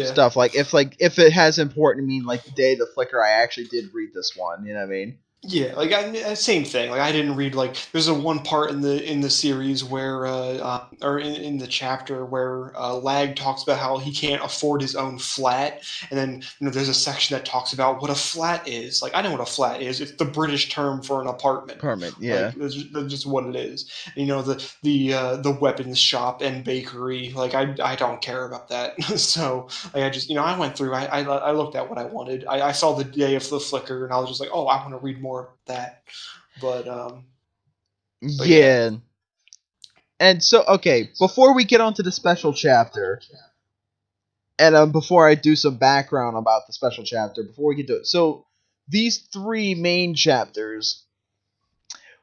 stuff. Like if it has important to me, like the Day of the Flicker, I actually did read this one. You know what I mean? Yeah, like same thing. Like I didn't read like there's a one part in the series where or in the chapter where Lag talks about how he can't afford his own flat, and then there's a section that talks about what a flat is. Like I know what a flat is. It's the British term for an apartment. Yeah. Like, that's just what it is. And, the weapons shop and bakery. Like I don't care about that. So like I just I went through. I looked at what I wanted. I saw the Day of the Flicker, and I was just like, oh, I want to read more of that. But yeah. And so, okay, before we get on to the special chapter, and before I do some background about the special chapter, before we get to it, so these 3 main chapters,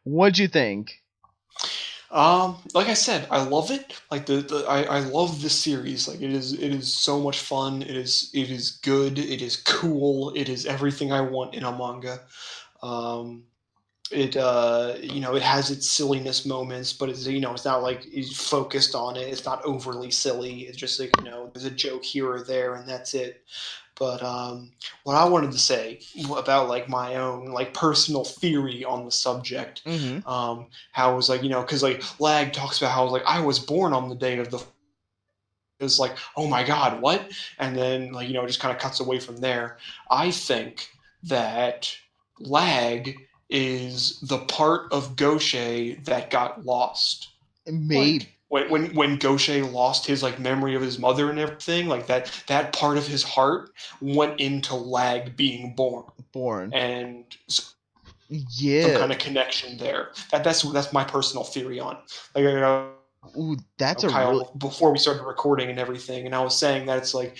what'd you think? Like I said, I love it. Like I love this series. Like it is so much fun. It is good. It is cool. It is everything I want in a manga. It it has its silliness moments, but it's it's not like it's focused on it. It's not overly silly. It's just like there's a joke here or there, and that's it. But what I wanted to say about like my own like personal theory on the subject, how it was like because like Lag talks about how like I was born on the day of the. It's like, oh my god, what? And then like just kind of cuts away from there. I think that Lag is the part of Gaucher that got lost. Maybe when Gaucher lost his like memory of his mother and everything, like that part of his heart went into Lag being born, and some kind of connection there. That's my personal theory on it. Like ooh, that's Kyle, before we started recording and everything, and I was saying that it's like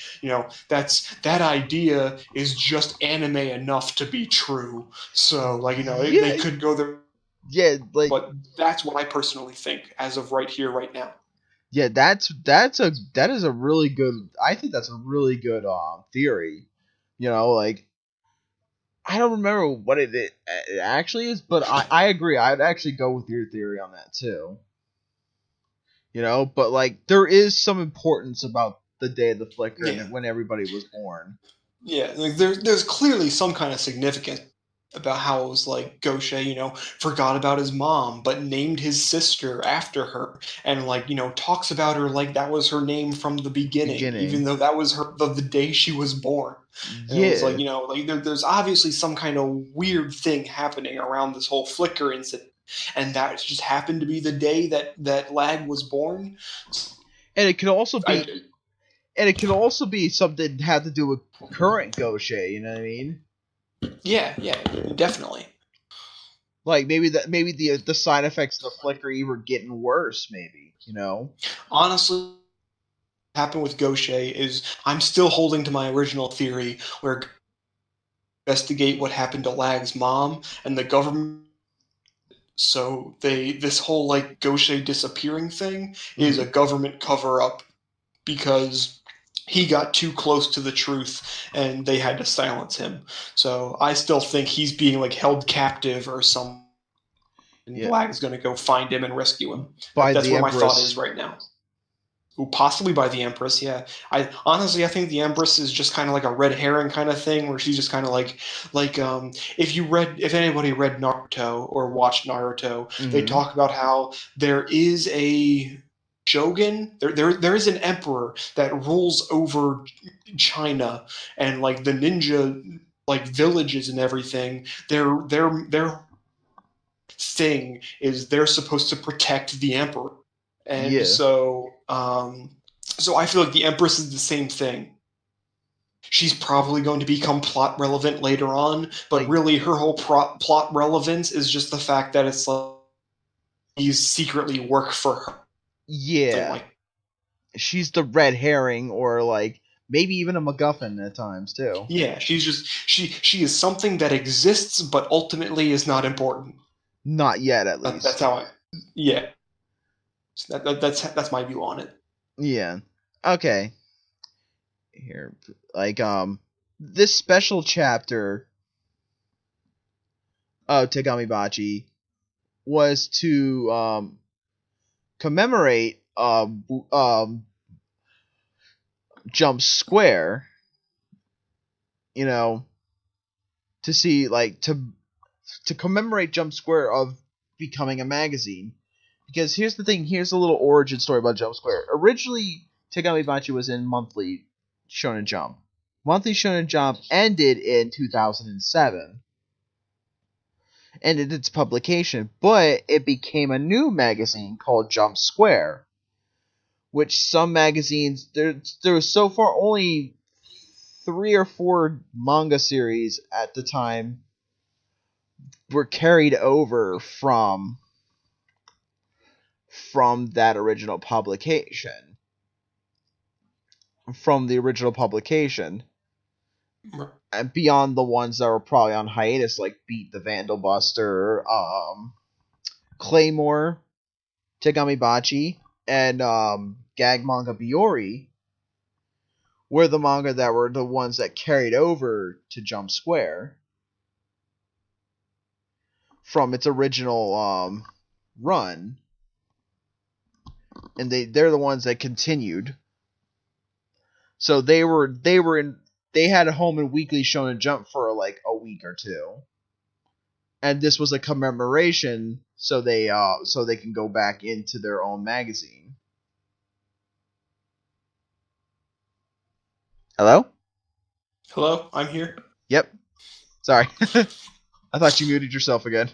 that idea is just anime enough to be true. So like they could go there. Yeah, like, but that's what I personally think as of right here, right now. Yeah, that is a really good. I think that's a really good theory. Like I don't remember what it actually is, but I agree. I'd actually go with your theory on that too. But like there is some importance about the Day of the Flicker and when everybody was born. Yeah, like there's clearly some kind of significance about how it was like Gaucher, forgot about his mom, but named his sister after her, and like talks about her like that was her name from the beginning. Even though that was the day she was born. And it's like like there's obviously some kind of weird thing happening around this whole Flicker incident. And that just happened to be the day that Lag was born. And it could also be And it could also be something that had to do with current Goshe, you know what I mean? Yeah, definitely. Like, maybe the side effects of the flickery were getting worse, maybe, you know? Honestly, what happened with Goshe is I'm still holding to my original theory where investigate what happened to Lag's mom and the government. So this whole like Goshe disappearing thing is a government cover up because he got too close to the truth and they had to silence him. So I still think he's being like held captive or something. And Lag is going to go find him and rescue him. That's where my thought is right now. Ooh, possibly by the Empress, yeah. I think the Empress is just kind of like a red herring kind of thing, where she's just kind of like if anybody read Naruto or watched Naruto, they talk about how there is a shogun, there is an emperor that rules over China and like the ninja like villages and everything. Their thing is they're supposed to protect the emperor. And so I feel like the Empress is the same thing. She's probably going to become plot relevant later on, but really her whole plot relevance is just the fact that it's like these secretly work for her. Yeah. She's the red herring, or like maybe even a MacGuffin at times too. Yeah, she's just she is something that exists but ultimately is not important. Not yet, at least. That's how that's my view on it. Yeah. Okay. Here, like this special chapter of Tegami Bachi was to commemorate Jump Square, you know, to see like to commemorate Jump Square of becoming a magazine. Because here's the thing, here's a little origin story about Jump Square. Originally, Tegami Bachi was in Monthly Shonen Jump. Monthly Shonen Jump ended in 2007. Ended its publication, but it became a new magazine called Jump Square. Which some magazines, there was so far only 3 or 4 manga series at the time were carried over from that original publication. From the original publication. And beyond the ones that were probably on hiatus, like Beat the Vandal Buster, Claymore, Tegami Bachi, and Gag Manga Biori, were the manga that were the ones that carried over to Jump Square from its original run. And they're the ones that continued. So they had a home in Weekly Shonen Jump for like a week or two. And this was a commemoration so they can go back into their own magazine. Hello? Hello, I'm here. Yep. Sorry. I thought you muted yourself again.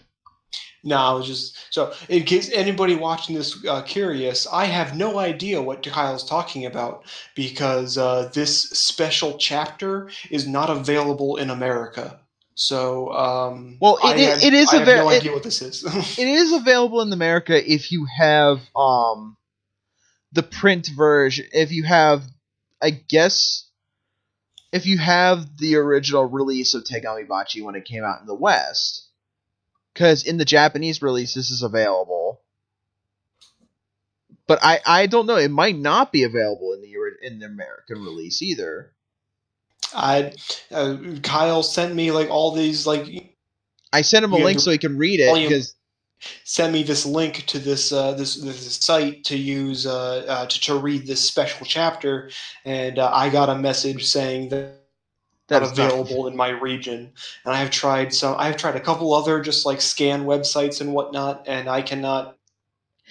No, I was just... So, in case anybody watching this curious, I have no idea what Kyle's talking about, because this special chapter is not available in America. So, well, I have no idea what this is. It is available in America if you have the print version. If you have, I guess, if you have the original release of Tegami Bachi when it came out in the West. Because in the Japanese release, this is available. But I don't know. It might not be available in the American release either. Kyle sent me like all these like. I sent him a link so he can read it. Because send me this link to this site to use to read this special chapter, and I got a message saying that. Not available in my region, and I have tried a couple other just like scan websites and whatnot, and I cannot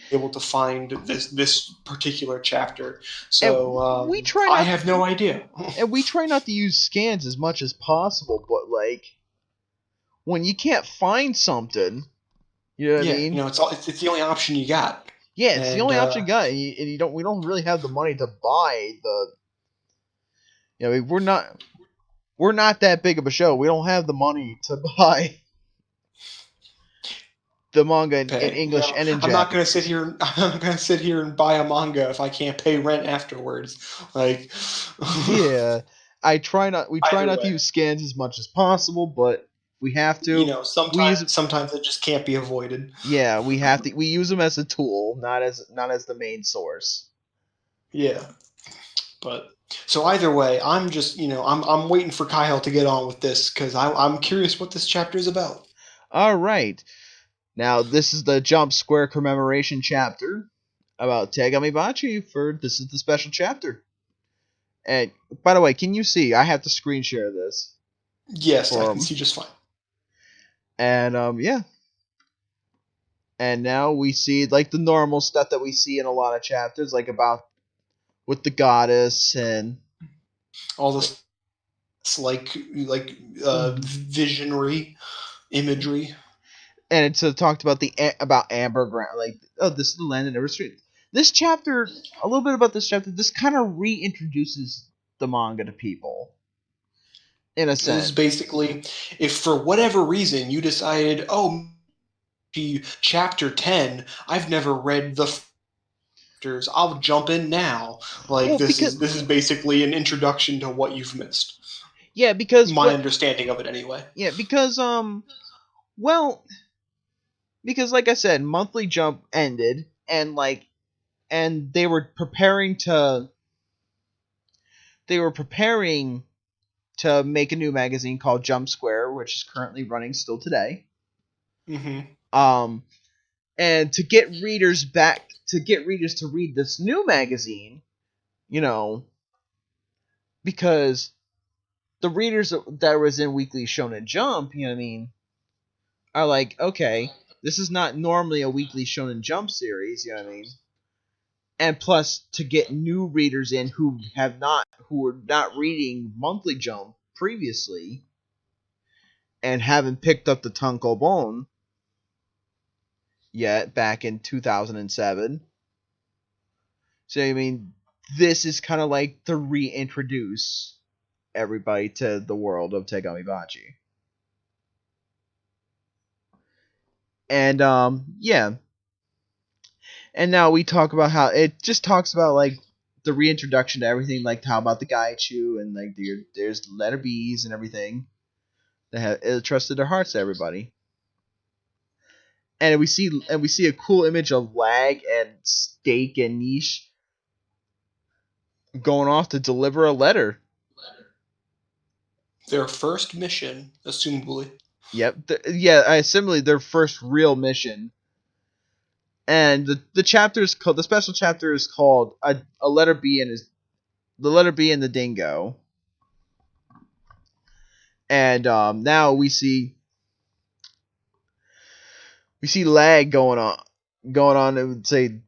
be able to find this particular chapter. So I have no idea. And we try not to use scans as much as possible, but like when you can't find something, you know what I mean? You know, it's the only option you got. Yeah, it's the only option you got, and we don't really have the money to buy You know, we're not that big of a show. We don't have the money to buy the manga in English and in Japanese. I'm not gonna sit here and buy a manga if I can't pay rent afterwards. Like, yeah, we try not to use scans as much as possible, but we have to. You know, sometimes it just can't be avoided. Yeah, we have to. We use them as a tool, not as the main source. Yeah, but so either way, I'm just I'm waiting for Kyle to get on with this because I'm curious what this chapter is about. All right. Now, this is the Jump Square commemoration chapter about Tegami Bachi. This is the special chapter. And, by the way, can you see? I have to screen share this. Yes, I can see just fine. And, yeah. And now we see, like, the normal stuff that we see in a lot of chapters, like, about with the goddess and all this, like visionary imagery. And it's talked about about Amber Ground, like, oh, this is the land that never street. This chapter, a little bit about this chapter, this kind of reintroduces the manga to people, in a sense. This is basically, if for whatever reason you decided, chapter 10, I've never read the chapters, I'll jump in now. Like, this is basically an introduction to what you've missed. Yeah, because my understanding of it, anyway. Yeah, because because, like I said, Monthly Jump ended, and they were preparing to make a new magazine called Jump Square, which is currently running still today. Mm-hmm. And to get readers to read this new magazine, because the readers that was in Weekly Shonen Jump, are like, okay, this is not normally a Weekly Shonen Jump series, and plus to get new readers in who were not reading Monthly Jump previously and haven't picked up the Tankobon yet back in 2007. So this is kind of like to reintroduce everybody to the world of Tegami Bachi. And, yeah. And now we talk about how it just talks about, like, the reintroduction to everything, like, how about the Gaichu, and, like, there's letter B's and everything that have entrusted their hearts to everybody. And we see a cool image of Lag and Steak and Niche going off to deliver a letter. Their first mission, assumably. Yep. Assumably their first real mission. And the special chapter is called a letter B and the letter B and the Dingo. And now we see Lag going on and say,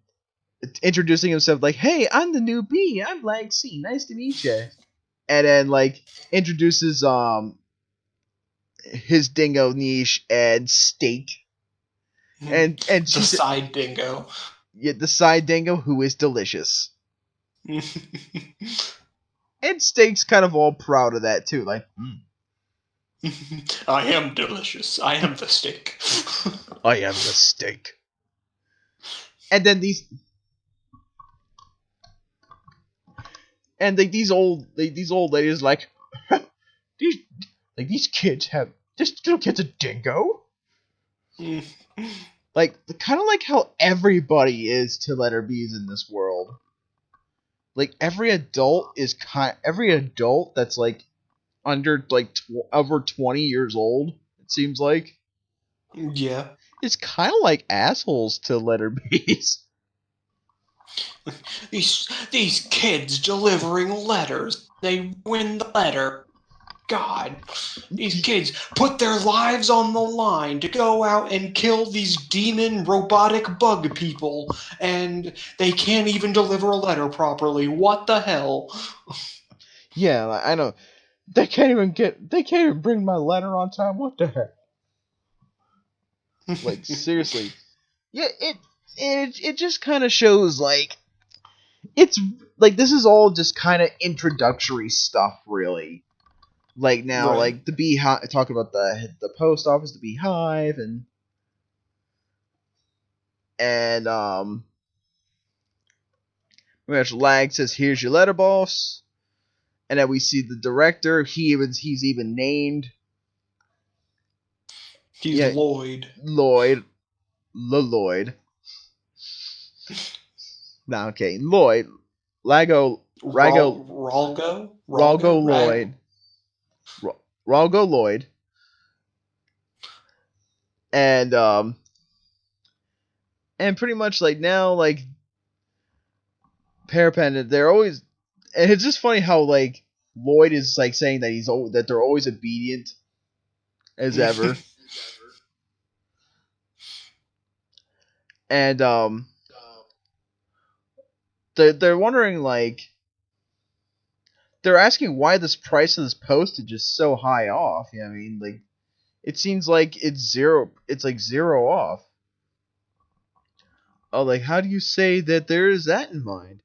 introducing himself like, "Hey, I'm the new B. I'm Lag C. Nice to meet you." And then, like, introduces his dingo Niche and Steak. And the side dingo. Yeah, the side dingo who is delicious. And Steak's kind of all proud of that too, like, I am delicious. I am the steak. I am the steak. And then these old ladies like, these kids have, this little kid's a dingo. Like, kind of like how everybody is to letter B's in this world. Like, every adult that's like under like over 20 years old, it seems like. Yeah. It's kind of like assholes to letter B's. These kids delivering letters. They win the letter. God, these kids put their lives on the line to go out and kill these demon robotic bug people, and they can't even deliver a letter properly. What the hell? Yeah, I know. They can't even bring my letter on time. What the heck? Like, seriously. Yeah, it just kind of shows, like, it's like this is all just kind of introductory stuff, really. Like now, Right. like the beehive, talk about the post office, the beehive, and pretty much Lag says, "Here's your letter, boss," and then we see the director. He's even named. He's Yeah, Lloyd. Lloyd. No, okay, Lloyd. Ralgo Ralgo? Lloyd. Ralgo Lloyd. And pretty much like now, like Parapanda, they're always, and it's just funny how like Lloyd is like saying that that they're always obedient as ever. And they're wondering, like, they're asking why this price of this postage is so high off. You know what I mean? Like, it seems like it's like zero off. Oh, like, how do you say that there is that in mind?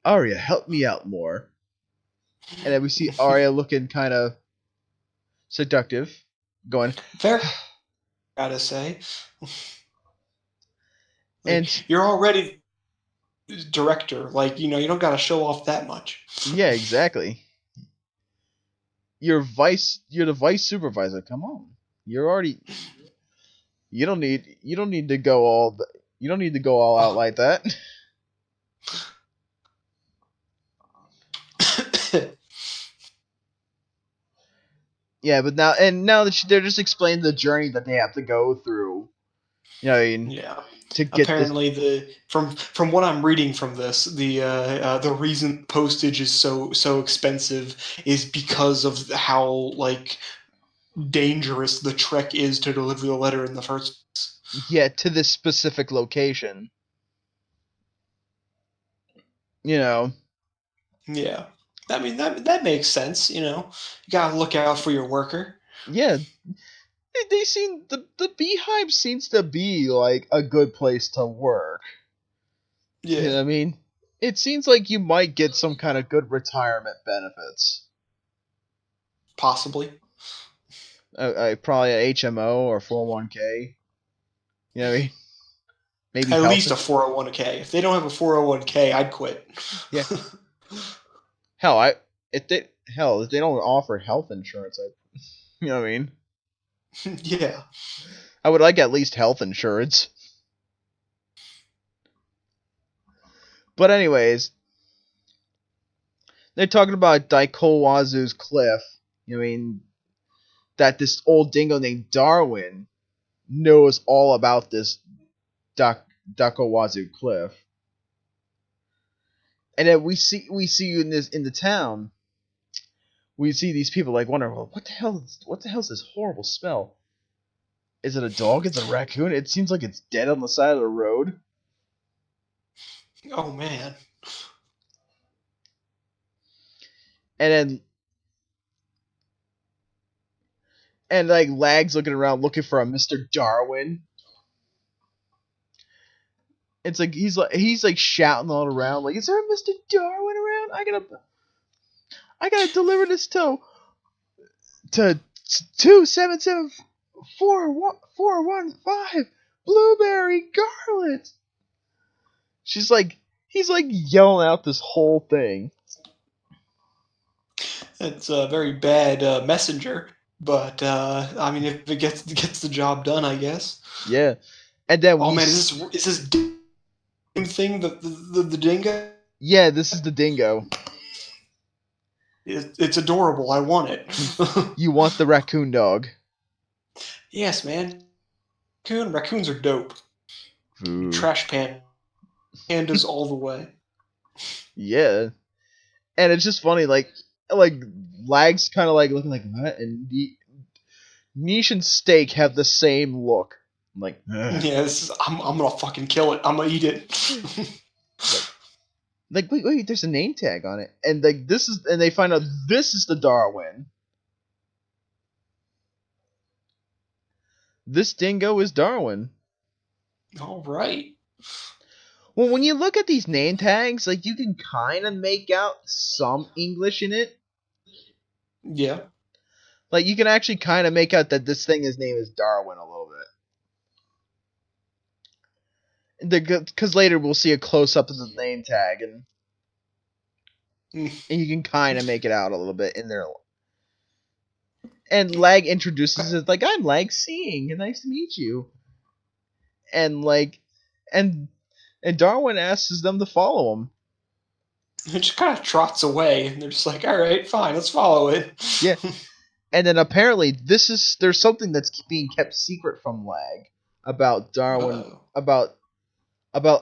Arya, help me out more. And then we see Arya looking kind of seductive, going, Fair, gotta say. and you're already director. Like, you don't gotta show off that much. yeah, exactly. You're the vice supervisor. Come on, you're already. You don't need to go all out like that. Yeah, but now that they're just explaining the journey that they have to go through. You know what I mean? Yeah. To get apparently from what I'm reading from this, the reason postage is so expensive is because of how like dangerous the trek is to deliver the letter in the first place. Yeah, to this specific location. You Yeah. I mean that makes sense, You gotta look out for your worker. Yeah. They seem the beehive seems to be like a good place to work. Yeah. You know what I mean? It seems like you might get some kind of good retirement benefits. Possibly. Probably an HMO or 401k. You know what I mean? Maybe at least a 401k. If they don't have a 401k, I'd quit. Yeah. Hell, if they don't offer health insurance, you know what I mean? Yeah. I would like at least health insurance. But anyways, they're talking about Daikowazu's cliff. You know what I mean? That this old dingo named Darwin knows all about this Daikowazu cliff. And then we see in the town. We see these people like wondering, well, what the hell is this horrible smell? Is it a dog? Is it a raccoon? It seems like it's dead on the side of the road. Oh man. And like Lag's looking around looking for a Mr. Darwin. It's like he's like shouting all around, like, is there a Mr. Darwin around? I gotta deliver this to 277-415 Blueberry Garland. He's like yelling out this whole thing. It's a very bad messenger, but I mean, if it gets the job done, I guess. Yeah, and then is this thing the dingo? Yeah, this is the dingo. It's adorable. I want it. You want the raccoon dog? Yes, man. Raccoons are dope. Ooh. Trash pandas all the way. Yeah, and it's just funny, like Lag's kind of like looking like what, and Niche and Steak have the same look. I'm like, ugh. Yeah, I'm gonna fucking kill it. I'm gonna eat it. Like wait, there's a name tag on it, and like and they find out this is the Darwin. This dingo is Darwin. All right. Well, when you look at these name tags, like, you can kind of make out some English in it. Yeah. Like, you can actually kind of make out that this thing, his name is Darwin a little bit. Because later we'll see a close-up of the name tag, and you can kind of make it out a little bit in there. And Lag introduces it like, I'm Lag Seeing, and nice to meet you. And, like, and Darwin asks them to follow him. It just kind of trots away, and they're just like, all right, fine, let's follow it. Yeah. And then apparently there's something that's being kept secret from Lag about Darwin, about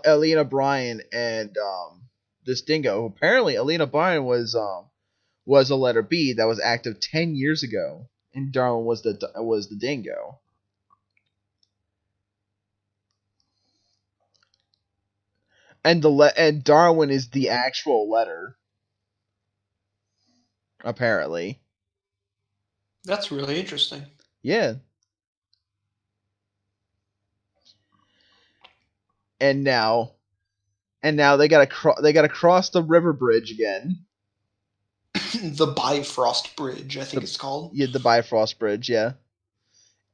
Elena Bryan and this dingo. Apparently Elena Bryan was a letter B that was active 10 years ago, and Darwin was the dingo. And Darwin is the actual letter. Apparently. That's really interesting. Yeah. And now they gotta cross the river bridge again. The Bifrost Bridge, I think it's called. Yeah, the Bifrost Bridge, yeah.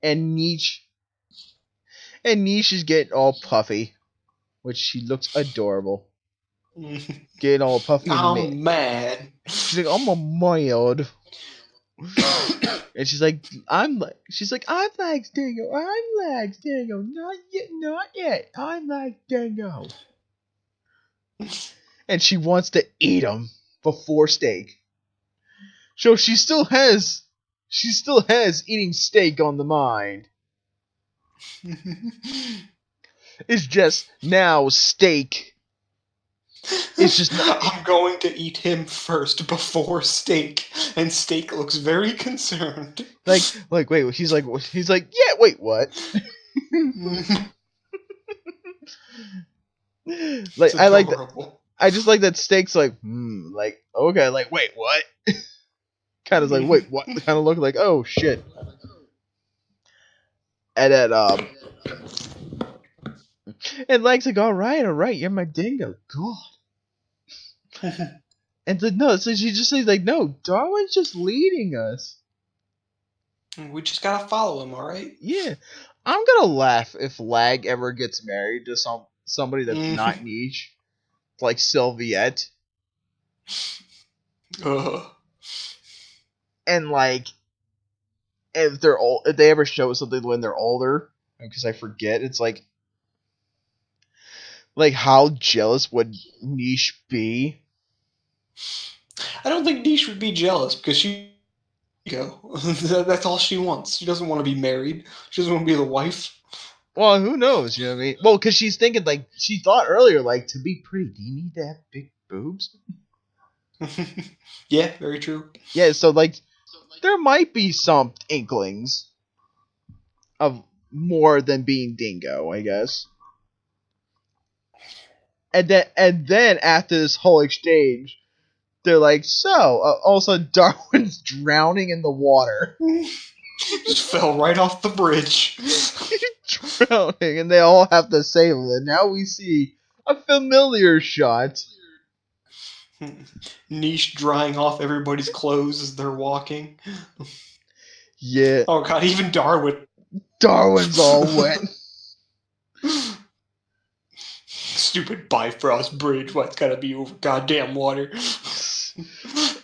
And Niche is getting all puffy, which she looks adorable. Getting all puffy. I'm mad. She's like, I'm a mad. And she's like, I'm Lags Dingo. Not yet. I'm Lags Dingo. And she wants to eat him before steak. So she still has eating steak on the mind. It's just now steak. It's just I'm going to eat him first before steak, and steak looks very concerned. Like wait, he's like yeah, wait, what? Like I just like that steak's like like okay, like wait, what? Kind of like wait, what? Kind of look like oh shit. And then and Lag's like all right, you're my dingo. God. And so she just says like, no, Darwin's just leading us. We just gotta follow him, all right? Yeah, I'm gonna laugh if Lag ever gets married to somebody that's not Niche, like Sylviette. And like, if they ever show something when they're older, because I forget, it's like how jealous would Niche be? I don't think Niche would be jealous because she that's all she wants. She doesn't want to be married. She doesn't want to be the wife. Well, who knows? You know what I mean? Well, because she's thinking like she thought earlier, like to be pretty, do you need to have big boobs? Yeah, very true. Yeah, so like there might be some inklings of more than being dingo, I guess. And then after this whole exchange, they're like, so, all of a sudden Darwin's drowning in the water. Just fell right off the bridge. Drowning, and they all have to save him. And now we see a familiar shot. Niche drying off everybody's clothes as they're walking. Yeah. Oh god, even Darwin. Darwin's all wet. Stupid Bifrost Bridge. What's gotta be over goddamn water?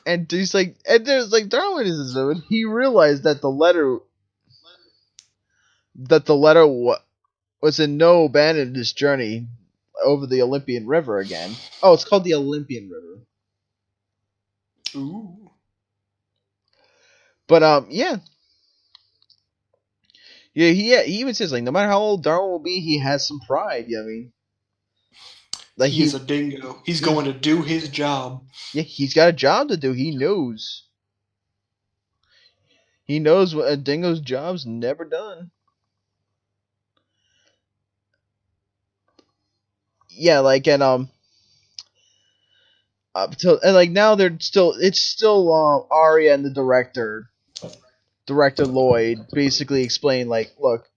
And there's Darwin is when he realized that the letter was in no abandon this journey over the Olympian River again. Oh, it's called the Olympian River. Ooh. But yeah. Yeah, he even says like no matter how old Darwin will be, he has some pride. I mean, like he's a dingo. He's going to do his job. Yeah, he's got a job to do. He knows. He knows what a dingo's job's never done. Yeah, like and now it's still Arya and the director Lloyd basically explain like, look,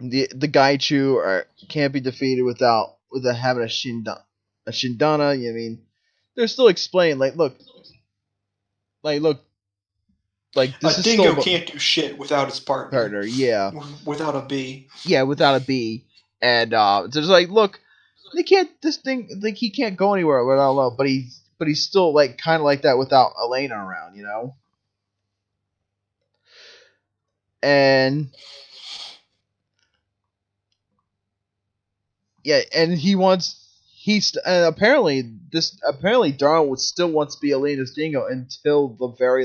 the Gaichu can't be defeated without having a shindana. You know what I mean, they're still explaining look, this A is dingo still can't do shit without his partner. Yeah, Without a bee. yeah, without a bee, and so it's look, they can't. This thing, he can't go anywhere without love. But he's still kind of like that without Elena around, you know. And yeah, and and apparently Darwin would still wants to be Elena's dingo until the very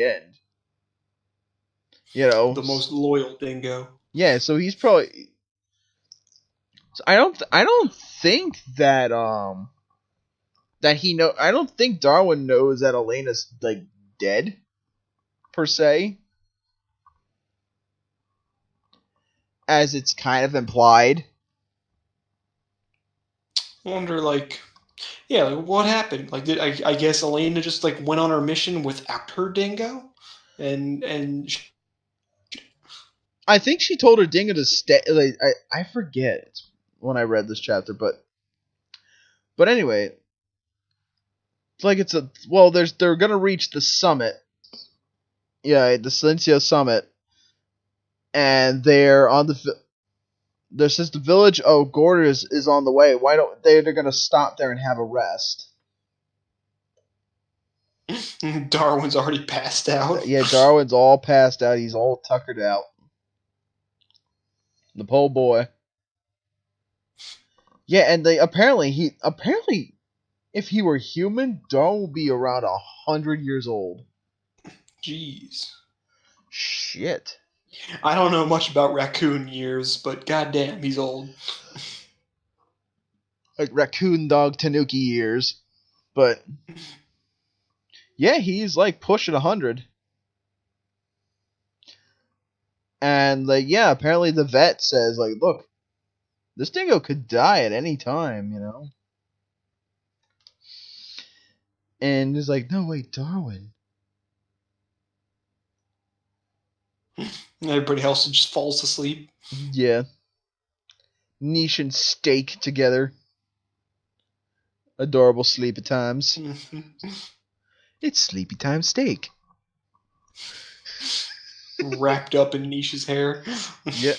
end. You know, the most loyal dingo. Yeah, so he's probably. I don't think that I don't think Darwin knows that Elena's dead per se, as it's kind of implied. I wonder, what happened? I guess Elena just went on her mission without her dingo, and I think she told her dingo to stay. I forget when I read this chapter, but anyway, they're gonna reach the summit. Yeah, the Silencio summit, and they're on the. There says the village. Oh, Gordon is on the way. Why don't they're gonna stop there and have a rest? Darwin's already passed out. Yeah, Darwin's all passed out. He's all tuckered out. The poor boy. Yeah, and apparently if he were human, Darwin would be around 100 years old. Jeez. Shit. I don't know much about raccoon years, but goddamn, he's old. Like raccoon dog tanuki years. But yeah, he's pushing 100. And apparently the vet says look, this dingo could die at any time, you know. And he's no wait, Darwin. Everybody else just falls asleep. Yeah. Niche and steak together. Adorable sleepy times. It's sleepy time steak. Wrapped up in Nisha's hair. Yeah.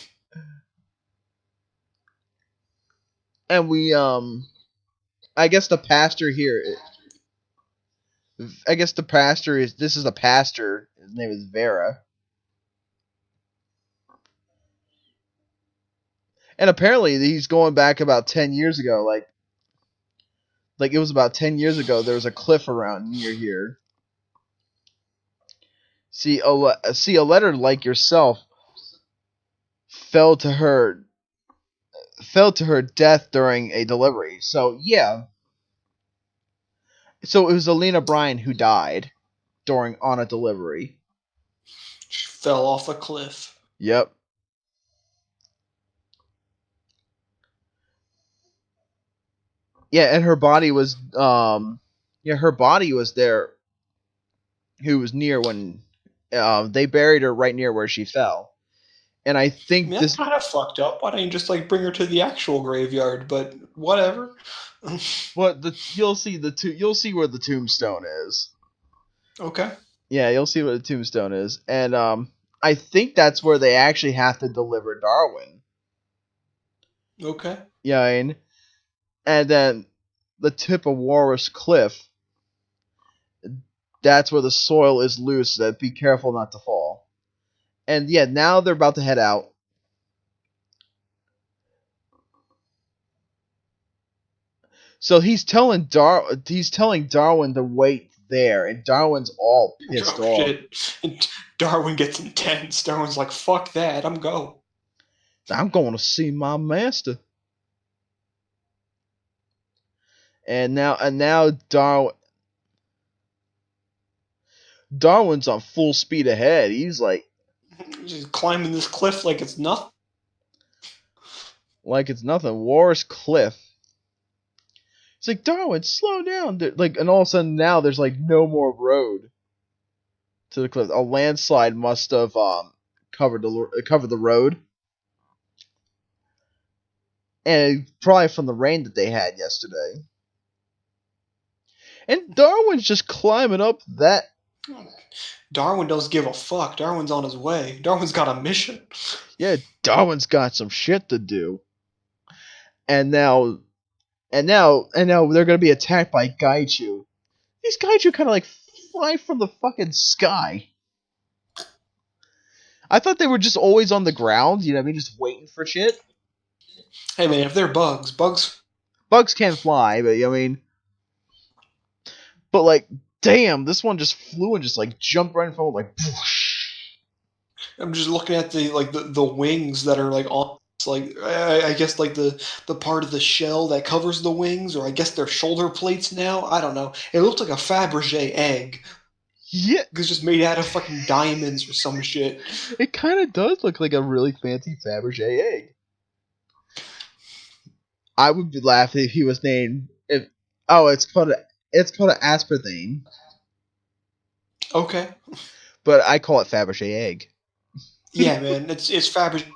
And we I guess the pastor here. I guess the pastor is. This is a pastor. His name is Vera. And apparently he's going back about 10 years ago. Like it was about 10 years ago. There was a cliff around near here. See a letter like yourself fell to her death during a delivery. So yeah. So it was Alina Bryan who died on a delivery. She fell off a cliff. Yep. Yeah, and her body was her body was there. Who was near when they buried her right near where she fell. And I think that's kind of fucked up. Why don't you just bring her to the actual graveyard? But whatever. You'll see where the tombstone is. Okay. Yeah, you'll see where the tombstone is, and I think that's where they actually have to deliver Darwin. Okay. Yeah, and then the tip of Walrus Cliff. That's where the soil is loose. So that be careful not to fall. And yeah, now they're about to head out. So he's telling Darwin to wait there, and Darwin's all pissed off. Shit. And Darwin gets intense. Darwin's like, "Fuck that, I'm going to see my master." And now Darwin's on full speed ahead. He's just climbing this cliff like it's nothing. Like it's nothing. Walrus Cliff. It's Darwin, slow down. And all of a sudden now there's no more road to the cliff. A landslide must have covered the road. And probably from the rain that they had yesterday. And Darwin's just climbing up that. Darwin doesn't give a fuck. Darwin's on his way. Darwin's got a mission. Yeah, Darwin's got some shit to do. And now they're gonna be attacked by Gaichu. These Gaichu kind of like fly from the fucking sky. I thought they were just always on the ground, you know what I mean, just waiting for shit. Hey man, if they're bugs can fly, but I mean, but like, damn, this one just flew and just like jumped right in front of like. Whoosh. I'm just looking at the wings that are like on. It's like I guess like the part of the shell that covers the wings, or I guess they're shoulder plates now. I don't know. It looks like a Fabergé egg. Yeah, it's just made out of fucking diamonds or some shit. It kind of does look like a really fancy Fabergé egg. I would be laughing if he was named it's called an aspartame. Okay. But I call it Fabergé egg. Yeah, man, it's Fabergé.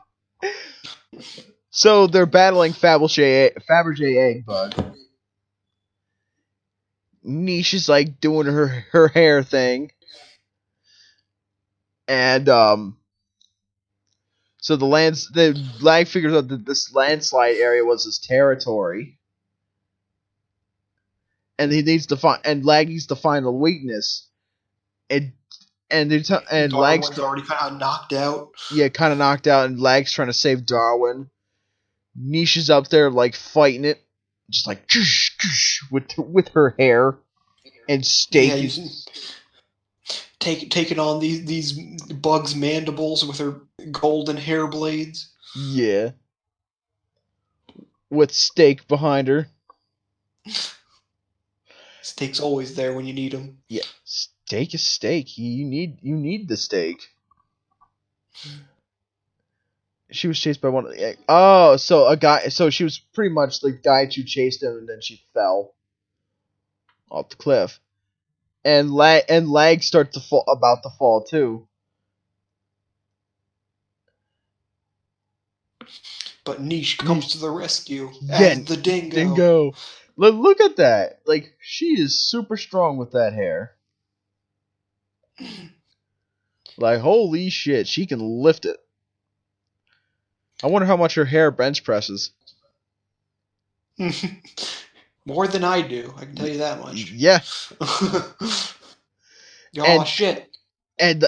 So they're battling Fabergé egg bug. Niche is like doing her hair thing. And so the lag figures out that this landslide area was his territory. And lag needs to find the weakness. And Lag's already kind of knocked out. Yeah, kind of knocked out, and Lag's trying to save Darwin. Niche is up there like fighting it, just like with her hair and Steak. Yeah, taking on these bugs' mandibles with her golden hair blades. Yeah, with Steak behind her. Steak's always there when you need him. Yeah, Steak is Steak. You need the steak. She was chased by one of the. Oh, so a guy. So she was pretty much the guy who chased him, and then she fell off the cliff. And Lag starts to fall too. But Niche comes to the rescue as the dingo. Dingo. Look at that. Like, she is super strong with that hair. Like, holy shit, she can lift it. I wonder how much her hair bench presses. More than I do, I can tell you that much. Yeah. Shit. And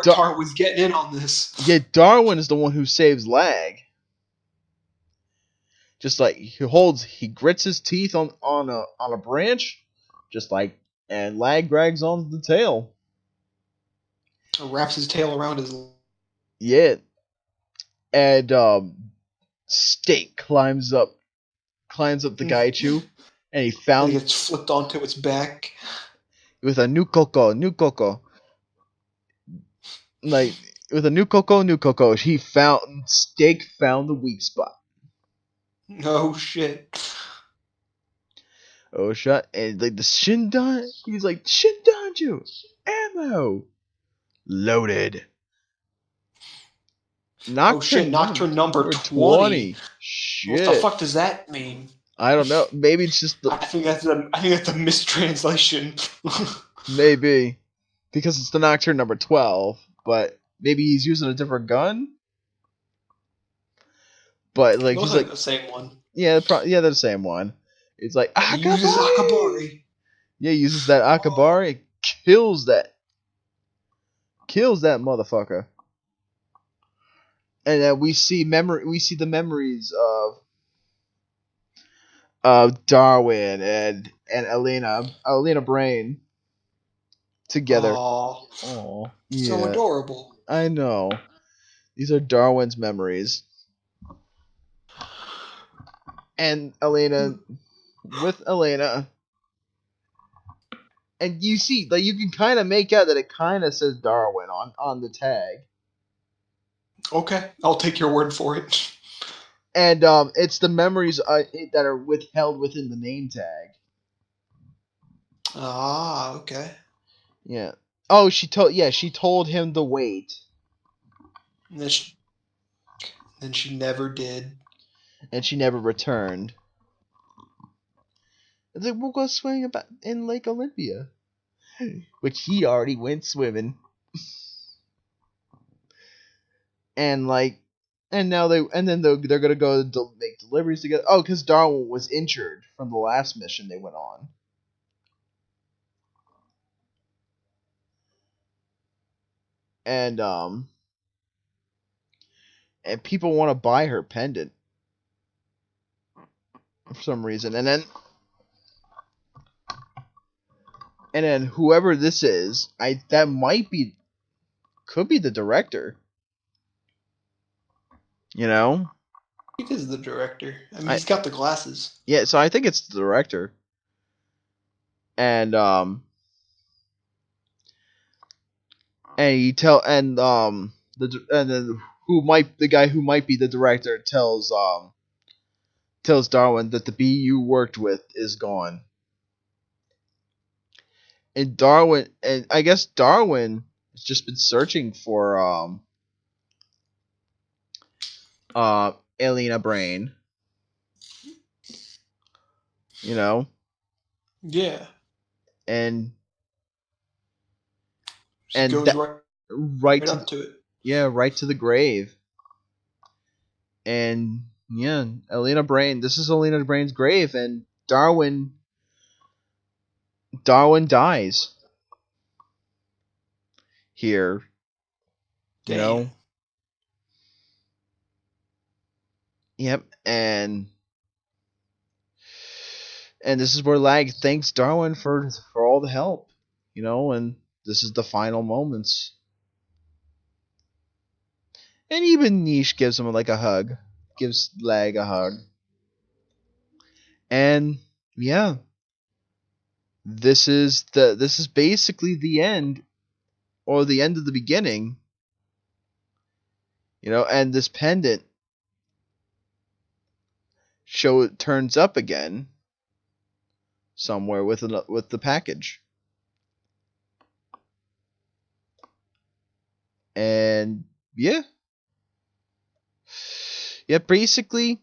Darwin's getting in on this. Yeah, Darwin is the one who saves Lag. Just like he grits his teeth on a branch, just like, and Lag drags on the tail. Wraps his tail around his. Yeah. And Steak climbs up the Gaichu, and he gets flipped onto its back with a nukoko. Like with a nukoko, Steak found the weak spot. Oh shit! Oh shit! And like the Shindan, he's like Shindanju, ammo, loaded. Nocturne number 20. Shit. What the fuck does that mean? I don't know. Maybe it's just I think that's a mistranslation. Maybe. Because it's the Nocturne number 12, but maybe he's using a different gun? But like Those he's are like the same one. Yeah, they're the same one. It's like He uses Akabari. Yeah, he uses that Akabari, kills that motherfucker. And then we see the memories of Darwin and Elena Brain together. Aww. Yeah. So adorable. I know. These are Darwin's memories. And Elena and you see, like, you can kind of make out that it kind of says Darwin on the tag. Okay, I'll take your word for it. And it's the memories that are withheld within the name tag. Ah, okay. Yeah. Oh, she told him to wait. Then she never did. and she never returned. It's like, we'll go swimming about in Lake Olympia, which he already went swimming. And like, and now they're gonna go make deliveries together. Oh, because Darwin was injured from the last mission they went on. And people want to buy her pendant for some reason. And then whoever this is, could be the director. You know? It is the director. I mean, he's got the glasses. Yeah, so I think it's the director. And the guy who might be the director tells Darwin that the bee you worked with is gone. And I guess Darwin has just been searching for Elena Brain. You know? Yeah. And goes right up to it. Yeah, right to the grave. And yeah, this is Elena Brain's grave, and Darwin dies here. Damn. You know? Yep, and this is where Lag thanks Darwin for all the help, you know, and this is the final moments. And even Niche gives him like a hug, gives Lag a hug. And yeah, this is basically the end, or the end of the beginning. You know, and this pendant turns up again somewhere with the package. And yeah, basically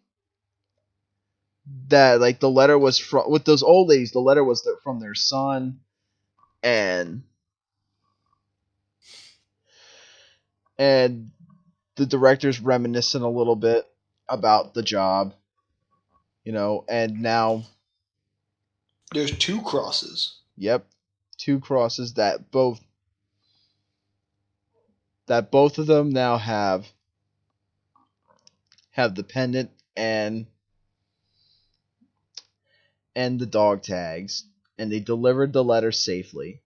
that, like, the letter was from, with those old ladies, the letter was from their son, and the director's reminiscing a little bit about the job, you know, and now there's 2 crosses. Yep, 2 crosses that both of them now have the pendant and the dog tags, and they delivered the letter safely.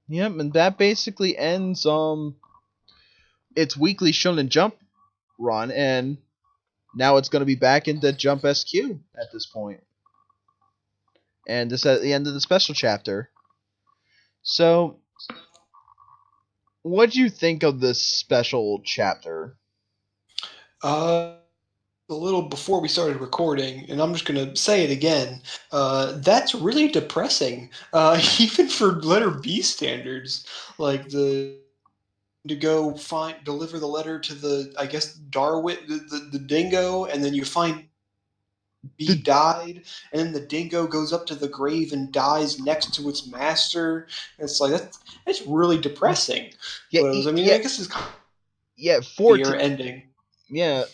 Yep, and that basically ends its weekly Shonen Jump run, and now it's going to be back into Jump SQ at this point. And this at the end of the special chapter. So, what do you think of this special chapter? A little before we started recording, and I'm just going to say it again, that's really depressing, even for letter B standards. Like, to go deliver the letter to the, I guess, Darwin, the dingo, and then you find B died, and then the dingo goes up to the grave and dies next to its master. It's like, that's really depressing. Yeah, but I mean, I guess it's kind of your ending. Yeah.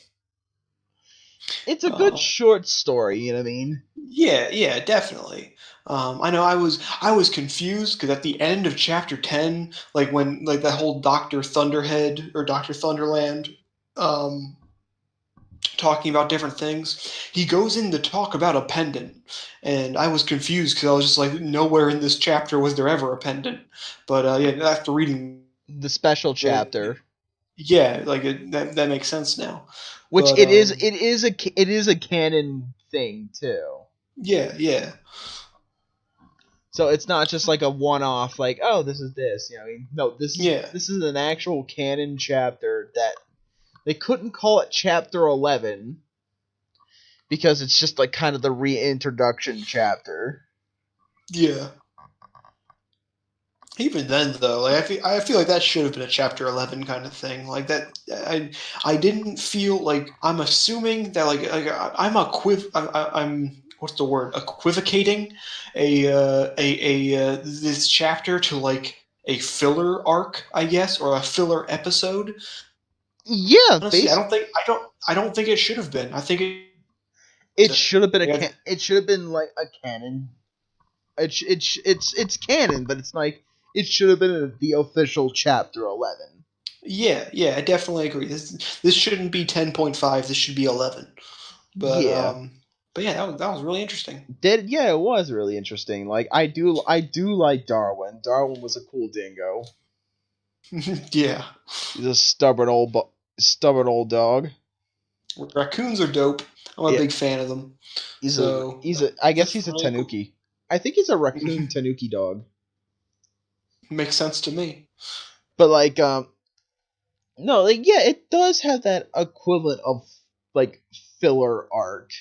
It's a good short story, you know what I mean? Yeah, definitely. I know I was confused because at the end of chapter 10, like when that whole Dr. Thunderhead or Dr. Thunderland talking about different things, he goes in to talk about a pendant, and I was confused because I was just like, nowhere in this chapter was there ever a pendant. But yeah, after reading the special chapter, that makes sense now. Which it is a canon thing too. Yeah. So it's not just like a one-off, like, oh, this is this. You know, I mean, no, this is an actual canon chapter that they couldn't call it Chapter 11 because it's just like kind of the reintroduction chapter. Yeah. Even then, though, like I feel like that should have been a chapter 11 kind of thing. Like that, I didn't feel like I'm assuming that I'm what's the word, equivocating this chapter to like a filler arc, I guess, or a filler episode. Yeah, Honestly, I don't think it should have been. I think it should have been it should have been like a canon. It's canon, but it's like it should have been the official chapter 11. Yeah, I definitely agree. This shouldn't be 10.5. This should be 11. But yeah, that was really interesting. It was really interesting. Like I do like Darwin. Darwin was a cool dingo. Yeah, he's a stubborn old dog. Raccoons are dope. I'm a big fan of them. I guess he's a tanuki. Cool. I think he's a raccoon tanuki dog. Makes sense to me. But like no, like yeah, it does have that equivalent of like filler arc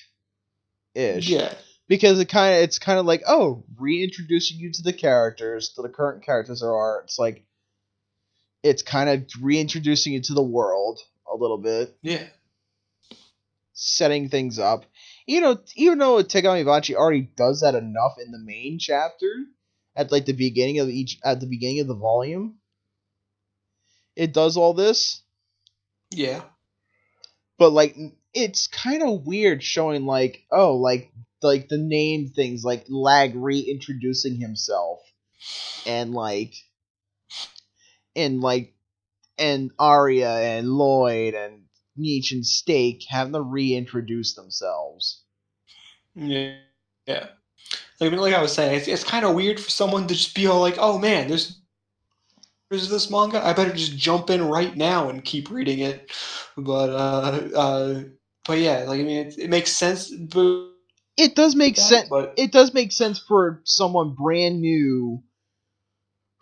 ish. Yeah. Because it's kind of like, oh, reintroducing you to the characters, to the current characters there are. It's like it's kind of reintroducing you to the world a little bit. Yeah. Setting things up. Even though Tegami Bachi already does that enough in the main chapter, at like the beginning of the volume, it does all this. Yeah. But like it's kind of weird showing like the name things like Lag reintroducing himself, and Arya and Lloyd and Nietzsche and Steak having to reintroduce themselves. Yeah. Like I was saying, it's kind of weird for someone to just be all like, "Oh man, there's this manga. I better just jump in right now and keep reading it." But yeah, like I mean, it makes sense. But it does make sense. It does make sense for someone brand new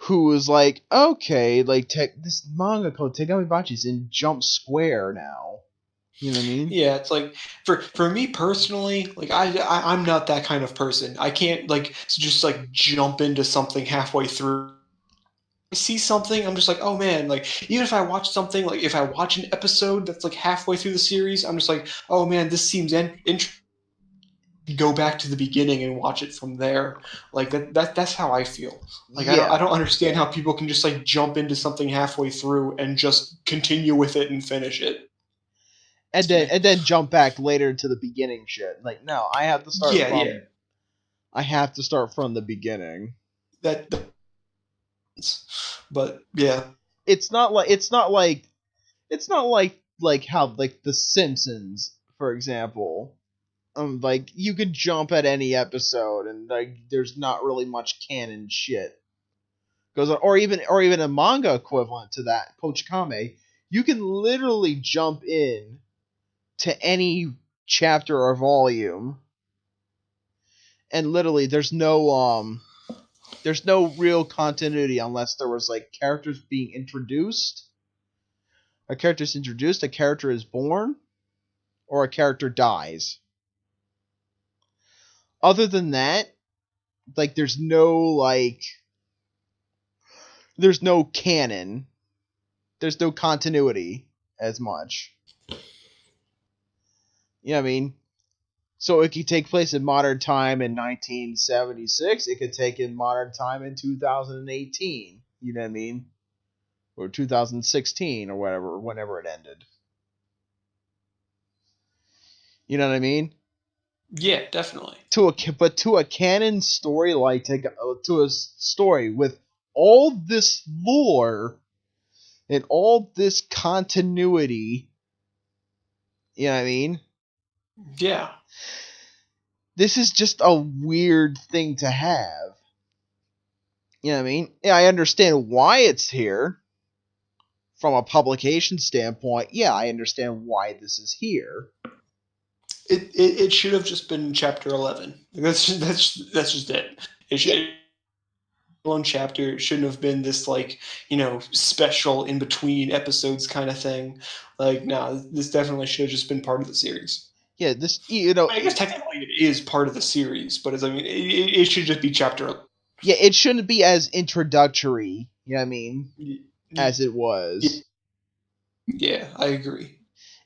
who was like, okay, like this manga called Tegami Bachi is in Jump Square now. You know what I mean? Yeah, it's like for me personally, like I'm not that kind of person. I can't like just like jump into something halfway through. I see something, I'm just like, oh man, like even if I watch something, like if I watch an episode that's like halfway through the series, I'm just like, oh man, this seems interesting. Go back to the beginning and watch it from there. Like that's how I feel. Like I don't understand how people can just like jump into something halfway through and just continue with it and finish it. And then jump back later to the beginning shit. Like, no, I have to start I have to start from the beginning. But yeah. It's not like how like The Simpsons, for example. Like you could jump at any episode and like there's not really much canon shit goes on, or even a manga equivalent to that, Kochikame. You can literally jump in to any chapter or volume, and literally there's no real continuity unless there was like characters being introduced. A character is introduced, a character is born, or a character dies. Other than that, like there's no canon. There's no continuity as much. You know what I mean? So it could take place in modern time in 1976. It could take in modern time in 2018. You know what I mean? Or 2016 or whatever, whenever it ended. You know what I mean? Yeah, definitely. To a canon story to a story with all this lore and all this continuity. You know what I mean? Yeah. This is just a weird thing to have. You know what I mean? Yeah, I understand why it's here. From a publication standpoint, yeah, I understand why this is here. It should have just been chapter 11. That's just it. It should one chapter. It shouldn't have been this like, special in between episodes kind of thing. Like, no, this definitely should have just been part of the series. Yeah, this I guess technically it is part of the series, but it should just be chapter Yeah, it shouldn't be as introductory, you know what I mean, as it was. Yeah, I agree.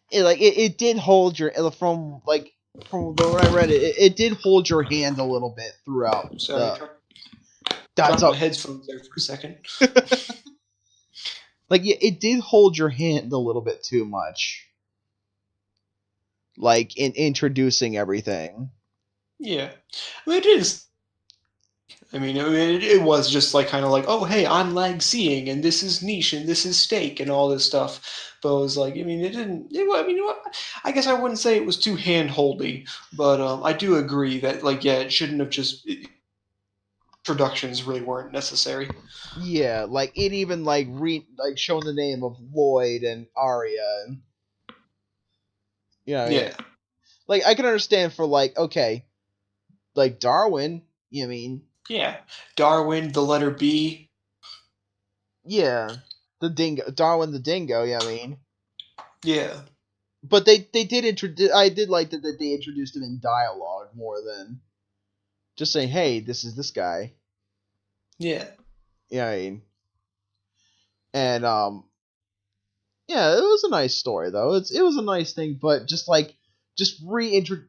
It did hold your from when I read it, it did hold your hand a little bit throughout. Sorry, That's my headphones there for a second. It did hold your hand a little bit too much. Like in introducing everything. Yeah, I mean it is. I mean, it was just like kind of like, oh, hey, I'm lag seeing, and this is niche, and this is steak, and all this stuff. But it was like, I mean, it didn't. I mean, I guess I wouldn't say it was too hand-holdy, but I do agree that, like, yeah, it shouldn't have just. Introductions really weren't necessary. Yeah, like it even showing the name of Lloyd and Arya, and Yeah. Like I can understand for okay, like Darwin. You know what I mean? Yeah, Darwin, the letter B. Yeah, the dingo, Darwin the dingo. Yeah, I mean. Yeah. But they did introduce. I did like that they introduced him in dialogue more than just saying, "Hey, this is this guy." Yeah. Yeah, I mean, and yeah, it was a nice story though. It was a nice thing, but just the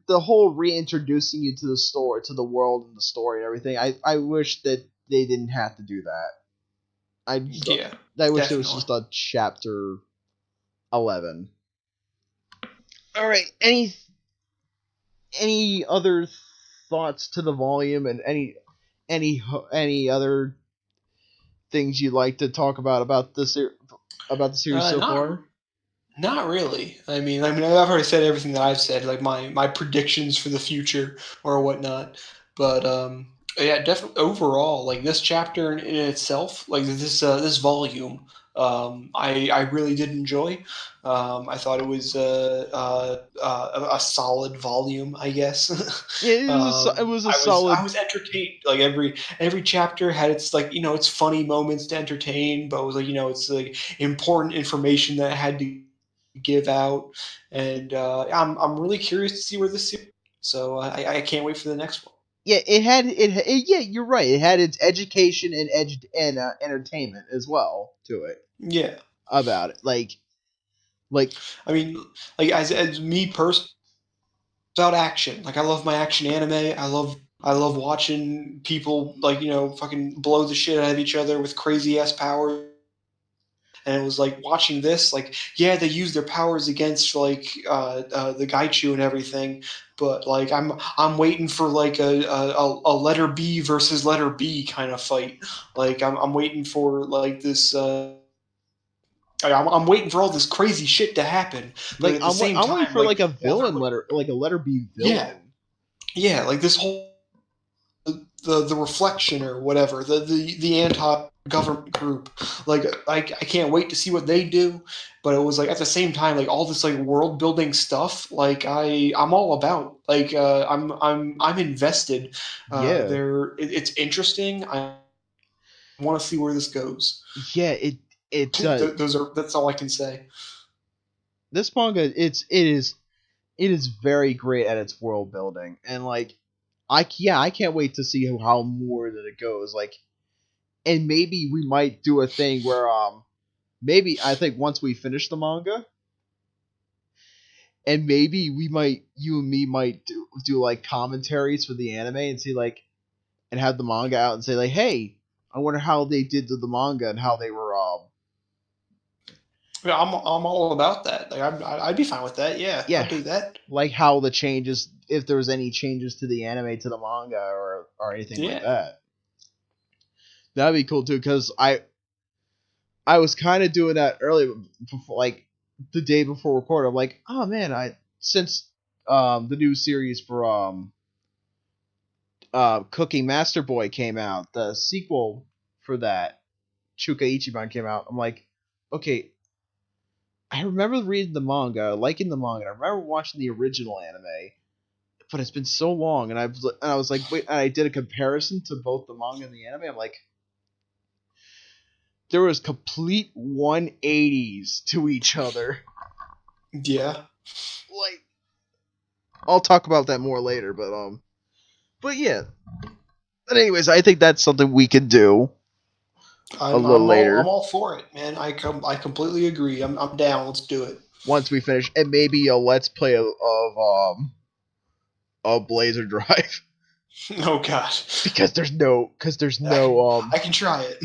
whole reintroducing you to the story, to the world and the story and everything. I wish that they didn't have to do that. I wish definitely. It was just a chapter 11. All right, any other thoughts to the volume and any other things you'd like to talk about the series so far? Not really. I mean, I've already said everything that I've said, like my predictions for the future or whatnot. But yeah, definitely overall, like this chapter in itself, like this volume, I really did enjoy. I thought it was a solid volume, I guess. Yeah, it was a solid. I was entertained. Like every chapter had its its funny moments to entertain, but it was it's like important information that it had to give out, and I'm really curious to see where this. So I can't wait for the next one. Yeah, yeah, you're right. It had its education and entertainment as well to it. Yeah, about it, like I mean, like as me personally, about action. Like I love my action anime. I love watching people fucking blow the shit out of each other with crazy ass powers. And it was like watching this, like, yeah, they use their powers against the Gaichu and everything, but like I'm waiting for like a letter B versus letter B kind of fight. Like I'm waiting for like this. I'm waiting for all this crazy shit to happen, but at the same time, I'm waiting for like a villain letter, like a letter B villain. Yeah, like this whole the reflection or whatever, the anti-government group. Like I can't wait to see what they do. But it was like at the same time, like all this like world building stuff, like I'm all about. Like I'm invested. It's interesting. I want to see where this goes. Yeah, that's all I can say. This manga, it is very great at its world building, and like I can't wait to see how more that it goes. Like, and maybe we might do a thing where maybe I think once we finish the manga, and maybe you and me might do like commentaries for the anime and see like, and have the manga out and say like, hey, I wonder how they did to the manga and how they were Yeah, I'm all about that. Like I'd be fine with that. Yeah, I'd do that. Like how the changes, if there was any changes to the anime to the manga or anything like that. That'd be cool too, because I was kind of doing that earlier, before, like the day before record. I'm like, oh man, since the new series for Cooking Master Boy came out, the sequel for that, Chuka Ichiban, came out. I'm like, okay, I remember reading the manga, liking the manga. I remember watching the original anime, but it's been so long, and I was like, wait, and I did a comparison to both the manga and the anime. I'm like, there was complete 180s to each other. Yeah. Like, I'll talk about that more later, but yeah. But anyways, I think that's something we can do a little later. I'm all for it, man. I completely agree. I'm down. Let's do it. Once we finish, and maybe a let's play of Blazer Drive. Oh God. Because there's no I can try it.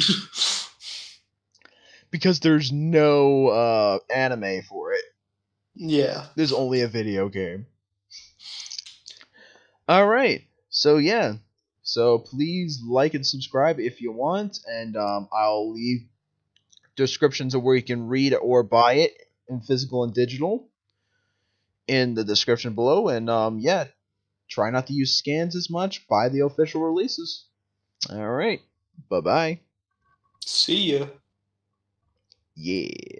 because there's no anime for it. Yeah. There's only a video game. Alright. So yeah. So please like and subscribe if you want, and I'll leave descriptions of where you can read or buy it in physical and digital in the description below. And yeah, try not to use scans as much. Buy the official releases. Alright. Bye-bye. See ya. Yeah.